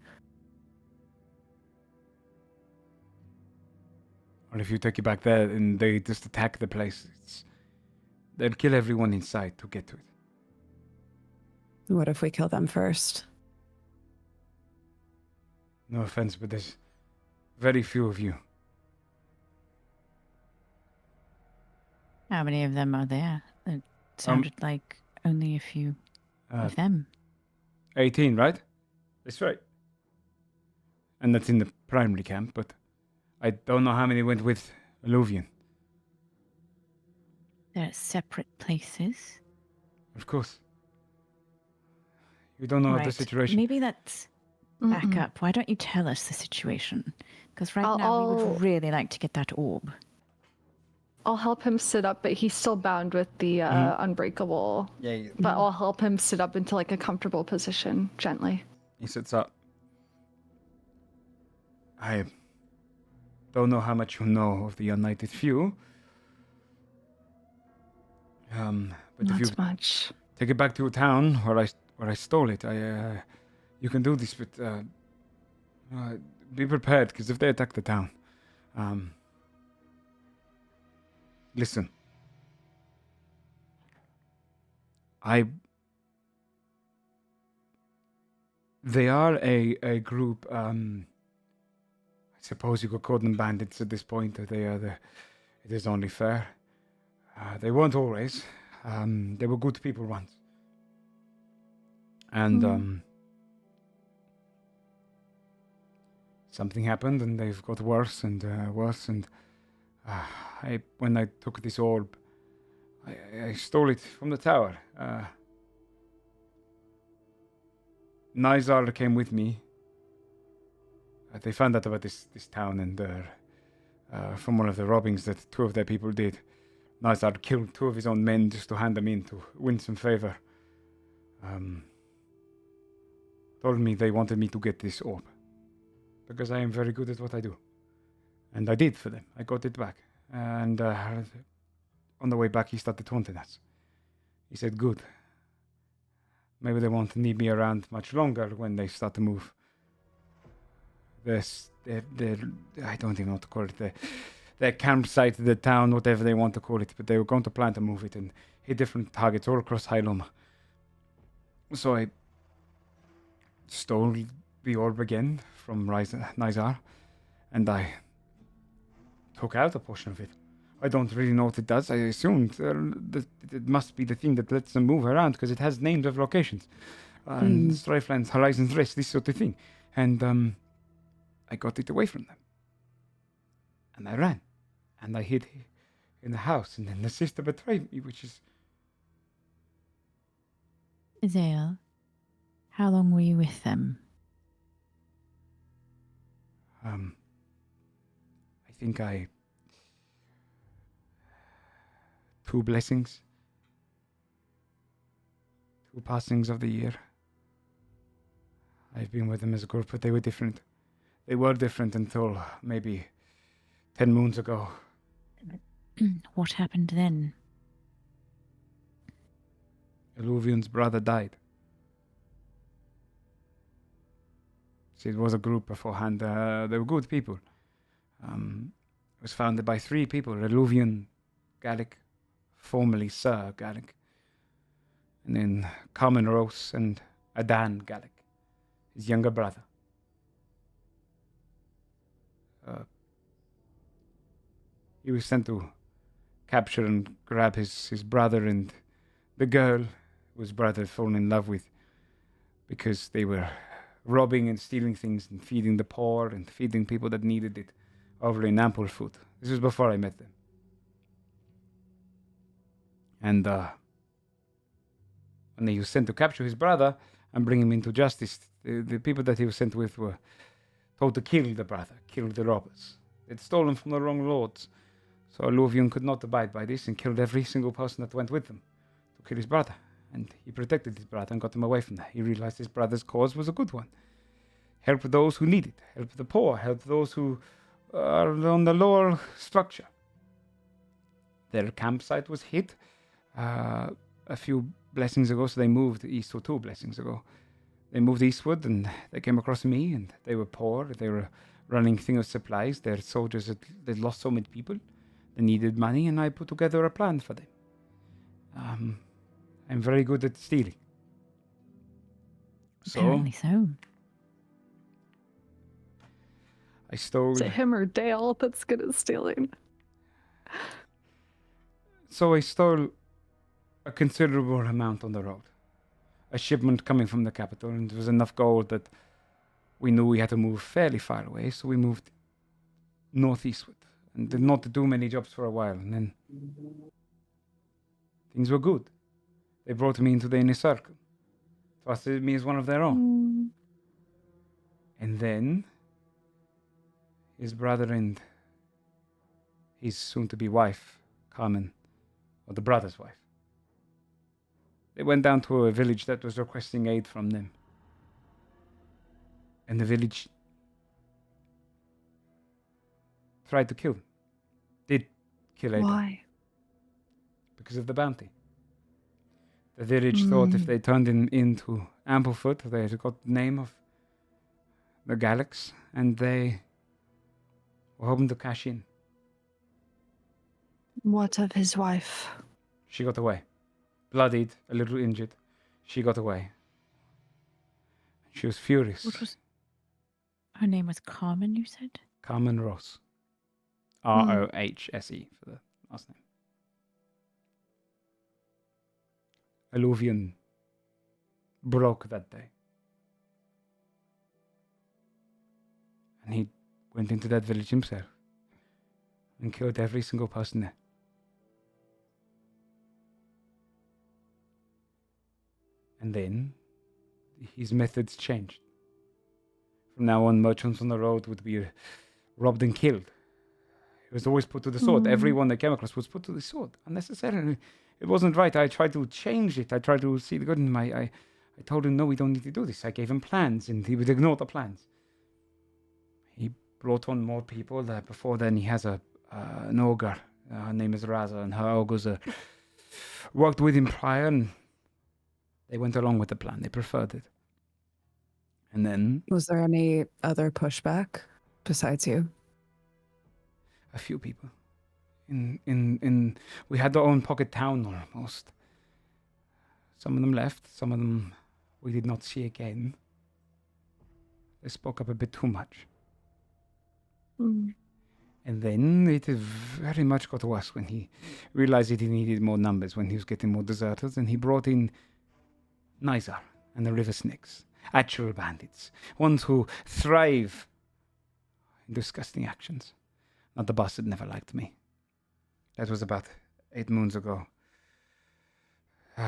Well, if you take it back there and they just attack the place, they'll kill everyone inside to get to it. What if we kill them first? No offense, but there's very few of you. How many of them are there? It sounded like only a few of them. 18, right? That's right. And that's in the primary camp, but I don't know how many went with Alluvian. They're separate places. Of course. You don't know the Right. situation. Maybe let's back Mm-mm. up. Why don't you tell us the situation? Because right now we I'll- would really like to get that orb. I'll help him sit up, but he's still bound with the unbreakable. Yeah, But I'll help him sit up into like a comfortable position gently. he sits up. I don't know how much you know of the United Few. But if you Not much. take it back to a town where I stole it, you can do this, but be prepared, because if they attack the town, listen. They are a group. I suppose you could call them bandits at this point. It is only fair. They weren't always. They were good people once. And something happened, and they've got worse and worse. And when I took this orb, I stole it from the tower. Nizar came with me. They found out about this town, and from one of the robbings that 2 of their people did. Nizar killed 2 of his own men just to hand them in to win some favor. Told me they wanted me to get this orb because I am very good at what I do, and I did for them. I got it back, and on the way back he started taunting us. He said, "Good. Maybe they won't need me around much longer when they start to move." I don't even know what to call it. Their campsite, the town, whatever they want to call it, but they were going to plan to move it and hit different targets all across High Loma. So I stole the orb again from Nizar, and I took out a portion of it. I don't really know what it does. I assumed that it must be the thing that lets them move around because it has names of locations. Strifelands, Horizons Rest, this sort of thing. And I got it away from them. And I ran. And I hid in the house. And then the sister betrayed me, which is... Zale, how long were you with them? I think 2 blessings. 2 passings of the year. I've been with them as a group, but they were different. They were different until maybe 10 moons ago. What happened then? Eluvian's brother died. See, it was a group beforehand. They were good people. It was founded by 3 people. Eluvian, Gallic, formerly Sir Gallic, and then Carmen Rose and Adan Gallic, his younger brother. He was sent to capture and grab his brother and the girl who his brother had fallen in love with, because they were robbing and stealing things and feeding the poor and feeding people that needed it over in ample food. This was before I met them. And when he was sent to capture his brother and bring him into justice, the people that he was sent with were told to kill the brother, kill the robbers. They'd stolen from the wrong lords. So Eluvian could not abide by this and killed every single person that went with them to kill his brother. And he protected his brother and got him away from that. He realized his brother's cause was a good one. Help those who need it. Help the poor. Help those who are on the lower structure. Their campsite was hit a few blessings ago, so they moved east, or 2 blessings ago. They moved eastward and they came across me, and they were poor. They were running thing of supplies. Their soldiers they'd lost so many people. They needed money, and I put together a plan for them. I'm very good at stealing. Apparently so. I stole... Is it him or Dale that's good at stealing? So I stole a considerable amount on the road. A shipment coming from the capital, and there was enough gold that we knew we had to move fairly far away, so we moved northeastward and did not do many jobs for a while, and then things were good. They brought me into the inner circle, trusted me as one of their own. And then his brother and his soon-to-be wife, Carmen, or the brother's wife, they went down to a village that was requesting aid from them. And the village tried to kill them. Did kill Ada. Why? Because of the bounty. The village thought if they turned into Amplefoot, they had got the name of the Gallics, and they were hoping to cash in. What of his wife? She got away. Bloodied, a little injured. She got away. She was furious. What was... Her name was Carmen, you said? Carmen Ross. Rohse for the last name. Eluvian broke that day. And he went into that village himself and killed every single person there. And then his methods changed. From now on, merchants on the road would be robbed and killed. It was always put to the sword. Everyone they came across was put to the sword unnecessarily. It wasn't right. I tried to change it. I tried to see the good in him. I told him, no, we don't need to do this. I gave him plans, and he would ignore the plans. He brought on more people. Before then, he has an ogre. Her name is Raza, and her ogres worked with him prior, and they went along with the plan. They preferred it. And then... Was there any other pushback besides you? A few people. We had our own pocket town almost. Some of them left, some of them we did not see again. They spoke up a bit too much. And then it very much got worse when he realized that he needed more numbers, when he was getting more deserters, and he brought in Nizar and the River Snakes, actual bandits, ones who thrive in disgusting actions. Not the bastard never liked me. That was about 8 moons ago. It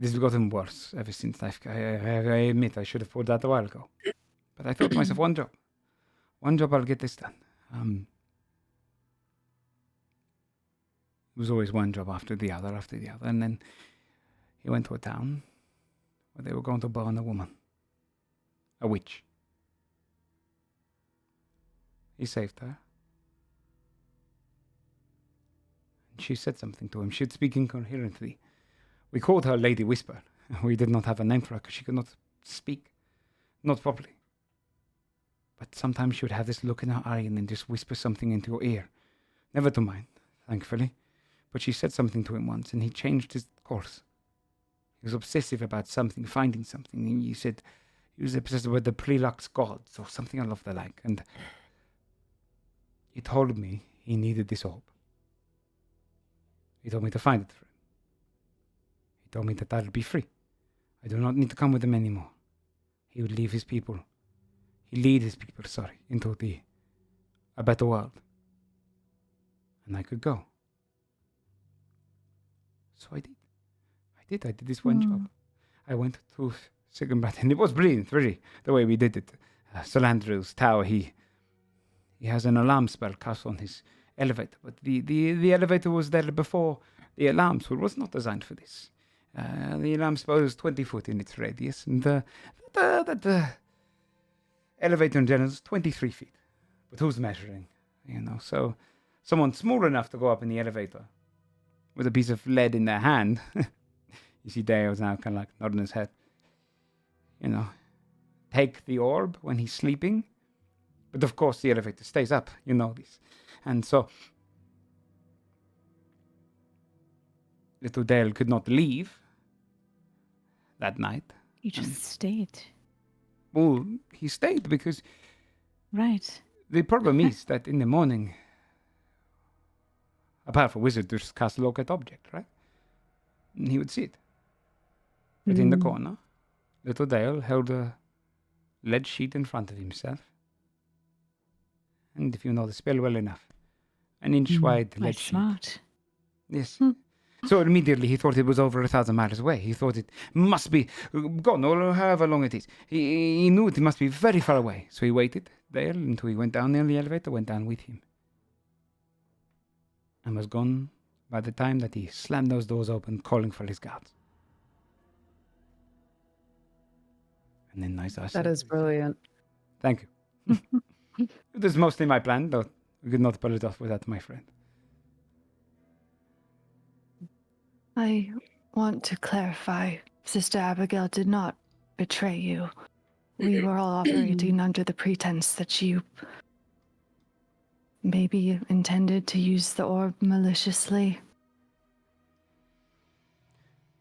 has gotten worse ever since. I admit I should have pulled that a while ago. But I thought to myself, one job, I'll get this done. It was always one job after the other. And then he went to a town where they were going to burn a woman. A witch. He saved her. And she said something to him. She'd speak incoherently. We called her Lady Whisper. We did not have a name for her because she could not speak. Not properly. But sometimes she would have this look in her eye and then just whisper something into your ear. Never to mine, thankfully. But she said something to him once and he changed his course. He was obsessive about something, finding something. And he said he was obsessed with the Prelux gods or something along the like. And he told me he needed this orb. He told me to find it for him. He told me that I'd be free. I do not need to come with him anymore. He would leave his people. He'd lead his people, into a better world. And I could go. So I did. I did this one job. I went to Sigenbrat, and it was brilliant, really, the way we did it. Solandru's tower, he has an alarm spell cast on his elevator, but the elevator was there before the alarm, so it was not designed for this. The alarm spell is 20 foot in its radius, and the elevator in general is 23 feet. But who's measuring? So someone small enough to go up in the elevator with a piece of lead in their hand. You see Dale's now kind of like nodding his head. Take the orb when he's sleeping. But of course the elevator stays up, this. And so little Dale could not leave that night. You just stayed. Well, he stayed because... Right. The problem is that in the morning, a powerful wizard just cast a locate object, right? And he would see it. But in the corner, little Dale held a lead sheet in front of himself. And if you know the spell well enough, an inch wide lead sheet. Smart. Yes. So immediately he thought it was over 1,000 miles away. He thought it must be gone, or however long it is. He knew it must be very far away. So he waited there until he went down in the elevator, went down with him. And was gone by the time that he slammed those doors open, calling for his guards. And then Nizar said, That is brilliant. Thank you. It was mostly my plan, though we could not pull it off without my friend. I want to clarify. Sister Abigail did not betray you. We were all operating under the pretense that you maybe intended to use the orb maliciously.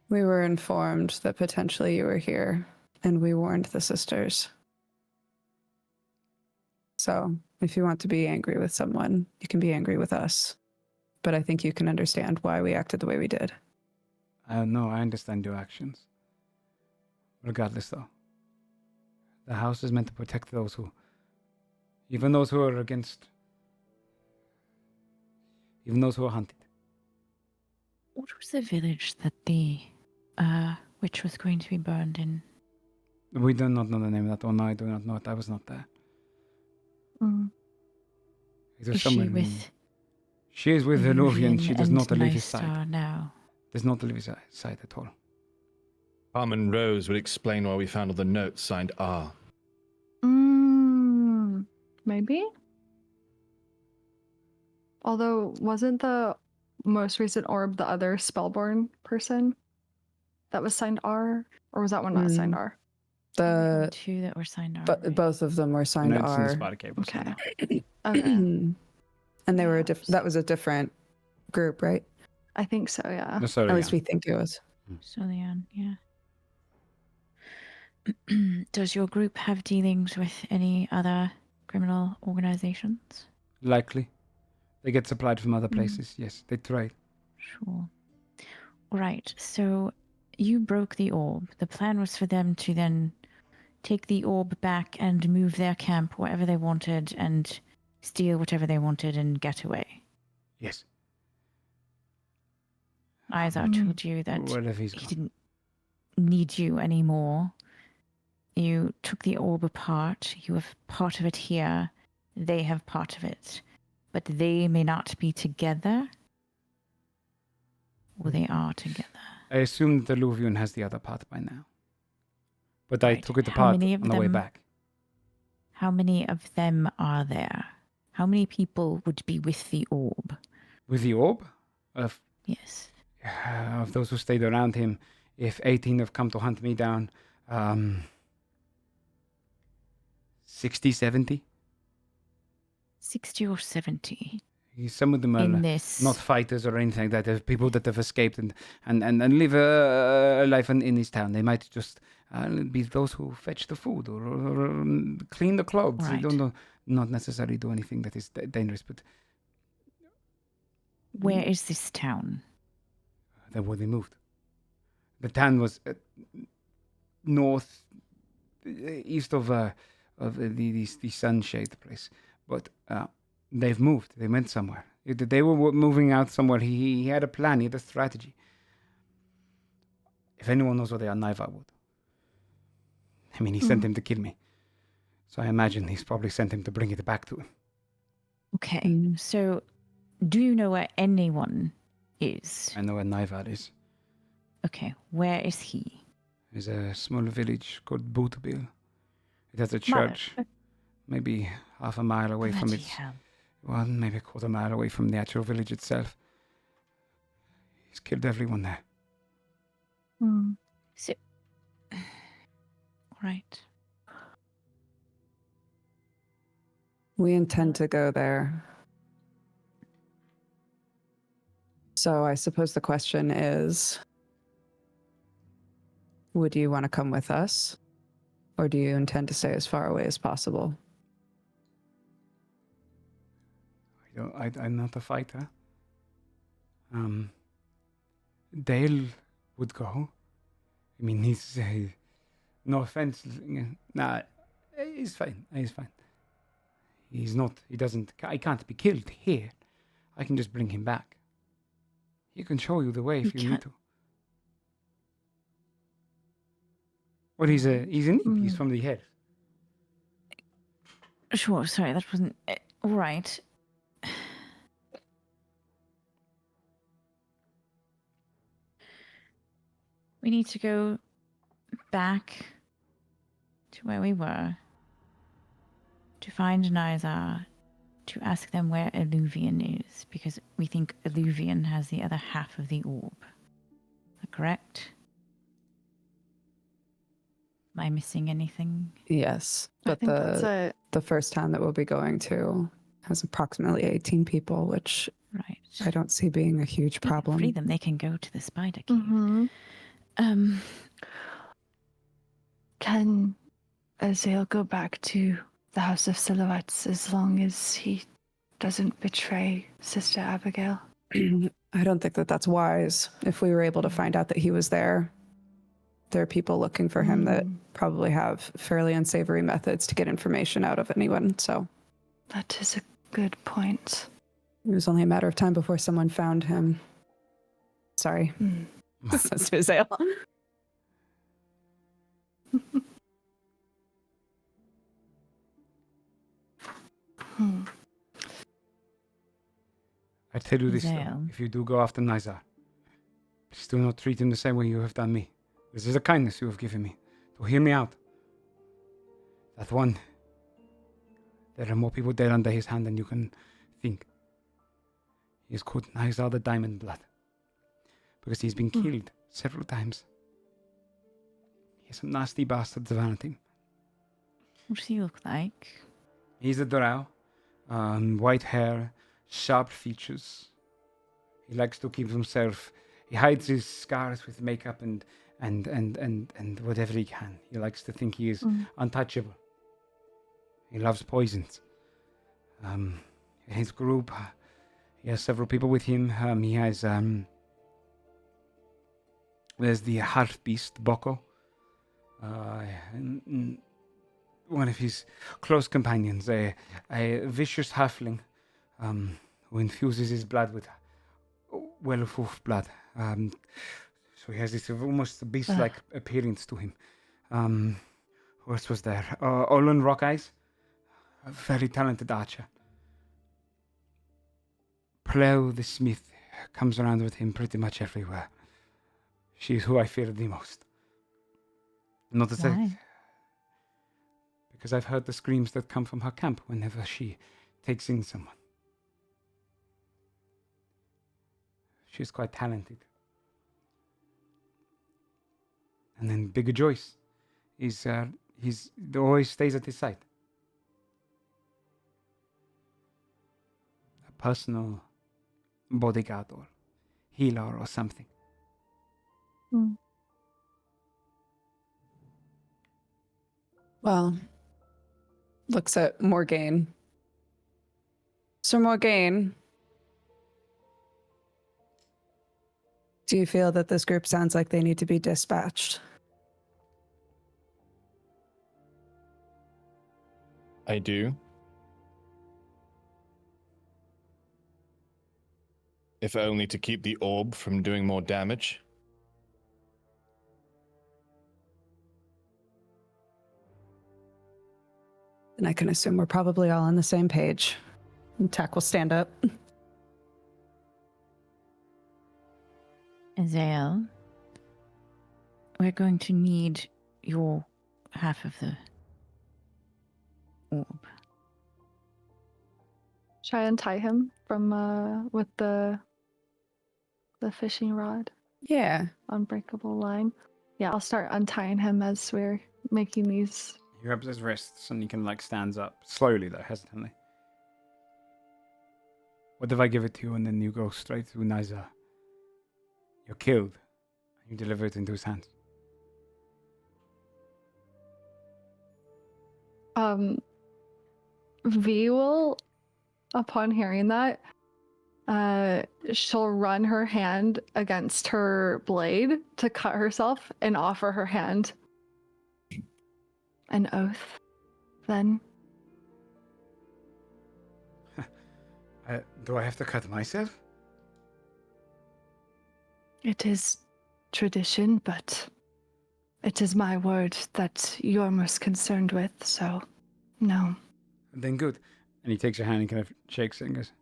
We were informed that potentially you were here, and we warned the sisters. So, if you want to be angry with someone, you can be angry with us. But I think you can understand why we acted the way we did. No, I understand your actions. Regardless, though, the house is meant to protect those who, even those who are against, even those who are hunted. What was the village that the witch was going to be burned in? We do not know the name of that one. No, I do not know it. I was not there. Mm. It was Is she somewhere with She is with Venuvian. She does not leave his side. Nystar now? Does not leave his side at all. Carmen Rose would explain why we found all the notes signed R. Maybe. Although, wasn't the most recent orb the other Spellborn person that was signed R, or was that one not signed R? The two that were signed R. but right? both of them were signed Notes in the R. spider cables. Okay. Okay. Okay. And they were Perhaps. that was a different group, right? I think so. Yeah. No, sorry, At least we think it was. Solian, yeah. Does your group have dealings with any other criminal organizations? Likely. They get supplied from other places. Yes, they trade. Sure. Right, so you broke the orb. The plan was for them to then take the orb back and move their camp wherever they wanted and steal whatever they wanted and get away. Yes. Izar told you that Wherever he's he gone. didn't need you anymore. You took the orb apart. You have part of it here. They have part of it. But they may not be together. Or they are together. I assume that the Luvian has the other part by now. But I Right. took it How apart many of on the way them- back. How many of them are there? How many people would be with the orb? With the orb? Yes. Of those who stayed around him, if 18 have come to hunt me down, 60, 70? 60 or 70 Some of them are in this. not fighters or anything like that. They're people that have escaped and live a life in this town. They might just be those who fetch the food or clean the clothes. They Right. don't not necessarily do anything that is dangerous, but Where is this town? that's where they moved. The town was north, east of the sunshade place, but they've moved. They went somewhere. They were moving out somewhere. He had a plan. He had a strategy. If anyone knows where they are, Naiva would. I mean, he sent him to kill me. So I imagine he's probably sent him to bring it back to him. Okay, so do you know where anyone is? I know where Naiva is. Okay, where is he? There's a small village called Bootabil. It has a Mother- church, maybe half a mile away from Bloody its... hell. Well, maybe a quarter mile away from the actual village itself. He's killed everyone there. So, right. We intend to go there. So I suppose the question is, would you want to come with us? Or do you intend to stay as far away as possible? I'm not a fighter. Dale would go. I mean, he's... no offense. Nah, he's fine. He's fine. He's not... He doesn't... I can't be killed here. I can just bring him back. He can show you the way if you need to. Well, he's an imp. He's from the head. Sure, sorry, that wasn't... all right. We need to go back to where we were to find Nizar, to ask them where Illuvian is, because we think Illuvian has the other half of the orb. Correct? Am I missing anything? Yes. I But think that's it. the first town that we'll be going to has approximately 18 people, which Right. I don't see being a huge We can problem. free them. They can go to the spider cave. Mm-hmm. Can Azale go back to the House of Silhouettes as long as he doesn't betray Sister Abigail? I don't think that that's wise. If we were able to find out that he was there, there are people looking for him that probably have fairly unsavory methods to get information out of anyone. So That is a good point. it was only a matter of time before someone found him. Sorry. Says to Azael. I tell you this, though, Damn. if you do go after Nizar, please do not treat him the same way you have done me. This is a kindness you have given me, to hear me out. That one, there are more people dead under his hand than you can think. He is called Nizar the Diamond Blood, because he's been killed several times. He has some nasty bastards around him. What does he look like? He's a drow, white hair, sharp features. He likes to keep himself. He hides his scars with makeup and whatever he can. He likes to think he is untouchable. He loves poisons. His group, he has several people with him. He has there's the half beast Boko, one of his close companions, a vicious halfling who infuses his blood with well-wolf blood. So he has this almost beast-like appearance to him. Who else was there? Olin Rock Eyes, a very talented archer. Plow the Smith comes around with him pretty much everywhere. She is who I fear the most. Not to say, Why? because I've heard the screams that come from her camp whenever she takes in someone. She's quite talented. And then Bigger Joyce is always stays at his side. A personal bodyguard or healer or something. Well, looks at Morgaine. Sir Morgaine, do you feel that this group sounds like they need to be dispatched? I do. If only to keep the orb from doing more damage. Then I can assume we're probably all on the same page. And Tack will stand up. Azael, we're going to need your half of the orb. Should I untie him from with the fishing rod? Yeah. Unbreakable line. Yeah, I'll start untying him as we're making these. He grabs his wrists and he can stands up. Slowly though, hesitantly. What if I give it to you and then you go straight to Nizar? You're killed. You deliver it into his hands. V will, upon hearing that, she'll run her hand against her blade to cut herself and offer her hand. An oath, then. Do I have to cut myself? It is tradition, but it is my word that you're most concerned with, so no. Then good. And he takes your hand and kind of shakes it and goes,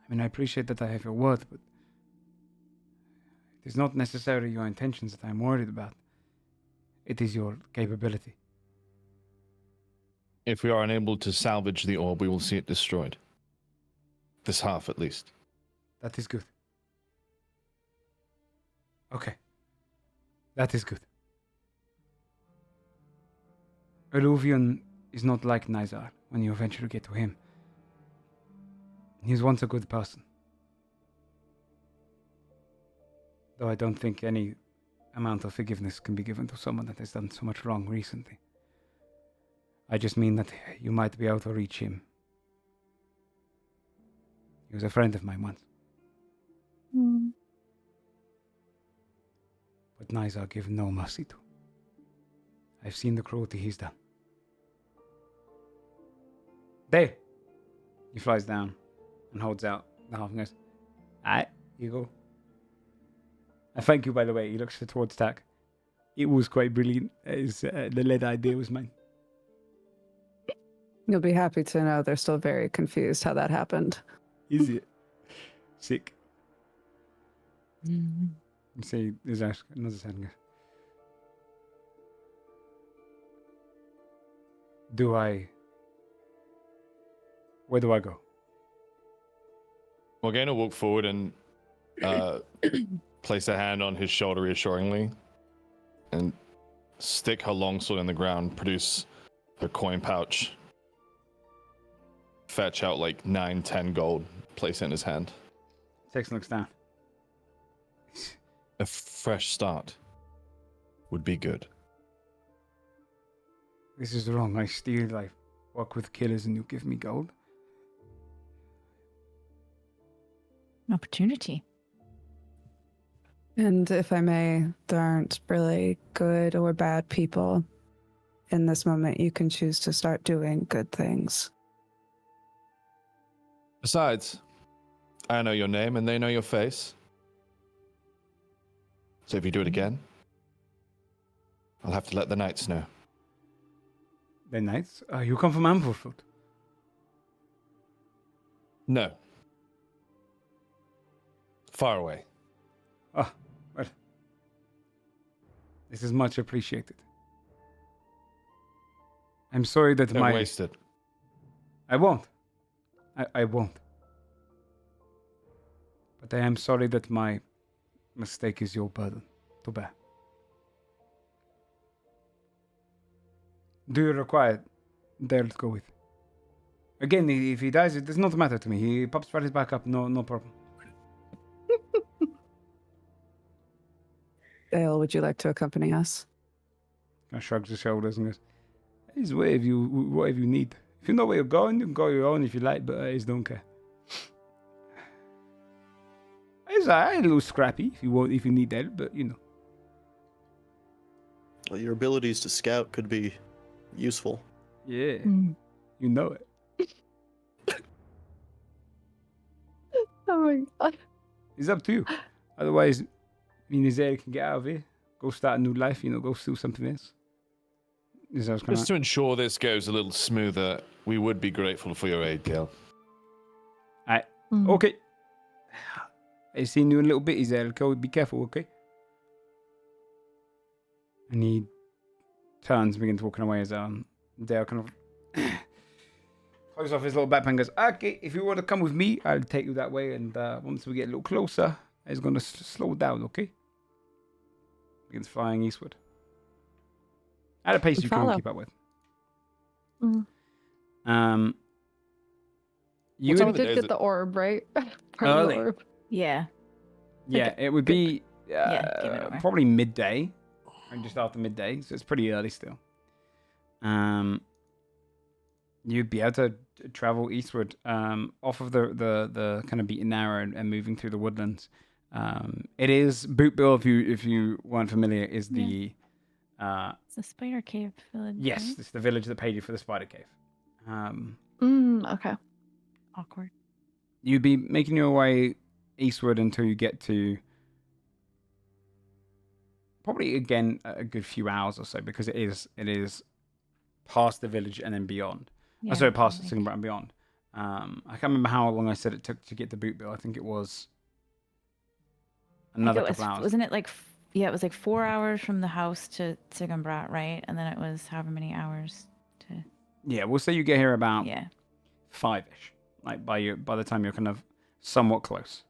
I mean, I appreciate that I have your word, but it is not necessarily your intentions that I'm worried about. It is your capability. If we are unable to salvage the orb, we will see it destroyed. This half, at least. That is good. Okay. That is good. Eluvian is not like Nizar when you eventually get to him. He was once a good person. Though I don't think any amount of forgiveness can be given to someone that has done so much wrong recently. I just mean that you might be able to reach him. He was a friend of mine once. Mm. But Nizar give no mercy to. I've seen the cruelty he's done. There! He flies down and holds out the half and goes, alright, you go. And thank you, by the way. He looks towards Tack. It was quite brilliant. The lead idea was mine. You'll be happy to know they're still very confused how that happened. Is it? Sick. Mm-hmm. You see, there's another second. Where do I go? Morgana will walk forward and place a hand on his shoulder reassuringly and stick her longsword in the ground, produce her coin pouch, fetch out like 9-10 gold, place it in his hand. Takes and looks down. A fresh start would be good. This is wrong. I steal, I work with killers and you give me gold? An opportunity. And if I may, there aren't really good or bad people. In this moment, you can choose to start doing good things. Besides, I know your name and they know your face. So if you do it again, I'll have to let the knights know. The knights? You come from Amberfoot? No. Far away. Ah, well. This is much appreciated. I'm sorry that Don't waste it. I won't. I won't. But I am sorry that my mistake is your burden to bear. Do you require Dale to go with? Again, if he dies, it does not matter to me. He pops right back up, no problem. Dale, would you like to accompany us? I shrugs his shoulders and goes, "It's whatever you need. If you know where you're going, you can go your own if you like, but I just don't care. It's a little scrappy if you need help, but you know." Well, your abilities to scout could be useful. Yeah, Mm. you know it. Oh my god. It's up to you. Otherwise, me and Zed can get out of here, go start a new life, go do something else. Just to ensure this goes a little smoother, we would be grateful for your aid, Gale. Mm. Okay. I've seen you in a little bit, Izel. Go, be careful, okay? And he turns and begins walking away as Dale kind of closes off his little backpack and goes, "Okay, if you want to come with me, I'll take you that way. And once we get a little closer, it's going to slow down, okay?" Begins flying eastward. At a pace We you follow. can't keep up with. Mm. You What time We of the day did is get it? the orb, right? Part of Early. the orb. Yeah. Yeah, it would be Yeah, give it away. probably midday, or just after midday, so it's pretty early still. You'd be able to travel eastward off of the kind of beaten arrow and moving through the woodlands. It is Bootville, if you weren't familiar, is the It's the Spider Cave village. yes, right? it's the village that paid you for the spider cave. Okay. Awkward. You'd be making your way eastward until you get to probably again a good few hours or so, because it is past the village and then beyond. Yeah, Sorry, past like- Singapore and beyond. I can't remember how long I said it took to get to Bootville. I think it was I think another it was- couple hours. Wasn't it like, it was like 4 hours from the house to Sigambrat, right? And then it was however many hours to, Yeah, we'll say you get here about yeah. 5-ish. Like by the time you're kind of somewhat close.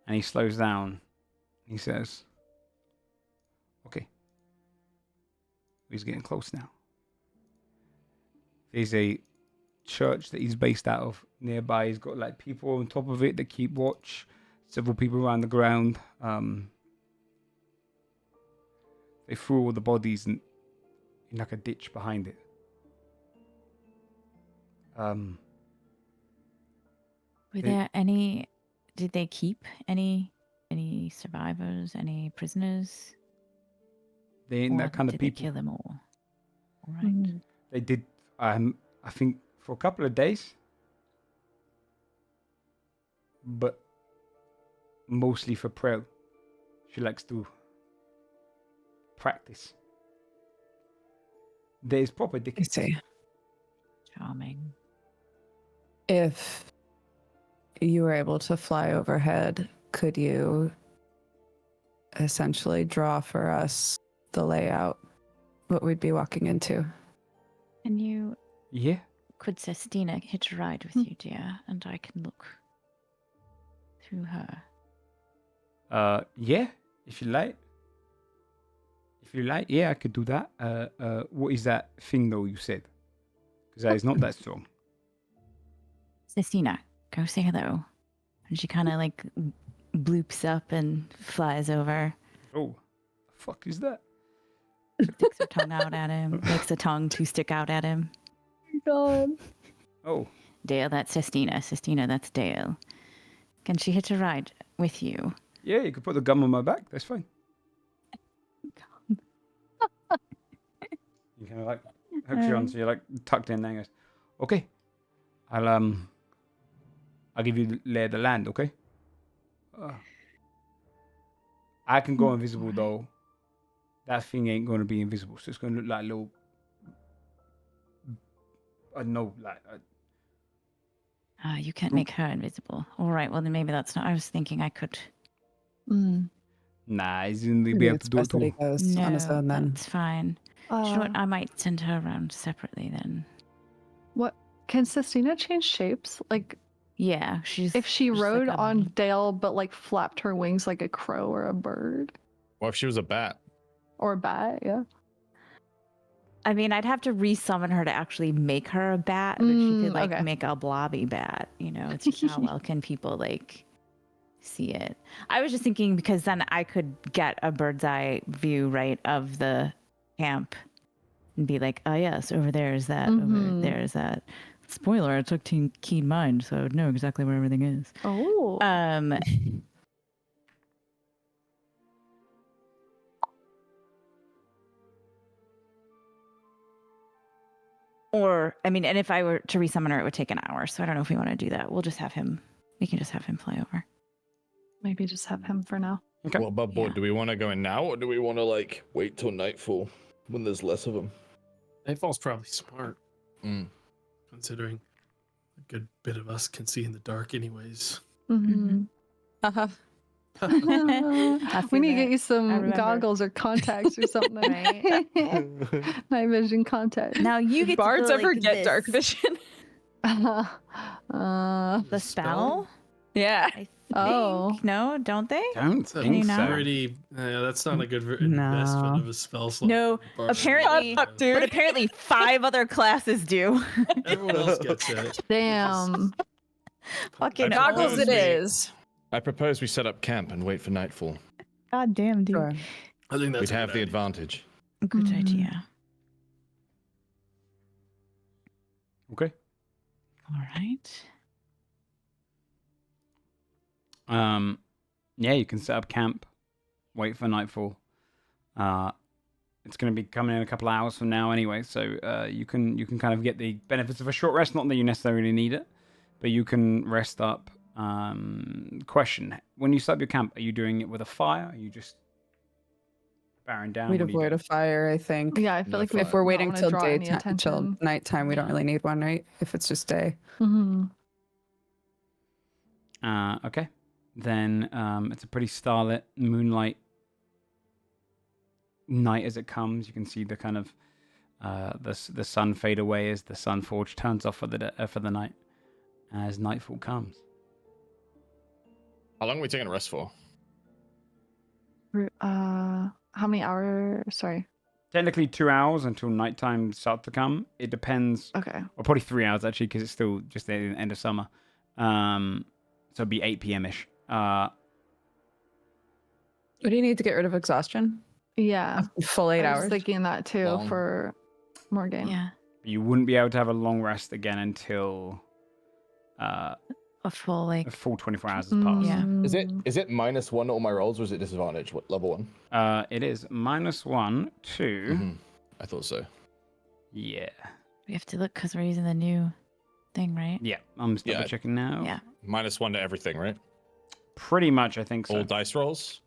And he slows down. He says, "Okay, he's getting close now. There's a church that he's based out of nearby. He's got like people on top of it that keep watch. Several people around the ground. They threw all the bodies in like a ditch behind it. Were there any? Did they keep any survivors? Any prisoners? They ain't Or that kind of did people. they kill them all? All right. They did. I think for a couple of days, but mostly for Pro. She likes to practice. There's proper I dickens. see. Charming. If you were able to fly overhead, could you essentially draw for us the layout, what we'd be walking into? And you Yeah. could Sestina hitch a ride with you, dear, and I can look through her. Yeah. If you like. If you like, yeah, I could do that. What is that thing though you said? Because that is not that strong. Sestina, go say hello. And she kind of like bloops up and flies over, Oh, the fuck is that? sticks her tongue out at him, makes the tongue to stick out at him. God. Oh, Dale, that's Sestina. Sestina, that's Dale. Can she hitch a ride with you? yeah, you could put the gum on my back. That's fine. You kind of like hooks you on, so you're like tucked in there. And goes, okay, I'll give you the lay of the land. Okay. I can go invisible though. That thing ain't going to be invisible, so it's going to look like a little. I know, like. You can't make her invisible. All right, well then maybe that's not. I was thinking I could. Nah, he's going to be Maybe able it's to do it best that he too. goes on his own then. That's fine. You know what? I might send her around separately then. What can Sestina change shapes? Like Yeah, she's. if she just rode like a- on Dale but like flapped her wings like a crow or a bird What if she was a bat? or a bat, yeah. I mean, I'd have to resummon her to actually make her a bat, but she could like okay. make a blobby bat. You know, it's just how well can people like see it. I was just thinking because then I could get a bird's eye view, right, of the camp and be like, oh yes, over there is that, over there is that. Spoiler, I took keen mind, so I would know exactly where everything is. Oh. Or, I mean, and if I were to resummon her, it would take an hour. So I don't know if we want to do that. We can just have him fly over. Maybe just have him for now. Okay. What about board? Yeah. Do we want to go in now, or do we want to like wait till nightfall when there's less of them? Nightfall's probably smart, Mm. considering a good bit of us can see in the dark, anyways. We need to get you some goggles or contacts or something. Right? Night vision contacts. Now you get Bards to go ever like get this. dark vision? The spell? Yeah. I think. Oh. No, don't they? Don't That's think know? so. pretty. That's not a good No. investment of a spell slot. No, Bard. apparently, Shut up, dude. but apparently 5 other classes do. Everyone else gets it. Damn. Fucking Goggles propose it we- is. I propose we set up camp and wait for nightfall. God damn, dude. Sure. I think that's We'd a have good the idea. advantage. Good idea. Okay. All right. Yeah, you can set up camp, wait for nightfall. It's going to be coming in a couple of hours from now anyway, so you can kind of get the benefits of a short rest. Not that you necessarily need it, but you can rest up. Question: when you set up your camp, are you doing it with a fire? Are you just bearing down? We'd What are you avoid a doing? fire, I think. Yeah, I feel No like fire. If we're don't waiting wanna till draw any daytime, till attention. nighttime, we don't really need one, right? If it's just day. Okay. Then it's a pretty starlit moonlight night as it comes. You can see the kind of the sun fade away as the Sunforged turns off for the night as nightfall comes. How long are we taking a rest for? How many hours? Sorry. Technically 2 hours until nighttime starts to come. It depends. Okay. Or probably 3 hours actually, because it's still just the end of summer. So it'd be 8 p.m.ish. What do you need to get rid of exhaustion? Yeah. A full 8 I was hours? thinking that too Long. for Morgan. Yeah. You wouldn't be able to have a long rest again until a full A like. full 24 hours has passed. Yeah. Is it -1 on all my rolls, or is it disadvantage? What level 1? It is -1 to. I thought so. Yeah. We have to look because we're using the new thing, right? Yeah. I'm just double checking now. Yeah. -1 to everything, right? Pretty much, I think so. All dice rolls.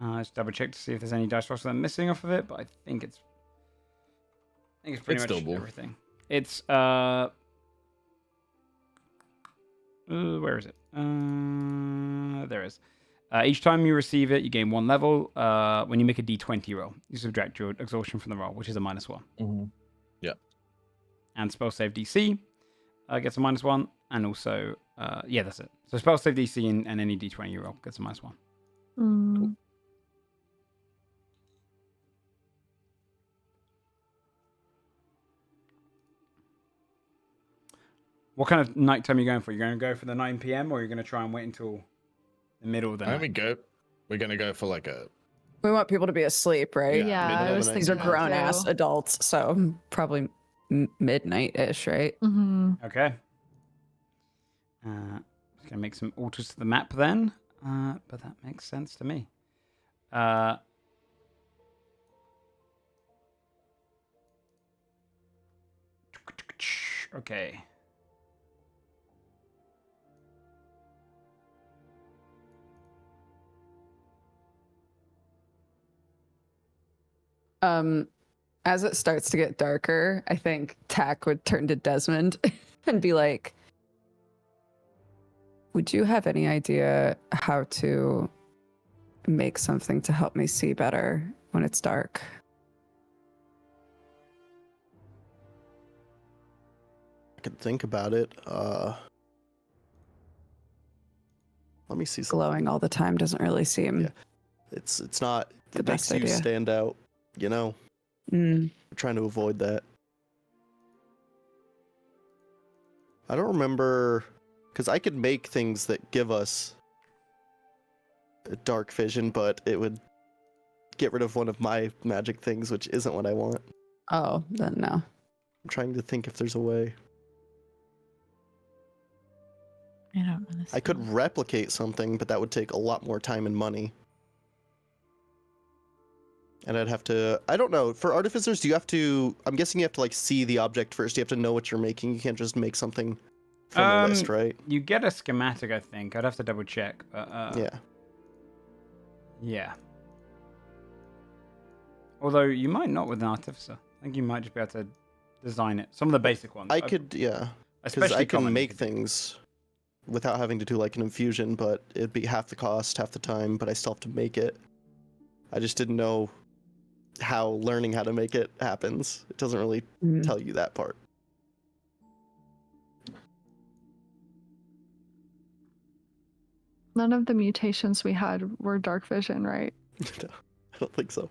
Let's double check to see if there's any dice rolls that are missing off of it, but I think it's pretty much doable. everything. It's where is it? There it is. Each time you receive it, you gain 1 level. When you make a d20 roll, you subtract your exhaustion from the roll, which is a -1. Yeah. And spell save DC gets a -1, and also yeah, that's it. So spell save DC and any d20 you roll gets a -1. Mm. What kind of nighttime are you going for? You're going to go for the 9 p.m. or you're going to try and wait until the middle of the night? We're gonna go for like a. We want people to be asleep, right? Yeah, I was thinking These are that grown ass too. adults, so probably midnight-ish, right? Mm-hmm. Okay. Just going to make some alters to the map then. But that makes sense to me. Okay. As it starts to get darker, I think Tack would turn to Desmond and be like, would you have any idea how to make something to help me see better when it's dark? I could think about it. Let me see something. Glowing all the time doesn't really seem. Yeah. It's not. The It best makes you idea. stand out. You know, Mm. I'm trying to avoid that. I don't remember, because I could make things that give us a dark vision, but it would get rid of one of my magic things, which isn't what I want. Oh, then no. I'm trying to think if there's a way. I don't know. I could replicate something, but that would take a lot more time and money. And I'd have to, I don't know, for artificers, do you have to, I'm guessing you have to like see the object first. You have to know what you're making. You can't just make something from a list, right? You get a schematic, I think. I'd have to double check. But, Yeah. Yeah. Although you might not with an artificer. I think you might just be able to design it. Some of the basic ones. I could, yeah. Because Especially I can common, make things without having to do like an infusion, but it'd be half the cost, half the time, but I still have to make it. I just didn't know how learning how to make it happens. It doesn't really tell you that part. None of the mutations we had were dark vision, right? No, I don't think so.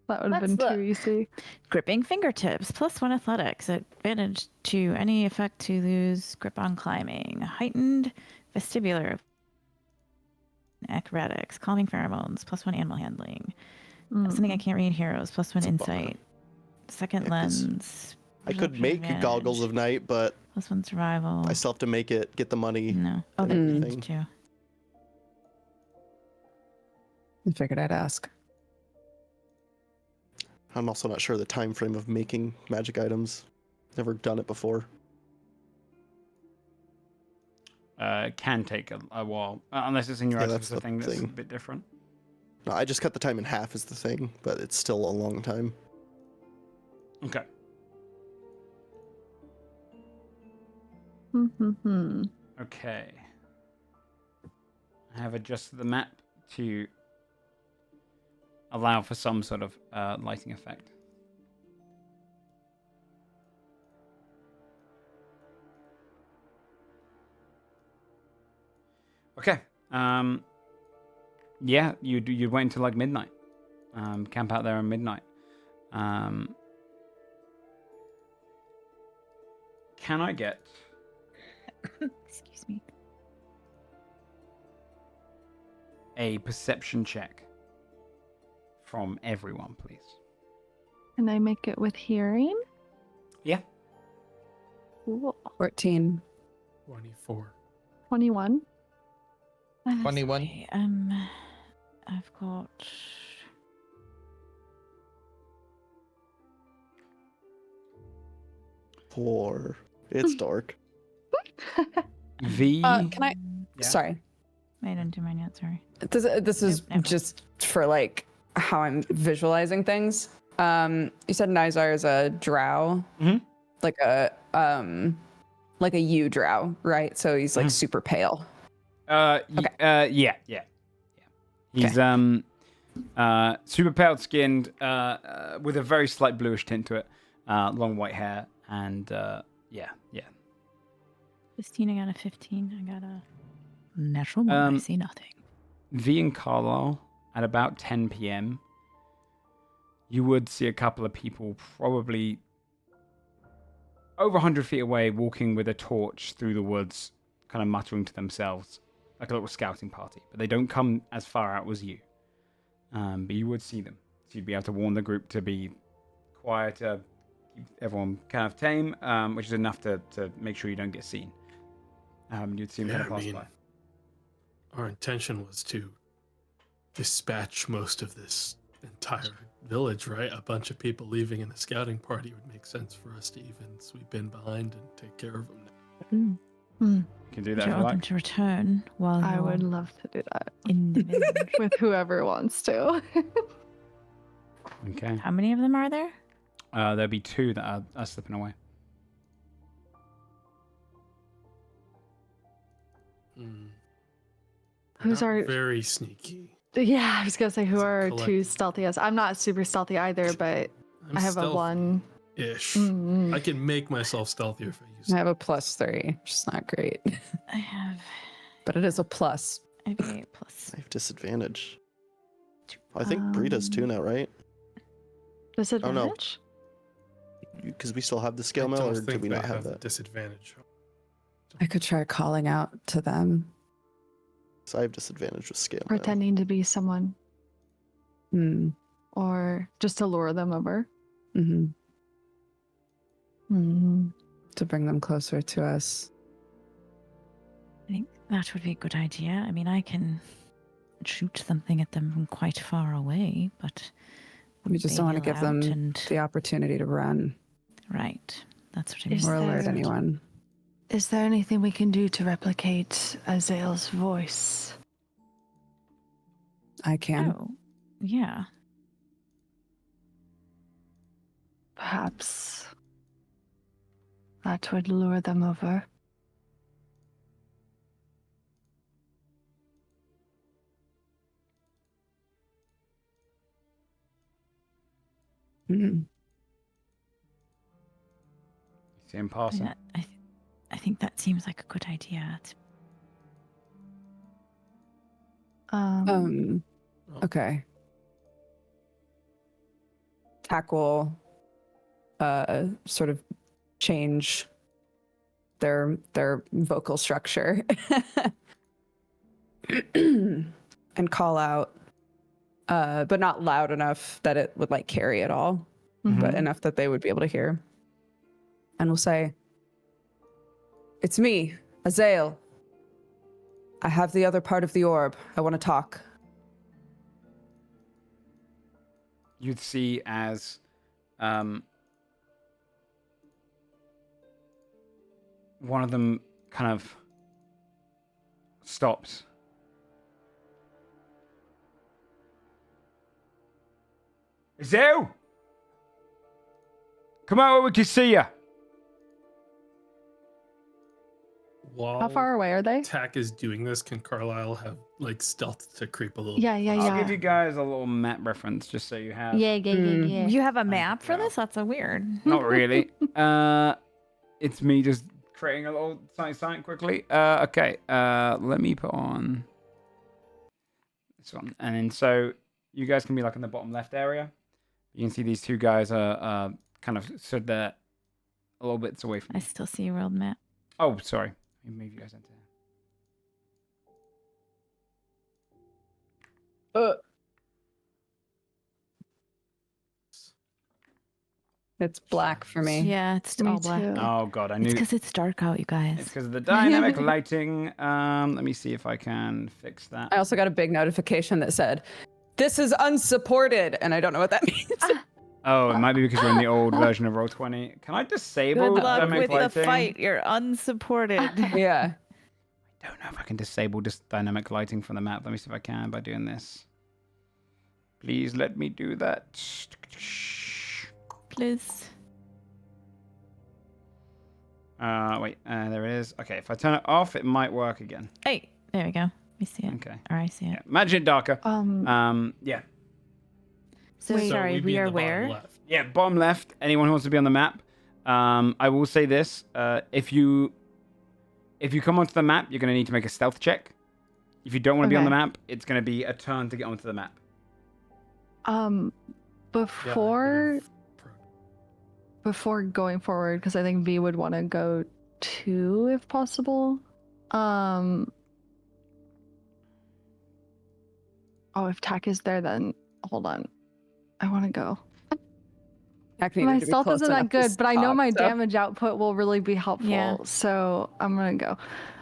That would have been Let's too easy. Gripping fingertips, +1 athletics, advantage to any effect to lose grip on climbing, heightened vestibular, acrobatics, calming pheromones, +1 animal handling, something I can't read heroes, +1 insight, second Yeah, 'cause lens. I could perception make advantage, goggles of night, but +1 survival. I still have to make it, get the money. No. Oh, and that everything. means too. I figured I'd ask. I'm also not sure the time frame of making magic items. Never done it before. Can take a while. Unless it's in your Yeah, that's artificer the thing that's a thing. bit different. No, I just cut the time in half is the thing, but it's still a long time. Okay. Mm-hmm. Okay. I have adjusted the map to allow for some sort of lighting effect. Okay. Yeah, you'd wait until like midnight. Camp out there at midnight. Can I get Excuse me. a perception check from everyone, please? Can I make it with hearing? Yeah. Cool. 14. 24. 21. 21. See, I've got. Poor. It's dark. V. Can I? Yeah. Sorry. I didn't do mine yet. Sorry. This is Nope, never. just for like how I'm visualizing things. You said Nizar is a drow, Mhm. like a yew drow, right? So he's like super pale. Yeah. He's super pale skinned, with a very slight bluish tint to it, long white hair, and yeah. 15. I got a 15. I got a natural one. I see nothing. V and Carlisle at about 10 p.m. You would see a couple of people probably over 100 feet away walking with a torch through the woods, kind of muttering to themselves, like a little scouting party. But they don't come as far out as you. But you would see them. So you'd be able to warn the group to be quiet, keep everyone kind of tame, which is enough to make sure you don't get seen. You'd see them Yeah, kind of I pass mean, by. our intention was to dispatch most of this entire village, right? A bunch of people leaving in a scouting party would make sense for us to even sweep in behind and take care of them. You can do that Do if you you want like. them to return while I you're would love to do that in the village? with whoever wants to. Okay. How many of them are there? There'll be two that are slipping away. Who's Not our? very sneaky. Yeah, I was gonna say who As a are our two collective. stealthiest. I'm not super stealthy either, but I'm I have a stealthy. 1. Ish. Mm. I can make myself stealthier if I use I it. have a +3, which is not great, I have but it is a plus. a 8 plus. I have disadvantage. I think Bree does too now, right? Disadvantage? Because we still have the scale I mail, don't or do think we they not have that? disadvantage. I could try calling out to them. So I have disadvantage with scale mail. Pretending to be someone, Hmm. or just to lure them over. hmm Mm. To bring them closer to us. I think that would be a good idea. I mean, I can shoot something at them from quite far away, but We just they don't want to yell give them out and the opportunity to run right. That's what I Is mean. or alert there- anyone. Is there anything we can do to replicate Azale's voice? I can. Oh, yeah. Perhaps that would lure them over. Mhm. See him I, passing. mean, I think that seems like a good idea. Okay. Tackle sort of change their vocal structure and call out, but not loud enough that it would like carry it all, but enough that they would be able to hear. And we'll say, "It's me, Azale. I have the other part of the orb. I want to talk." You'd see as one of them kind of stops. Azale! Come out where we can see you. While How far away are they? Tack is doing this, can Carlisle have like stealth to creep a little? Yeah, yeah, I'll yeah. give you guys a little map reference just so you have. Yeah. You have a map for yeah. this? That's a weird. Not really. It's me just creating a little sign quickly. Okay. Let me put on this one, and then so you guys can be like in the bottom left area. You can see these two guys are kind of stood there a little bit away from I you. still see your world map. Oh, sorry. Let me move you guys into. It's black for me. Yeah, it's Me all black. too. Oh god, I knew It's because it's dark out, you guys. it's because of the dynamic lighting. Let me see if I can fix that. I also got a big notification that said, "This is unsupported," and I don't know what that means. Oh, it might be because we're in the old version of Roll20. Can I disable Good luck dynamic with lighting? the fight. You're unsupported. Yeah. I don't know if I can disable just dynamic lighting from the map. Let me see if I can by doing this. Please let me do that. Please. Wait, there it is. Okay, if I turn it off, it might work again. Hey, there we go. Let me see it. Okay. Or I see it. Yeah, imagine it darker. Yeah. So Wait, sorry, we'd we be in are the bottom where? left. Yeah, bottom left. Anyone who wants to be on the map. I will say this: if you come onto the map, you're going to need to make a stealth check. If you don't want to be on the Okay. map, it's going to be a turn to get onto the map. Before going forward, because I think V would want to go too, if possible. Oh, if Tack is there, then hold on. I want to go. My stealth isn't that good, but I know my damage output will really be helpful. Yeah. So I'm gonna go.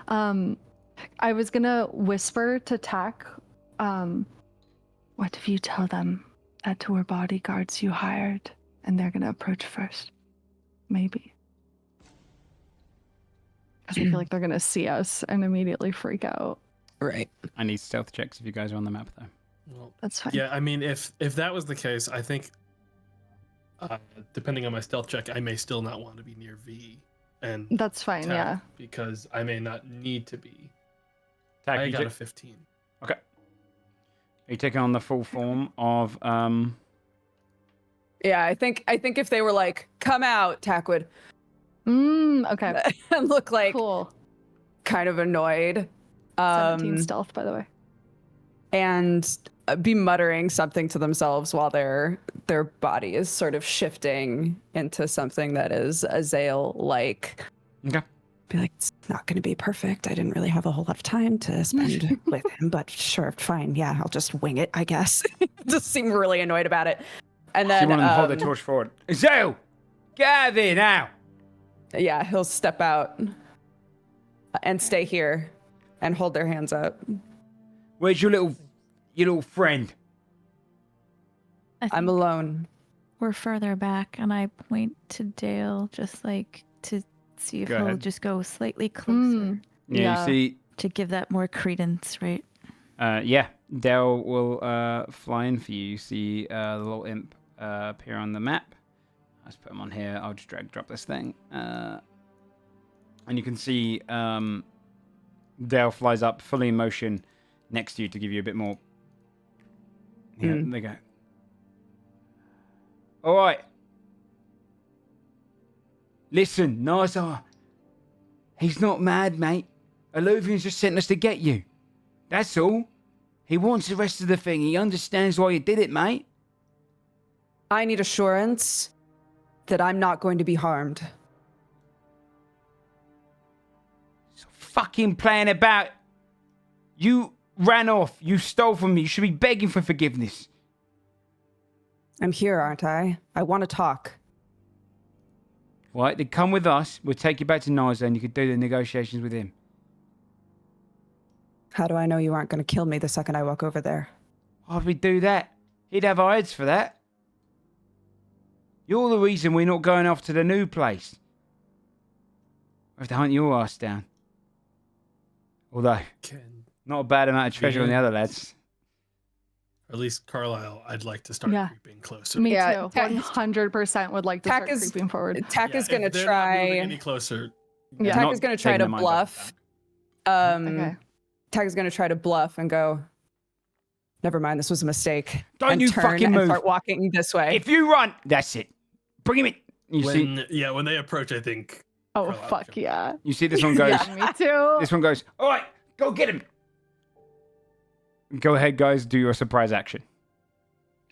I was gonna whisper to Tack. What if you tell them that two are bodyguards you hired, and they're gonna approach first? Maybe. Because I feel like they're gonna see us and immediately freak out. Right. I need stealth checks if you guys are on the map, though. Well, That's fine. Yeah, I mean, if that was the case, I think, depending on my stealth check, I may still not want to be near V, and That's fine. Tack, Yeah. because I may not need to be. Tack, I you got ta- a 15. Okay. Are you taking on the full form of Yeah, I think if they were like, "Come out," Tack would Okay. look like Cool. kind of annoyed. 17 stealth, by the way. And be muttering something to themselves while their body is sort of shifting into something that is Azael-like. Okay. Be like, it's not going to be perfect. I didn't really have a whole lot of time to spend with him, but sure, fine. Yeah, I'll just wing it, I guess. Just seem really annoyed about it. And So then you want them to hold the torch forward. Zale! Get out of there now! yeah, he'll step out and stay here and hold their hands up. Where's your little friend? I I'm think alone. we're further back, and I point to Dale, just like to see if Go he'll ahead. just go slightly closer Yeah, Yeah. you see, to give that more credence, right? yeah, Dell will fly in for you. You see the little imp appear on the map. Let's put him on here. I'll just drag and drop this thing. And you can see Dale flies up, fully in motion, next to you to give you a bit more. Yeah, there you go. All right. Listen, Nazar. He's not mad, mate. Aluvian's just sent us to get you. That's all. He wants the rest of the thing. He understands why you did it, mate. I need assurance that I'm not going to be harmed. So fucking playing about. You ran off. You stole from me. You should be begging for forgiveness. I'm here, aren't I? I want to talk. Right, then come with us. We'll take you back to Naza and you can do the negotiations with him. How do I know you aren't going to kill me the second I walk over there? Why'd we do that? He'd have our heads for that. You're the reason we're not going off to the new place. We have to hunt your ass down. Although, not a bad amount of treasure on the other lads. Or at least Carlisle, I'd like to start Yeah. creeping closer. Me Yeah, too. Tack- 100% would like to Tack start is- creeping forward. Tack is if going to they're not moving try. any closer. Yeah. Tack Not is going to try taking to their minds off bluff. Okay. Tack is going to try to bluff and go, never mind, this was a mistake. Don't and you turn fucking and move. start walking this way. If you run, that's it. Bring him in. You see, When they approach, I think. Oh, Carlisle fuck jump. yeah. you see this one goes. Yeah, me too. This one goes. All right, go get him. Go ahead, guys. Do your surprise action.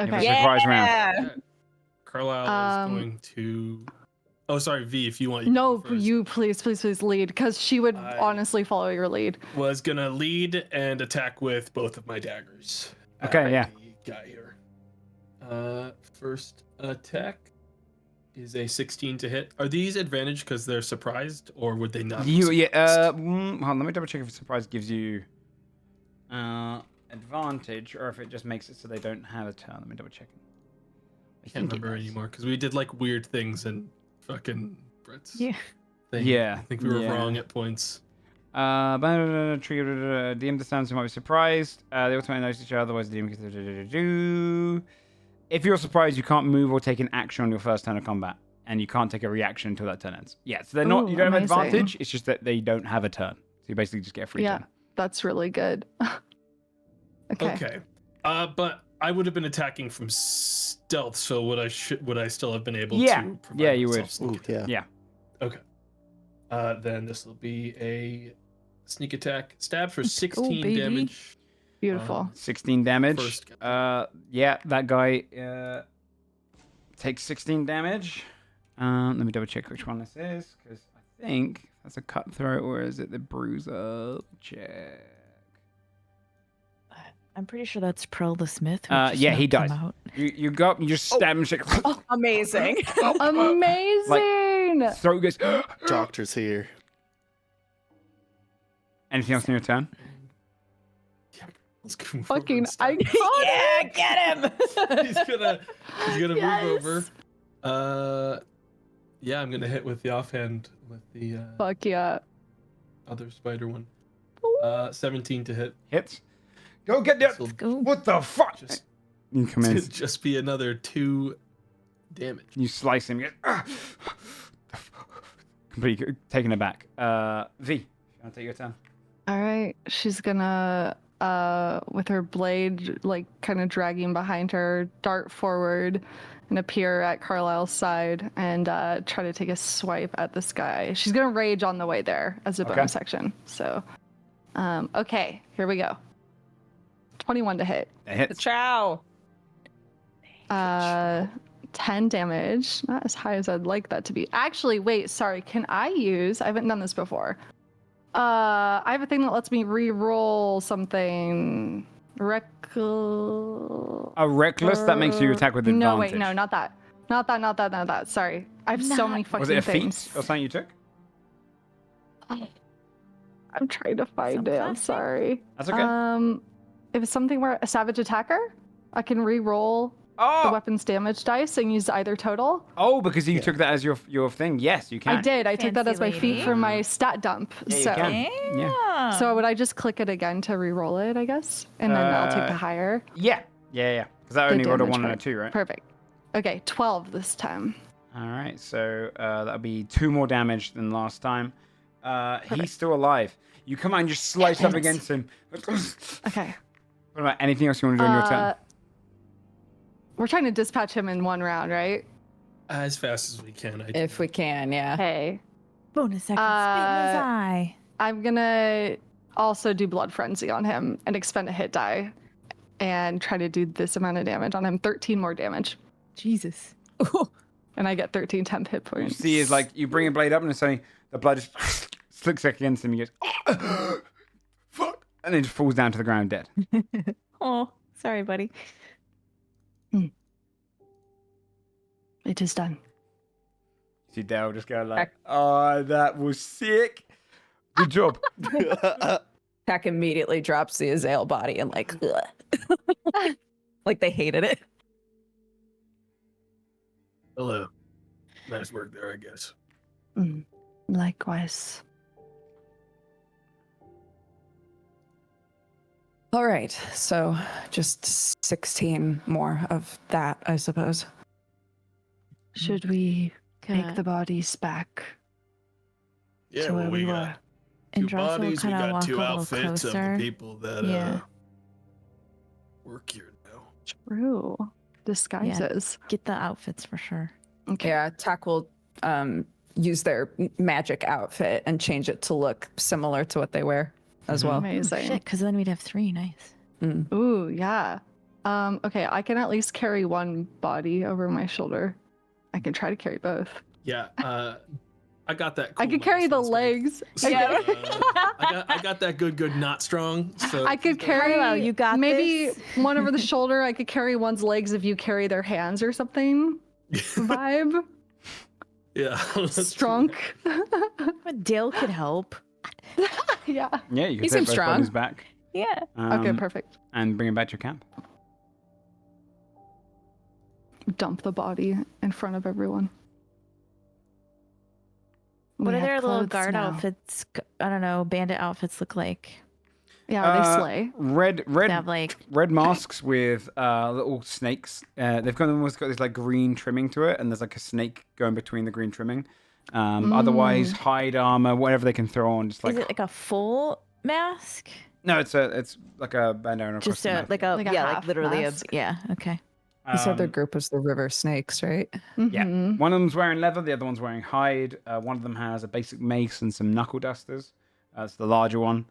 You have a Okay. surprise round. Yeah. Carlisle is going to. Oh, sorry, V. If you want. You No, can go first. you please lead, because she would honestly follow your lead. Was gonna lead and attack with both of my daggers. Okay, at yeah. the guy here. First attack. is a 16 to hit. Are these advantage because they're surprised, or would they not? You, be yeah. surprised? Hold on, let me double check if surprise gives you advantage, or if it just makes it so they don't have a turn. Let me double check. I can't remember anymore because we did like weird things and fucking Brett's Yeah. thing. Yeah, I think we were yeah. wrong at points. DM understands who might be surprised. They ultimately notice each other, otherwise the DM can. If you're surprised, you can't move or take an action on your first turn of combat, and you can't take a reaction until that turn ends. Yeah, so they're not. Ooh, You don't have amazing. advantage. It's just that they don't have a turn, so you basically just get a free Yeah. turn. That's really good. Okay. But I would have been attacking from stealth, so would I still have been able Yeah. to provide Yeah, you would. myself sneak Ooh, attack? yeah. Okay. Then this will be a sneak attack. Stab for 16 baby. damage. Beautiful. 16 damage. First guy. Yeah, that guy takes 16 damage. Let me double check which one this is, because I think that's a cutthroat, or is it the bruiser? Check. I'm pretty sure that's Pearl the Smith. who just Yeah, he knocked him does. out. You go up and you just stab him. Shake. Amazing. Amazing. Throat goes. Doctor's here. Anything else in your turn? Let's go move Fucking over and stab him. Yeah, get him. he's gonna Yes. move over. Yeah, I'm gonna hit with the offhand with the Fuck yeah. other spider one. 17 to hit. Hits. Go get that. This'll Go. What the fuck? Just, You come in. just be another 2 damage. You slice him. You get, completely taken aback. V, you want to take your turn? All right. She's gonna, with her blade, like kind of dragging behind her, dart forward and appear at Carlisle's side and try to take a swipe at this guy. She's gonna rage on the way there as a Okay. bonus action. So, okay, here we go. 21 to hit. It hits. Ciao. 10 damage. Not as high as I'd like that to be. Actually, wait, sorry. Can I use? I haven't done this before. I have a thing that lets me re-roll something. A reckless that makes you attack with advantage. No, wait, no, not that. Not that. Sorry. I have so many fucking Was it a things. feat or something you took? I'm trying to find it. I'm Subclassing? sorry. That's okay. If it's something where a savage attacker, I can re-roll the Oh, weapons damage dice and use either total. because you took that as your thing. Yes, you can. I did. I took that as my Fancy feat lady. for my stat dump. Yeah, you so, can. Yeah. so would I just click it again to re-roll it? I guess, and then I'll take the higher. Yeah. Because I The only rolled a damage 1 and a part. 2, right? Perfect. Okay, 12 this time. All right. So that'll be 2 more damage than last time. He's still alive. You come out and just slice up against him. Okay. What about anything else you want to do in your turn? We're trying to dispatch him in one round, right? As fast as we can. If we can, yeah. Hey, Bonus action. Spit in his eye. I'm gonna also do blood frenzy on him and expend a hit die, and try to do this amount of damage on him. 13 more damage, Jesus. and I get 13 10th hit You points. see, is like you bring a blade up and suddenly the blood just slicks against him. He goes, oh, fuck, and then just falls down to the ground dead. Oh, sorry, buddy. It is done. See Dale just go like, oh, that was sick. Good job. Tack immediately drops the Azael body and like, ugh. Like they hated it. Hello. Nice work there, I guess. Likewise. All right, so just 16 more of that, I suppose. Should we take Good. the bodies back Yeah, to where well, we we were? got And two Dross will bodies. We kind of got walk two a little outfits of closer. the people that Yeah. work here now. True. Disguises. Get the outfits for sure. Okay. Yeah, Tack will use their magic outfit and change it to look similar to what they wear as well. Amazing. Shit, because then we'd have 3. Nice. Ooh, yeah. Okay, I can at least carry one body over my shoulder. I can try to carry both. Yeah, I got that. I cool could carry the medicine legs. strength. I I got that good, not strong. So I could carry Carlo, you got maybe this. one over the shoulder. I could carry one's legs if you carry their hands or something. Vibe. Yeah. Strong. But Dale could help. Yeah. Yeah, you can He take seems both strong. bodies back. Yeah. Okay, perfect. And bring it back to your camp. Dump the body in front of everyone. What We are have their little clothes guard now. outfits? I don't know. Bandit outfits look like. Yeah, they slay. Red They have like. red masks with little snakes. They've almost got this like green trimming to it, and there's like a snake going between the green trimming. Otherwise, hide armor, whatever they can throw on. Just like Is it like a full mask? no, it's like a bandana across Just the a mouth. like a Like a yeah, like half literally mask? a yeah. Okay. This other group was the River Snakes, right? Yeah, Mhm. one of them's wearing leather, the other one's wearing hide. One of them has a basic mace and some knuckle dusters. That's the larger one,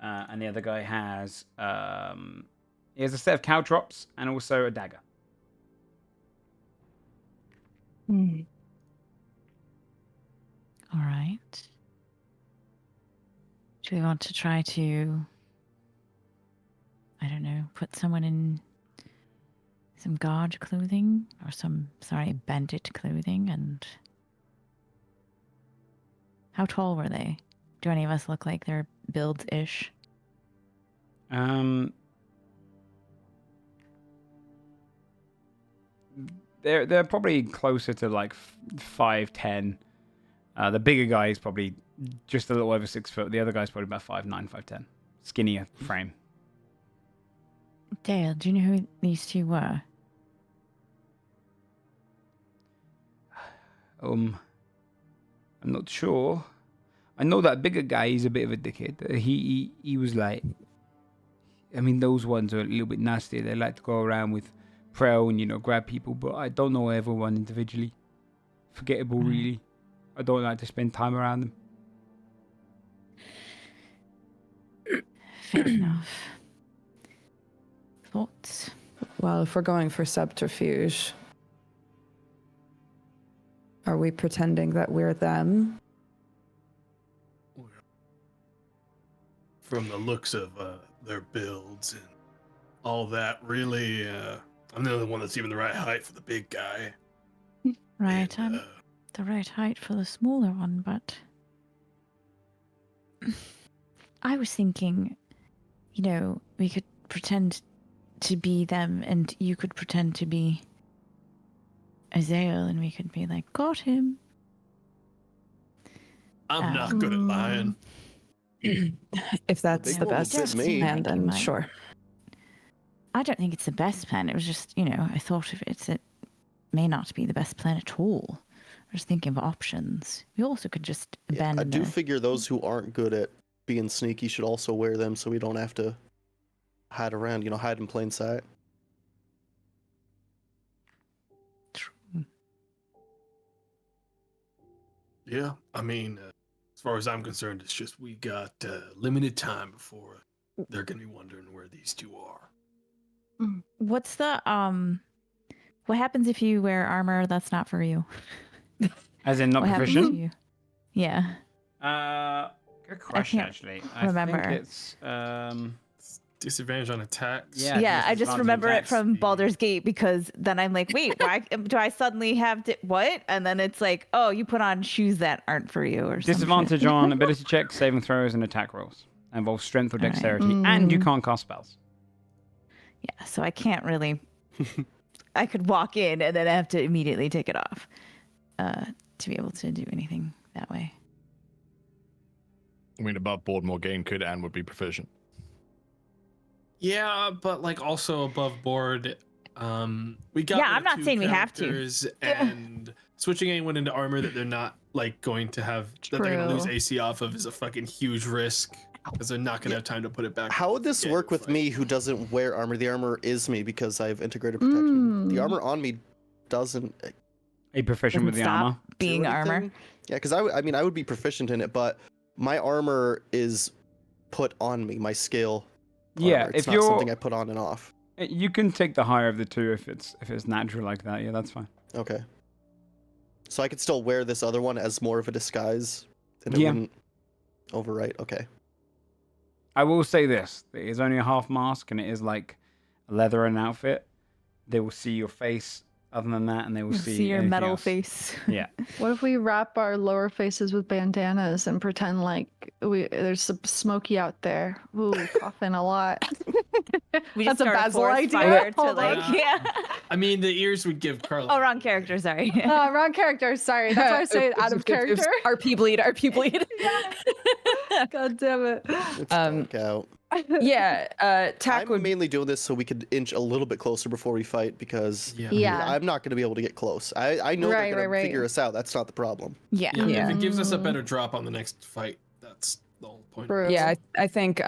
and the other guy has he has a set of caltrops and also a dagger. All right. Do we want to try to, I don't know, put someone in some guard clothing or bandit clothing? And how tall were they? Do any of us look like they're builds-ish? They're probably closer to like 5'10". The bigger guy is probably just a little over 6 foot. The other guy's probably about 5'9", 5'10". Skinnier frame. Dale, do you know who these two were? I'm not sure. I know that bigger guy is a bit of a dickhead. He was like, I mean, those ones are a little bit nasty. They like to go around with prowl and grab people, but I don't know everyone individually. Forgettable, really. I don't like to spend time around them. Fair enough. Thoughts? Well, if we're going for subterfuge, are we pretending that we're them? From the looks of their builds and all that, really, I'm the only one that's even the right height for the big guy. Right, And, I'm the right height for the smaller one, but I was thinking, we could pretend to be them and you could pretend to be Azael and we could be like, got him. I'm not good at lying. If that's big the one would best fit me. plan, Like you then might. sure. I don't think it's the best plan. It was just, I thought of it. It may not be the best plan at all. I was thinking of options. We also could just I abandon do the- figure those who aren't good at being sneaky should also wear them so we don't have to hide around, hide in plain sight. Yeah, I mean, as far as I'm concerned, it's just we got limited time before they're going to be wondering where these two are. What's the what happens if you wear armor that's not for you? As in not What happens to proficient? you? Yeah. Good question, can't actually. remember. I think it's Disadvantage on attacks. Yeah. Yeah, I just disadvantage remember it attacks. from Baldur's Gate because then I'm like, wait, why do I suddenly have what? And then it's like, oh, you put on shoes that aren't for you or something. Disadvantage on ability checks, saving throws, and attack rolls. Involves strength or All right. dexterity, and you can't cast spells. Yeah, so I can't really. I could walk in and then I have to immediately take it off to be able to do anything that way. I mean, above board, Morgaine could and would be proficient. Yeah, but like also above board, we got. Yeah, rid I'm of not two saying we have to. characters, and switching anyone into armor that they're not like going to have that they're gonna lose True. AC off of is a fucking huge risk because they're not gonna have time to put it back. How would this Yeah, work with fine. me who doesn't wear armor? The armor is me because I have integrated protection. The armor on me doesn't Are you proficient Doesn't with the stop armor? being do armor. anything. Yeah, because I mean, I would be proficient in it, but my armor is put on me, my skill. Yeah, armor. It's if not you're, something I put on and off. you can take the higher of the two if it's natural like that. Yeah, that's fine. Okay. So I could still wear this other one as more of a disguise, and it Yeah. wouldn't overwrite. Okay. I will say this: it is only a half mask, and it is like a leather and outfit. They will see your face other than that, and they will You'll see see your anything metal else. face. Yeah. What if we wrap our lower faces with bandanas and pretend like there's some smoky out there? Ooh, coughing a lot. We That's just a start Basil forest idea. fire to Hold like, on. yeah. I mean, the ears would give Carla. Oh, wrong character. Sorry. Wrong character. Sorry, that's why I say it out of character. RP bleed. God damn it. It's dark out. Yeah, Tack I'm would mainly doing this so we could inch a little bit closer before we fight because Yeah. I'm not going to be able to get close. I know Right, they're going right, to figure right. us out. That's not the problem. Yeah. Yeah, if it gives us a better drop on the next fight, that's the whole point. True. Yeah, I think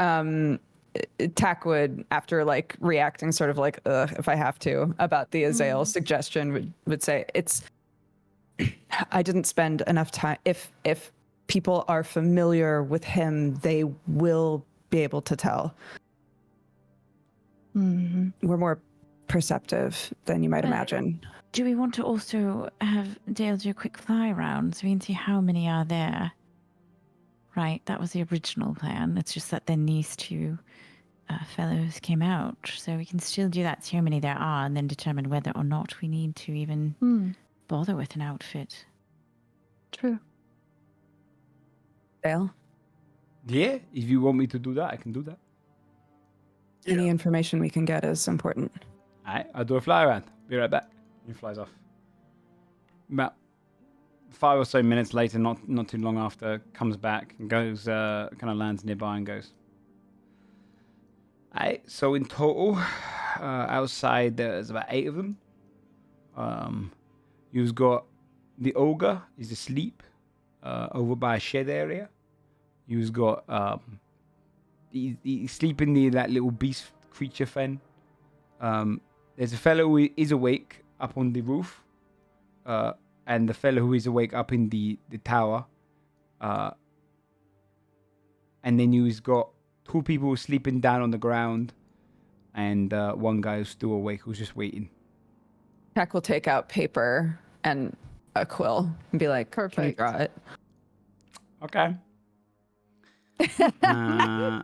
Tack would, after like reacting sort of like, if I have to, about the Azael suggestion, would say it's. I didn't spend enough time. If people are familiar with him, they will be able to tell. We're more perceptive than you might imagine. Do we want to also have Dale do a quick fly around so we can see how many are there? Right, that was the original plan. It's just that then these two fellows came out. So we can still do that, see how many there are, and then determine whether or not we need to even bother with an outfit. True. Dale, Yeah, if you want me to do that, I can do that. any information we can get is important. Alright, I'll do a fly around. Be right back. He flies off. About 5 or so minutes later, not too long after, comes back and goes, kind of lands nearby and goes. Alright, so in total, outside there's about 8 of them. You've got the ogre is asleep over by a shed area. You've got he's sleeping near that little beast creature fen. There's a fellow who is awake up on the roof, and the fellow who is awake up in the tower. And then you've got 2 people sleeping down on the ground, and 1 guy who's still awake who's just waiting. Tack will take out paper and a quill and be like, "Can you Perfect. draw it?" Okay.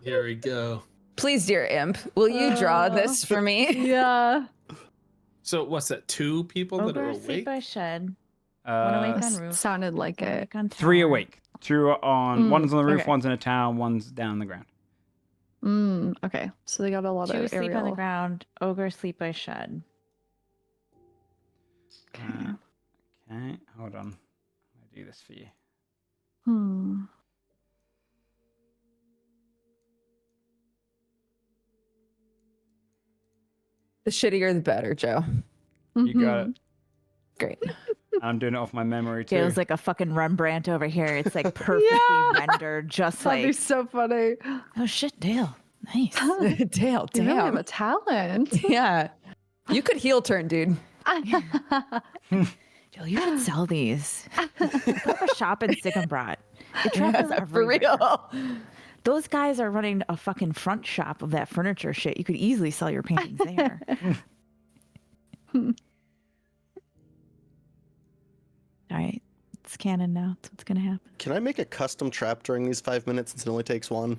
Here we go. Please, dear imp, will you draw this for me? Yeah. So what's that? 2 people that are Ogre sleep awake? by shed. One awake on roof. Sounded like One it. awake on 3 tower. awake. 2 are on. One's on the roof, okay. one's in a tower, one's down on the ground. Okay. So they got a lot 2 of sleep on the aerial. ground. Ogre sleep by shed. Okay, hold on. I'll do this for you. The shittier, the better, Joe. You got it. Great. I'm doing it off my memory too. Dale's like a fucking Rembrandt over here. It's like perfectly rendered, just That'd be like, so funny. oh shit, Dale. Nice. Dale, You really have damn. a talent. Yeah. You could heel turn, dude. Dale, you should sell these. Put up a shop in Sycambrot. It travels For everywhere. real. Those guys are running a fucking front shop of that furniture shit. You could easily sell your paintings there. All right, it's canon now. That's what's gonna happen. Can I make a custom trap during these 5 minutes since it only takes 1?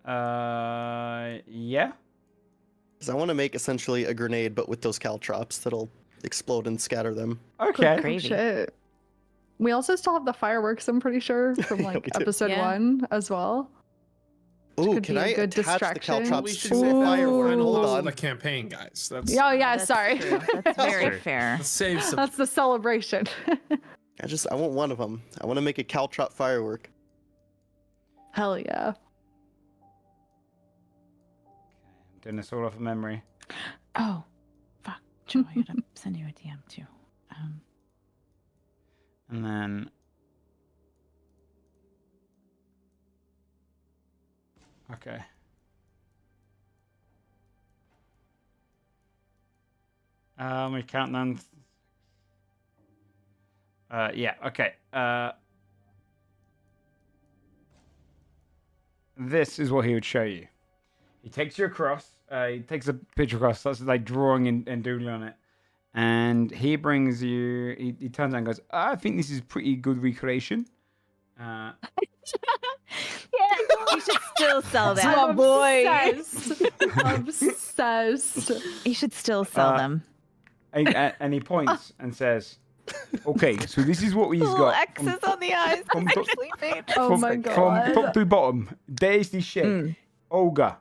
Yeah. Because I want to make essentially a grenade, but with those caltrops that'll explode and scatter them. Okay. Oh, Crazy. shit. We also still have the fireworks, I'm pretty sure, from Yeah, like we do. episode Yeah. 1 as well. Ooh, could can be a I good attach the distraction. caltrops We to should the save that for firework? final Hold boss of on. the campaign, guys. That's Oh yeah, That's sorry. true. That's very True. fair. let's save some. That's the celebration. I want one of them. I want to make a caltrop firework. Hell yeah. I'm doing this all off of memory. Oh, fuck, Joe, I gotta send you a DM too. And then. Okay. We count them. Yeah, okay. This is what he would show you. He takes you across. He takes a picture across, starts like drawing and doodling on it. And he brings you, he turns around and goes, I think this is pretty good recreation. Yeah, you should still sell That's that. my boy. Obsessed. Obsessed. You should still sell them. And he points and says, "Okay, so this is what he's Little got." X's on the eyes. from I'm top- sleeping. Oh my From god. top to bottom, there's the shed. Ogre.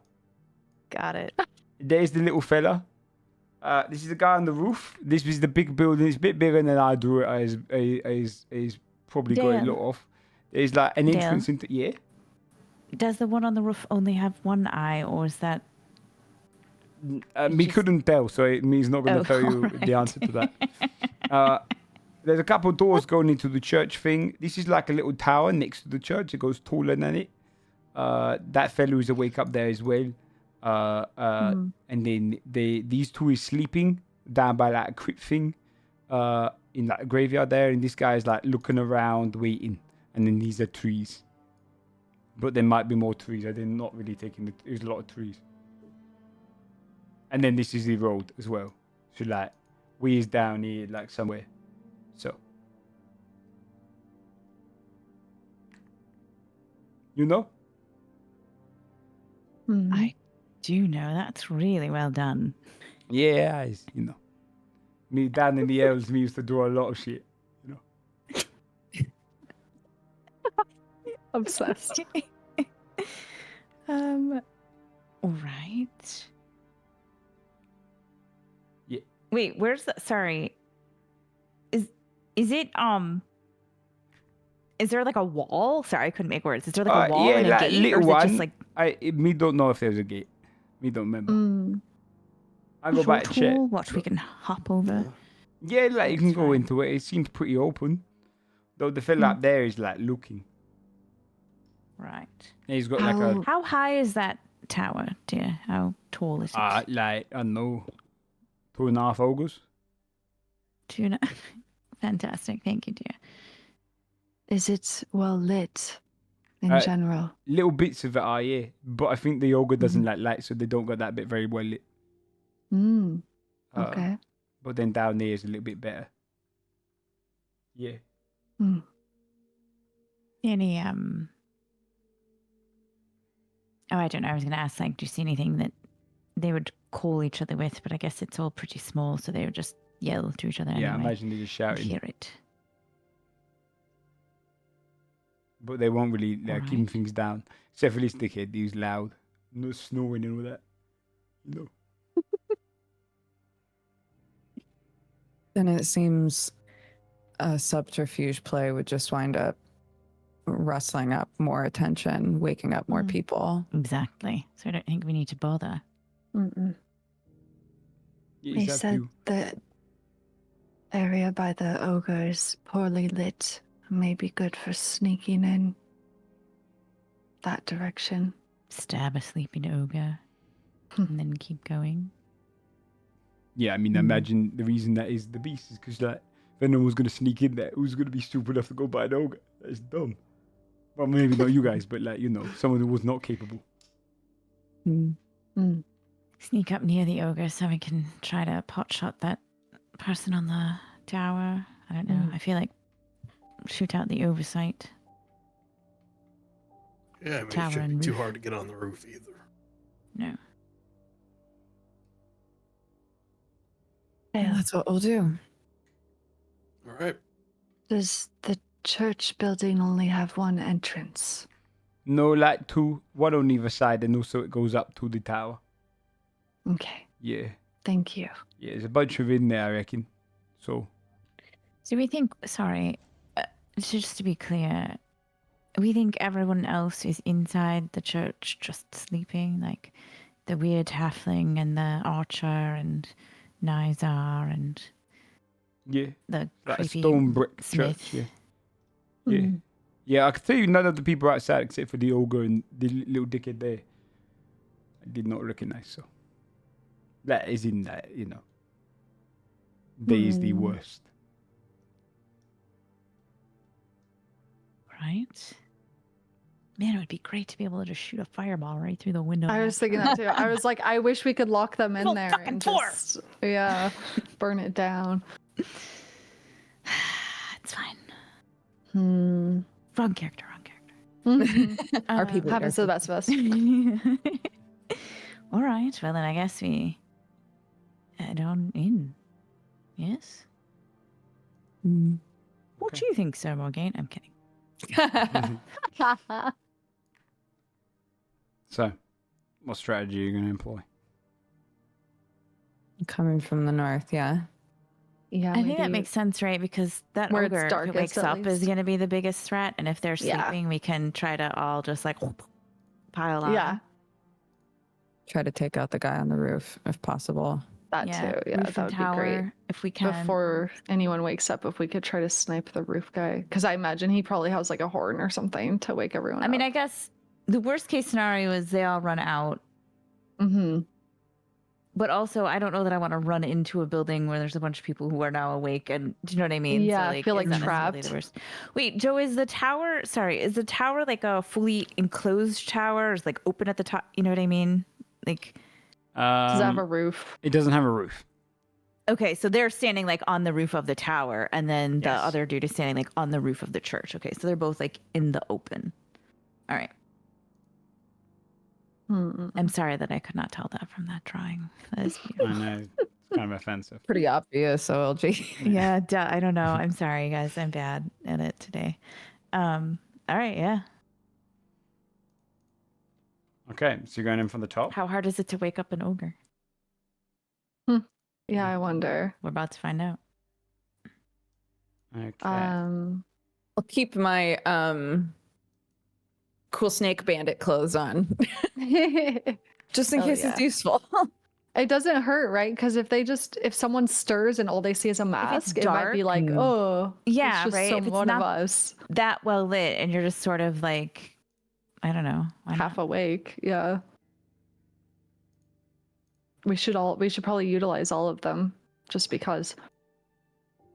Got it. There's the little fella. This is the guy on the roof. This was the big building. It's a bit bigger than I drew it. He's probably got a Dan. lot off. There's like an Dan. entrance into Does the one on the roof only have one eye, or is that? We couldn't tell, so he's not going to tell you alright. the answer to that. There's a couple doors going into the church thing. This is like a little tower next to the church. It goes taller than it. That fellow is awake up there as well. And then these two is sleeping down by like a crypt thing in like a graveyard there. And this guy is like looking around, waiting. And then these are trees. But there might be more trees. I did not really taking there's a lot of trees. And then this is the road as well. So like we is down here like somewhere. So you know? I do know. That's really well done. Yeah, you know. Me down in the elves, we used to do a lot of shit. You know. Obsessed. All right. Yeah. Wait, where's the? Sorry. Is it Is there like a wall? Sorry, I couldn't make words. Is there like a wall yeah, and a like gate, little or is it one. just like Me don't know if there's a gate. Me don't remember. I go back short to check. hall? Watch, we can hop over. Yeah, like you can That's go fine. into it. It seems pretty open. Though the fella up there is like looking. Right. He's got like a How high is that tower, dear? How tall is it? like I don't know, 2.5 ogres. Fantastic. Thank you, dear. Is it well lit in Uh, general? Little bits of it are, yeah. But I think the ogre doesn't like light, so they don't got that bit very well lit. Mm. Uh, Okay. But then down there is a little bit better. Yeah. Any Oh, I don't know. I was going to ask, like, do you see anything that they would call each other with? But I guess it's all pretty small, so they would just yell to each other Yeah, I anyway. imagine they're just shouting. Hear it. But they won't really like keeping Alright. things down. Except for this dickhead, he's loud. No snoring and all that. No. Then it seems a subterfuge play would just wind up rustling up more attention, waking up more people. Exactly. So I don't think we need to bother. Mm-mm. Yeah, They it's up said you. the area by the ogre is poorly lit. May be good for sneaking in that direction. Stab a sleeping ogre and then keep going. Yeah, I mean, imagine the reason that is the beast is because like, if anyone was going to sneak in there, who's going to be stupid enough to go buy an ogre? That's dumb. Well, maybe not you guys, but like, you know, someone who was not capable. Sneak up near the ogre so we can try to potshot that person on the tower. I don't know. I feel like shoot out the oversight. Yeah, I mean, Tower it shouldn't and be too roof. hard to get on the roof either. No. Yeah, that's what we'll do. All right. Does the church building only have one entrance? No, like two, one on either side, and also it goes up to the tower. Okay, Yeah. thank you. Yeah, there's a bunch of in there, I reckon. So, So we think, sorry, just to be clear, we think everyone else is inside the church just sleeping, like the weird halfling and the archer and Nizar and yeah. the Like a creepy stone brick smith. church, yeah. Yeah. Yeah, I can tell you none of the people outside except for the ogre and the little dickhead there. I did not recognize, so. That is in that, you know. They is the worst. Right? Man, it would be great to be able to just shoot a fireball right through the window. I of was that thinking that too. I was like, I wish we could lock them in Full there fucking and force. just, yeah, burn it down. It's fine. Hmm. Wrong character, wrong character. Our people Happens to the best of us. All right. Well, then I guess we head on in. Yes? Mm. What do you think, Sir Morgaine? I'm kidding. So, what strategy are you going to employ? Coming from the north, yeah. Yeah, I think that maybe- makes sense, right? Because that Where it's ogre, if it darkest, wakes at up, is least. going to be the biggest threat. And if they're Yeah. sleeping, we can try to all just like pile on. Yeah, Try to take out the guy on the roof if possible. that too. Yeah, roof that and would tower, be great. if we can. Before anyone wakes up, if we could try to snipe the roof guy, because I imagine he probably has like a horn or something to wake everyone I up. mean, I guess the worst case scenario is they all run out. Mm-hmm. But also, I don't know that I want to run into a building where there's a bunch of people who are now awake. And do you know what I mean? Yeah, I feel is like that necessarily trapped. the worst? Wait, Joe, is the tower like a fully enclosed tower? Or is it like open at the top? You know what I mean? Like, Does it have a roof? It doesn't have a roof. okay, so they're standing like on the roof of the tower, and then the Yes. other dude is standing like on the roof of the church. Okay, so they're both like in the open. All right. I'm sorry that I could not tell that from that drawing. That is beautiful. I know. It's kind of offensive. Pretty obvious, OLG. Yeah, I don't know. I'm sorry, guys. I'm bad at it today. All right, yeah. Okay, so you're going in from the top? How hard is it to wake up an ogre? Yeah, I wonder. We're about to find out. Okay. I'll keep my cool snake bandit clothes on. Just in Hell case yeah. it's useful. It doesn't hurt, right? Because if someone stirs and all they see is a mask, it might be dark, like, oh, Yeah, it's just right. If it's someone of not us that well lit, and you're just sort of like, I don't know, why half not? awake. Yeah. We should probably utilize all of them just because.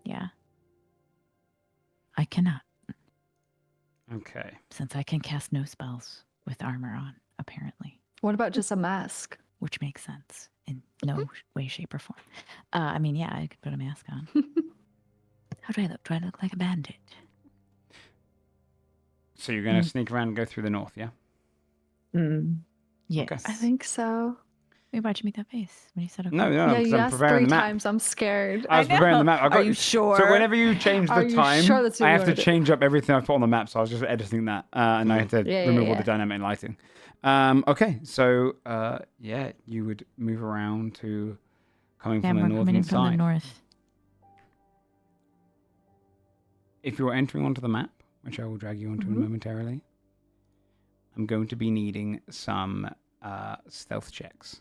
Yeah. I cannot, Okay. since I can cast no spells with armor on, apparently, What about just a mask? which makes sense in no way, shape, or form. I mean, yeah, I could put a mask on. How do I look? Do I look like a bandit? So you're going to sneak around and go through the north, yeah? Yes. I think so. Wait, why'd you make that face when you said okay? No, Yeah, because you I'm asked preparing 3 the map. times. I'm scared. I was preparing the map. I got Are you sure? So whenever you change Are the you time, sure that's what I you have to wanted? change up everything I put on the map. So I was just editing that, and I had to remove all the dynamic lighting. Okay, so yeah, you would move around to coming Yeah, from the we're coming northern in from the side. north. If you're entering onto the map, which I will drag you onto momentarily, I'm going to be needing some stealth checks.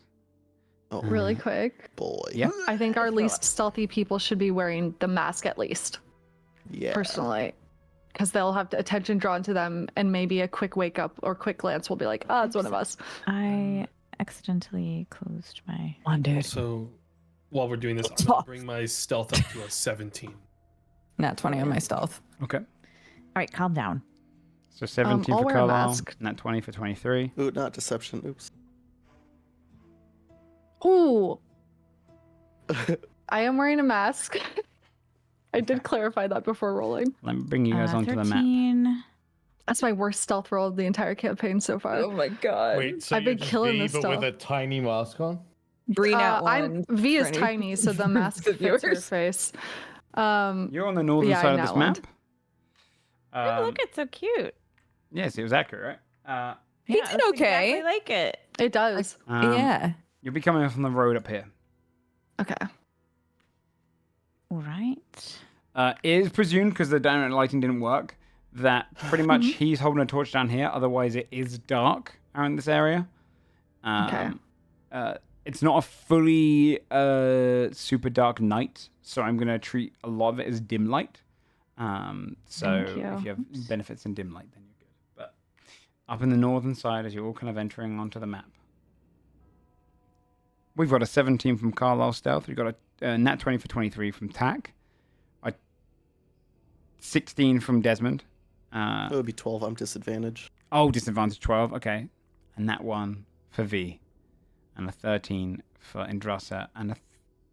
Oh, Really quick. boy. Yeah. I think our least stealthy people should be wearing the mask at least, Yeah. personally. Because they'll have attention drawn to them, and maybe a quick wake up or quick glance will be like, oh, it's one of us. I accidentally closed my. Come on, dude. Also, while we're doing this, I'm gonna bring my stealth up to a 17. Nat 20 on my stealth. Okay. All right, calm down. So 17 I'll for wear a Carlisle, mask. and that 20 for 23. Ooh, not deception. Oops. Ooh. I am wearing a mask. I did clarify that before rolling. Let me bring you guys onto the map. 13. That's my worst stealth roll of the entire campaign so far. my god. Wait, so I've you're been just killing V, this but stuff. with a tiny mask on? Bree nat I'm 1. V is for any tiny, so the mask the fits her viewers. face. You're on the northern Yeah, side of I this nat one. map. Oh, look, it's so cute. Yes, it was accurate, right? He Yeah, did it looks okay. Exactly like it. It does. Yeah. You'll be coming from the road up here. Okay. All right. It is presumed, because the dynamic lighting didn't work, that pretty much he's holding a torch down here. Otherwise, it is dark around this area. It's not a fully super dark night, so I'm going to treat a lot of it as dim light. So Thank you. if you have benefits in dim light, then you're good. But up in the northern side, as you're all kind of entering onto the map, we've got a 17 from Carlisle Stealth. We've got a nat 20 for 23 from Tack. A 16 from Desmond. It would be 12. I'm disadvantaged. Oh, disadvantage 12. Okay. And that one for V. And a 13 for Indrasa. And a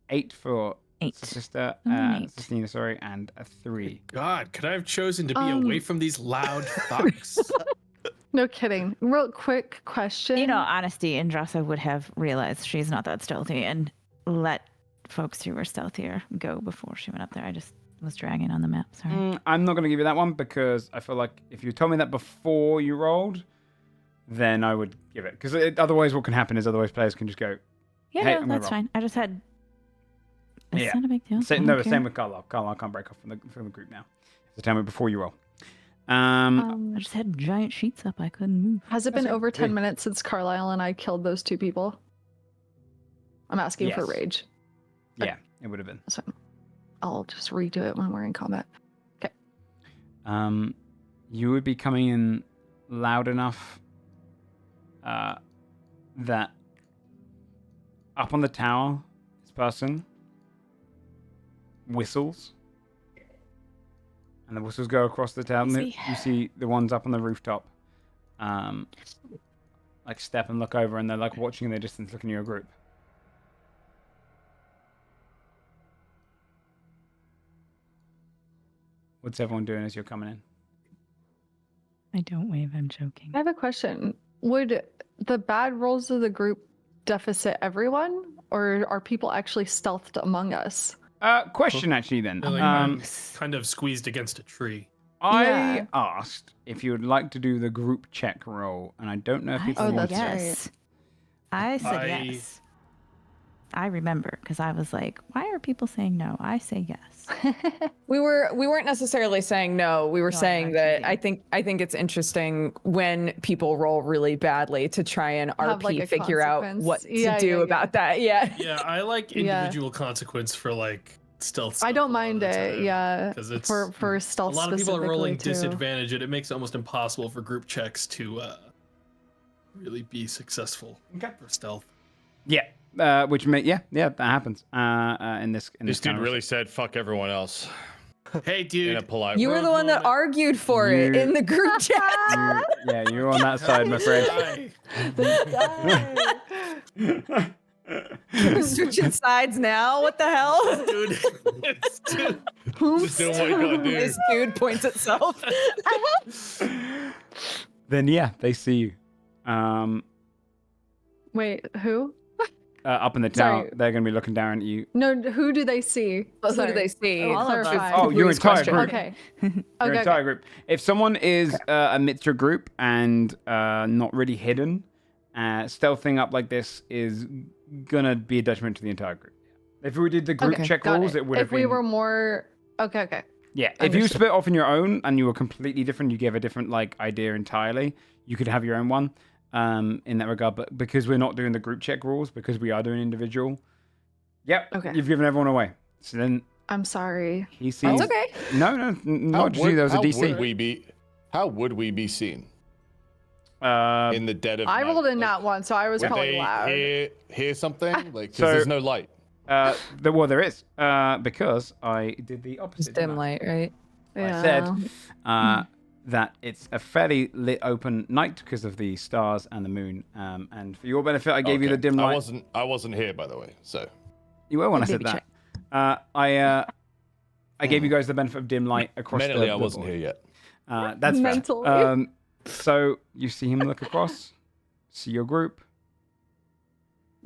8 for 8. Sister. Only 8. Sistina, sorry. And a 3. God, could I have chosen to be away from these loud thugs? No kidding. Real quick question. You know, honesty, Indrasa would have realized she's not that stealthy and let folks who were stealthier go before she went up there. I just was dragging on the map. Sorry. I'm not going to give you that one because I feel like if you told me that before you rolled, then I would give it. Because otherwise what can happen is otherwise players can just go, Yeah, hey, no, I'm gonna that's roll. fine. I just had. It's Yeah. not a big deal. Same with Carlisle. Carlisle can't break off from the group now. So tell me before you roll. I just had giant sheets up. I couldn't move. Has it been That's over 10 good. minutes since Carlisle and I killed those 2 people? I'm asking for Yes. rage. Yeah, it would have been. So I'll just redo it when we're in combat. You would be coming in loud enough that up on the tower, this person whistles. And the whistles go across the town. I see. You see the ones up on the rooftop, like step and look over, and they're like watching in the distance, looking at your group. What's everyone doing as you're coming in? I don't wave. I'm joking. I have a question. Would the bad rolls of the group deficit everyone, or are people actually stealthed among us? Question actually then. They're like, I'm kind of squeezed against a tree. I Yeah. asked if you would like to do the group check roll, and I don't know if I people said want that's to. right. yes. I said I- yes. I remember because I was like, "Why are people saying no?" I say yes. We weren't necessarily saying no. We were No, I'm saying not that cheating. I think it's interesting when people roll really badly to try and Have, like, RP a figure out consequence. what to Yeah, do yeah, yeah. about that. Yeah. Yeah, I like Yeah. individual consequence for like stealth. I stuff don't a lot of mind the it, time, yeah. 'cause it's For a stealth lot of people are rolling specifically, too. disadvantage, and it makes it almost impossible for group checks to really be successful for stealth. Yeah, which that happens. In this This dude kind of really said "fuck everyone else" Hey, in a dude. polite You way. were the one that moment. argued for it You- in the group chat. you're on that side, my friend. We're switching sides now. What the hell? Dude, it's dude. Just doing what you gotta do. This dude points itself. Then yeah, they see you. Wait, who? Up in the tower, Sorry. they're going to be looking down at you. No, who do they see? Who do Sorry. they see? Oh, clarify. Oh, your Louis' entire question. group. Okay. Your Okay, entire okay. group. If someone is amidst your group and not really hidden, stealthing up like this is gonna be a detriment to the entire group. If we did the group Okay, check got rules, it would have If been. we were more... Okay. Yeah, if you Understood. split off in your own and you were completely different, you gave a different like idea entirely, you could have your own one in that regard. But because we're not doing the group check rules, because we are doing individual, yep, Okay. you've given everyone away. So then I'm sorry. he sees. That's okay. No, not just you. There was a how DC. would we be seen Uh, in the dead of I night? rolled in Like, that one, so I was would probably they loud. hear something? Like, 'cause So- there's no light. there is because I did the It's opposite. dim didn't I? light, right? I said that it's a fairly lit open night because of the stars and the moon. And for your benefit, I gave you the Okay. dim light. I wasn't here, by the way. So You were when I said Baby that. I gave you guys the benefit of dim light across mentally, the I wasn't board. here yet. That's fair. Mentally. So you see him look across, see your group,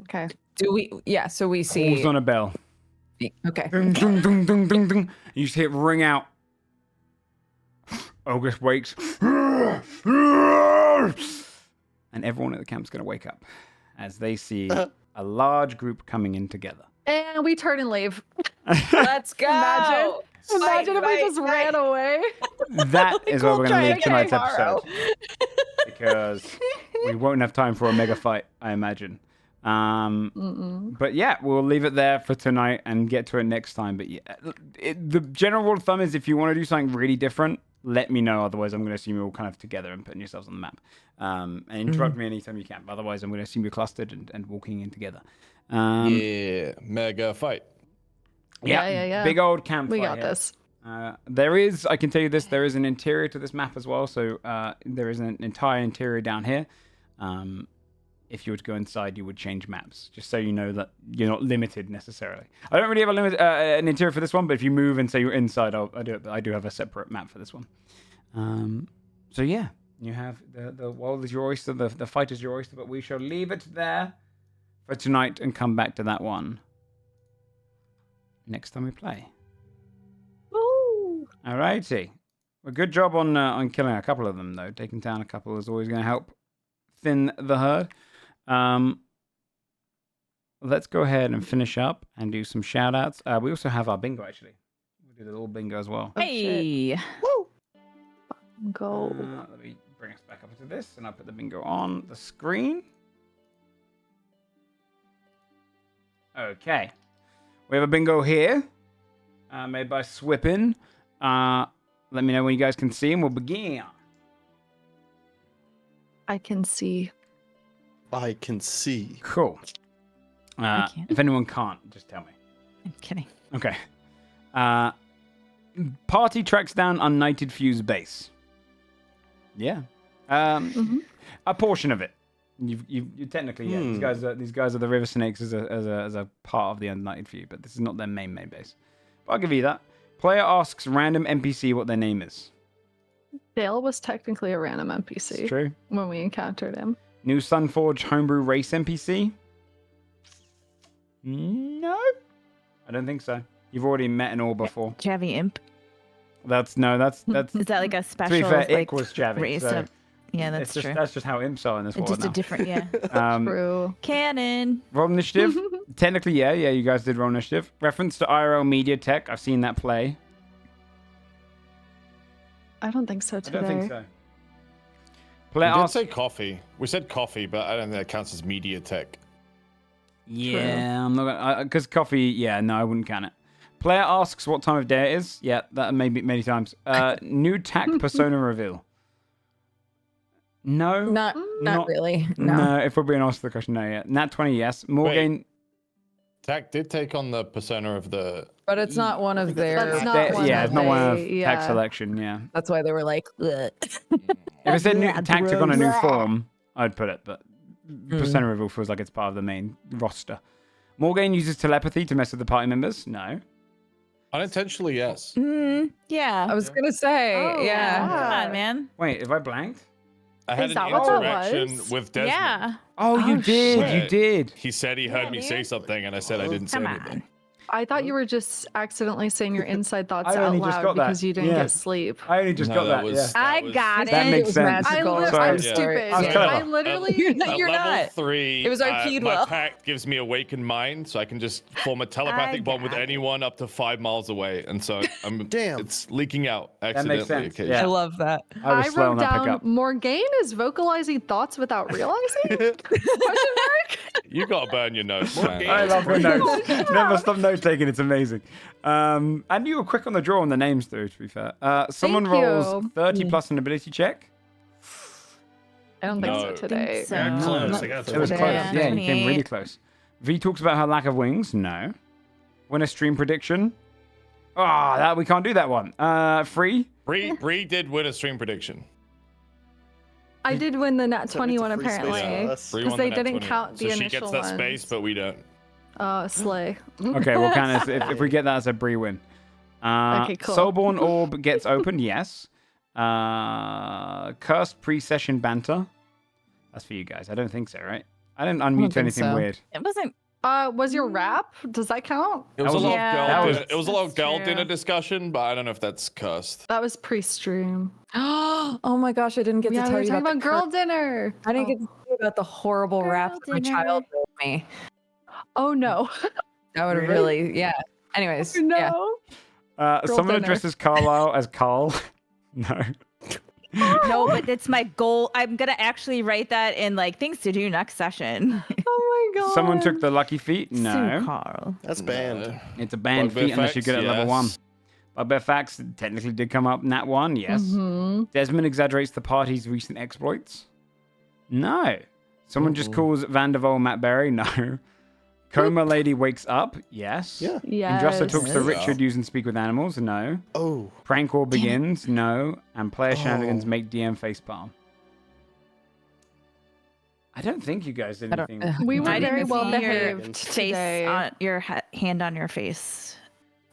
Okay. Do we? Yeah. So we see. calls on a bell. Okay. Ding, ding, ding, ding, ding, ding. You just hear it ring out. August wakes. And everyone at the camp's going to wake up as they see a large group coming in together. And we turn and leave. Let's go. Imagine. Imagine if we just ran away. That is where we're going to leave tonight's tomorrow. episode. Because we won't have time for a mega fight, I imagine. But yeah, we'll leave it there for tonight and get to it next time. But yeah, the general rule of thumb is if you want to do something really different, let me know. Otherwise, I'm going to assume you're all kind of together and putting yourselves on the map. And interrupt me anytime you can. Otherwise, I'm going to assume you're clustered and walking in together. Yeah, mega fight. Yeah. Big old campfire. We got here. this. There is, I can tell you this, there is an interior to this map as well. So there is an entire interior down here. If you were to go inside, you would change maps, just so you know that you're not limited necessarily. I don't really have an interior for this one, but if you move and say you're inside, I do it. But I do have a separate map for this one. So yeah, you have the world is your oyster, the fight is your oyster, but we shall leave it there for tonight and come back to that one next time we play. Ooh. Alrighty. Well, good job on killing a couple of them, though. Taking down a couple is always going to help thin the herd. Let's go ahead and finish up and do some shout outs. We also have our bingo, actually. We'll do the little bingo as well. Hey. Woo! Go. Let me bring us back up into this, and I'll put the bingo on the screen. Okay. We have a bingo here, made by Swippin. Let me know when you guys can see, and we'll begin. I can see. I can see. Cool. I can't. If anyone can't, just tell me. I'm kidding. Okay. Party tracks down United Fuse base. Yeah. A portion of it. You technically, yeah. These guys are the River Snakes as a part of the United Fuse, but this is not their main base. But I'll give you that. Player asks random NPC what their name is. Dale was technically a random NPC It's true. when we encountered him. New Sunforged homebrew race NPC? No. I don't think so. You've already met an all before. Javi Imp. That's Is that like a to special be fair, like, Ick was Javi. race So of... Yeah, that's true. That's just how imps are in this It's world just a now. different, yeah. True. Canon. Roll initiative? Technically, yeah, you guys did roll initiative. Reference to IRL Media Tech. I've seen that play. I don't think so I today. don't think so. We Player did asks... say coffee. We said coffee, but I don't think that counts as media tech. Yeah, I'm not gonna... Because coffee, yeah, no, I wouldn't count it. Player asks what time of day it is. Yeah, that may be many times. New TAC persona reveal. No. Not really. No, if we're being asked the question, no, yeah. Nat 20, yes. Morgan... Tac did take on the persona of the... But it's not one of their. That's not one yeah, of it's not one of they- TAC yeah. selection, yeah. That's why they were like. "Ugh." If it said new TAC took on a new form, I'd put it, but persona reveal feels like it's part of the main roster. Morgan uses telepathy to mess with the party members? No. Unintentionally, yes. Yeah. I was gonna say, Oh, yeah. Come on, man. Wait, have I blanked? I had Is an that what that interaction was? with Desmond. Yeah. Oh, you did. shit. You did. He said he heard me say something, and I said I didn't say Come anything. on. I thought you were just accidentally saying your inside thoughts I out only just loud got that. because you didn't Yeah. get sleep. I only just No, got that that. was- Yeah. I was- got That it. makes sense. magical. I'm Sorry. stupid. I was clever. I literally. You're At you're level not. 3, It was my RP'd well. pact gives me awakened mind, so I can just form a telepathic bond with got it. anyone up to 5 miles away, and so Damn. it's leaking out makes accidentally sense, occasionally. yeah. I love that. I was slow wrote on that down pickup. Morgaine is vocalizing thoughts without realizing? Question mark? You gotta burn your notes, man. I love your notes. Never stop note taking. It's amazing. And you were quick on the draw on the names, though, to be fair. Someone Thank rolls you. 30 plus an ability check. I don't think No. so today. So- Yeah, close. I got It was 20. close. Yeah, Yeah, you came really 28. close. V talks about her lack of wings. No. Win a stream prediction. Ah, that we can't do that one. Free. Bree did win a stream prediction. I did win the nat So 20 it's a one free space apparently. for us. Bree Because won they the nat didn't 20. count the so she initial gets that ones. space, but we don't. Slay. Okay, we'll count it if we get that as a Bree win. Okay, cool. Soulborn Orb gets opened, yes. Cursed pre-session banter. That's for you guys. I don't think so, right? I didn't unmute think anything so. weird. It wasn't. Was your rap? Does that count? It was That a lot was- of girl. that was- It was a lot of that's girl true. dinner discussion, but I don't know if that's cursed. That was pre-stream. Oh my gosh, I didn't get Yeah, to we tell were you talking about about the girl dinner. I didn't get to tell you about the horrible rap Girl that my dinner. child gave me. Oh no. That would really, yeah. Anyways, no. yeah. Girl Someone dinner. addresses Carlisle as Carl. No. No, but it's my goal. I'm gonna actually write that in like things to do next session. Oh my god. Someone took the lucky feat. Sue No. Carl. That's banned. It's a banned Bugbear feat unless you're good at facts, level 1. yes. Bugbear facts technically did come up. Nat 1, yes. Mhm. Desmond exaggerates the party's recent exploits. No. Someone just calls Vandervol Matt Berry. No. Coma Lady wakes up. Yes. Yeah. Yes. Injusta talks to Yeah. Richard using Speak with Animals. No. Oh. Prank War begins. No. And player shenanigans Oh. make DM facepalm. I don't think you guys did I don't- anything. We were I very didn't well see your behaved face today. on your hand on your face.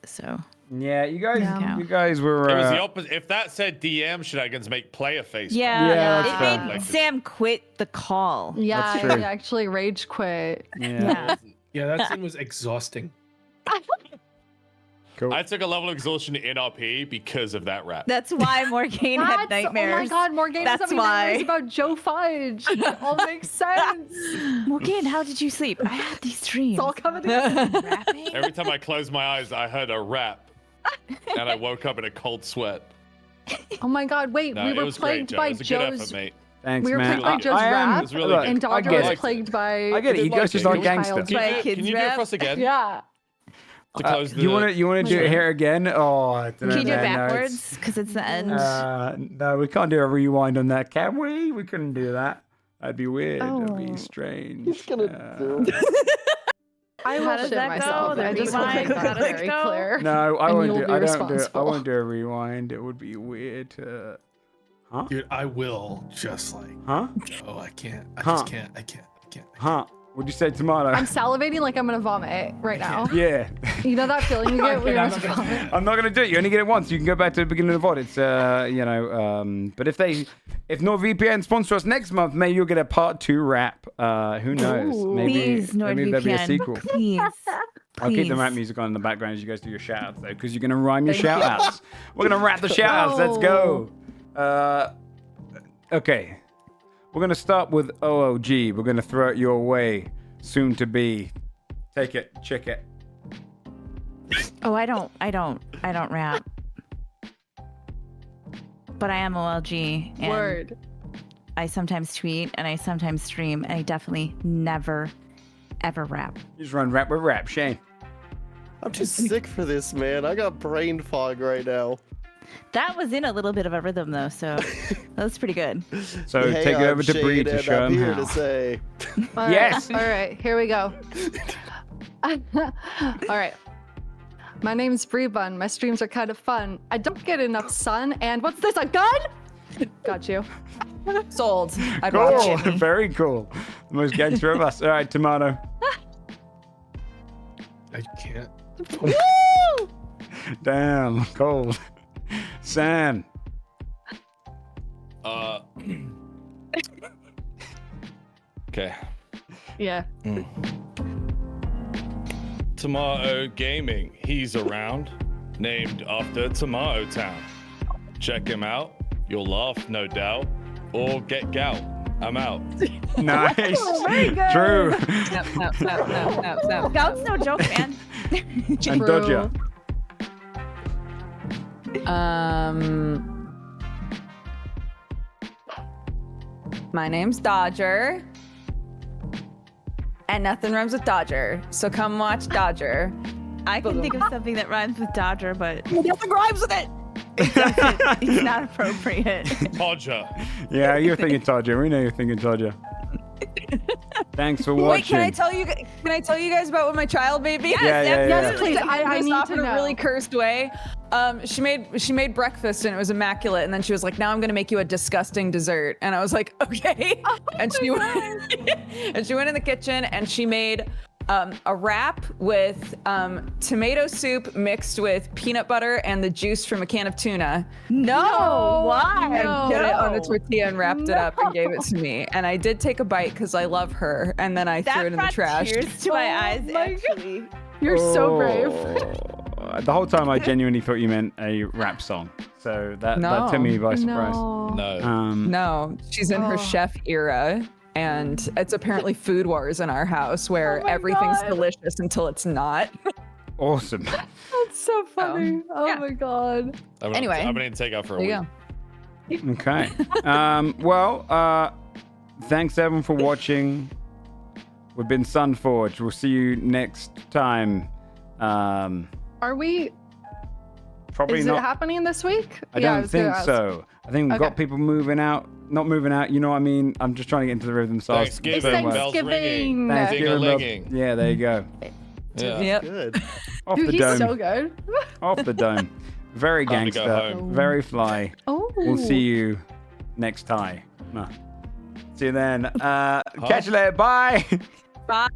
So Yeah, you guys. Yeah. You guys were. It was the opposite. If that said DM shenanigans make player face. yeah, Yeah, it that's fair. made Sam quit the call. Yeah, That's true. I actually rage quit. Yeah. Yeah. Yeah, that scene was exhausting. Cool. I took a level of exhaustion in RP because of that rap. That's why Morgane had nightmares. Oh my god, Morgane That's is having why. nightmares about Joe Fudge. It all makes sense. Morgane, how did you sleep? I had these dreams. It's all coming together. Rapping? Every time I closed my eyes, I heard a rap, and I woke up in a cold sweat. Oh my god, wait, No, we it were was great, plagued Joe. by It was a good effort, Joe's. mate. Thanks, We were man. plagued by Joe's I am- rap, It was really look, and good. I Dodger get was it. plagued by. I get it. You guys just aren't Child's gangster. rap. Can you do it for us again? Yeah. To close the. You want to do it here again? Oh, I don't Can know, you do it man, no, it's- backwards? Because it's the end. No, we can't do a rewind on that, can we? We couldn't do that. That'd be weird. That'd be Oh. strange. He's gonna do. I How will does shit that myself. go? I The just want to make rewind? that How does very it go? clear. No, I And won't you'll do. be I don't do. I responsible. won't do a rewind. It would be weird. Huh? Dude, I will just like. Huh? Oh, I can't. I Huh. just can't. I can't. Huh? What'd you say, tomato? I'm salivating like I'm gonna vomit right now. Yeah. You know that feeling you get when you're about to vomit? I'm not gonna do it. You only get it once. You can go back to the beginning of the VOD. It's but if NordVPN sponsor us next month, maybe you'll get a part 2 wrap. Who knows? Ooh. Maybe Please, maybe there'll be a NordVPN. sequel. Please. I'll keep the Please. rap music on in the background as you guys do your shout outs though, because you're gonna rhyme your Thank you. shout outs. We're gonna rap the shout outs. Let's go. Okay. We're gonna start with OOG. We're gonna throw it your way. Soon to be. Take it, chick it. Oh, I don't rap. But I am OLG. And Word. I sometimes tweet and I sometimes stream, and I definitely never, ever rap. You just run rap with rap, Shane. I'm too sick for this, man. I got brain fog right now. That was in a little bit of a rhythm, though, so that was pretty good. So Hey, take it I'm over to Bree Shane, to and show I'm him here how. to say, All right, Yes. All right. Here we go. All right. My name's Bree Bun. My streams are kind of fun. I don't get enough sun. And what's this? A gun? Got you. Sold. I'd watch Cool. it. Very cool. The most gangster of us. All right, tomato. I can't. Damn, cold. Sam. Okay. Yeah. Tomato Gaming. He's around. Named after Tomato Town. Check him out. You'll laugh, no doubt. Or get gout. I'm out. Nice. very good. True. Snap, snap, snap, snap, snap, snap. Gout's no joke, man. And True. Dodger. My name's Dodger. And nothing rhymes with Dodger. So come watch Dodger. I can think of something that rhymes with Dodger, but Nothing rhymes with it. it's not appropriate. Podger. Yeah, you're thinking Dodger. We know you're thinking Dodger. Thanks for watching. Wait, can I tell you? Can I tell you guys about what my child made me? Yeah, yeah, Yes, yeah. please. I This need off to in a know. really cursed way. She made breakfast and it was immaculate, and then she was like, "Now I'm gonna make you a disgusting dessert," and I was like, "Okay." And she went and she went in the kitchen and she made a wrap with tomato soup mixed with peanut butter and the juice from a can of tuna. No, why? And put it on a tortilla and wrapped it up and gave it to me. And I did take a bite because I love her, and then I threw That it in the brought trash. tears to my eyes, my God. actually. You're so brave. The whole time I genuinely thought you meant a rap song. So that took me by surprise. No. No. No, she's in her Oh. chef era. And it's apparently food wars in our house where Oh my everything's God. delicious until it's not. Awesome. That's so funny. Oh yeah. my god. Anyway. I'm gonna need to take out for a There week. you go. Okay. Thanks everyone for watching. We've been Sunforged. We'll see you next time. Are we? Probably Is not. it happening this week? I Yeah, don't was gonna think ask. so. I think we've got Okay. people moving out. Not moving out, you know what I mean? I'm just trying to get into the rhythm. So I'll It's Thanksgiving, bells ringing. Thanksgiving. Thanksgiving bells. Ding-a-linging. Yeah, there you go. Yeah. Yep. good. Off Dude, the he's dome. so good. Off the dome. Very Time to go gangster. home. Very fly. Oh. We'll see you next time. See you then. Catch you later. Bye. Bye.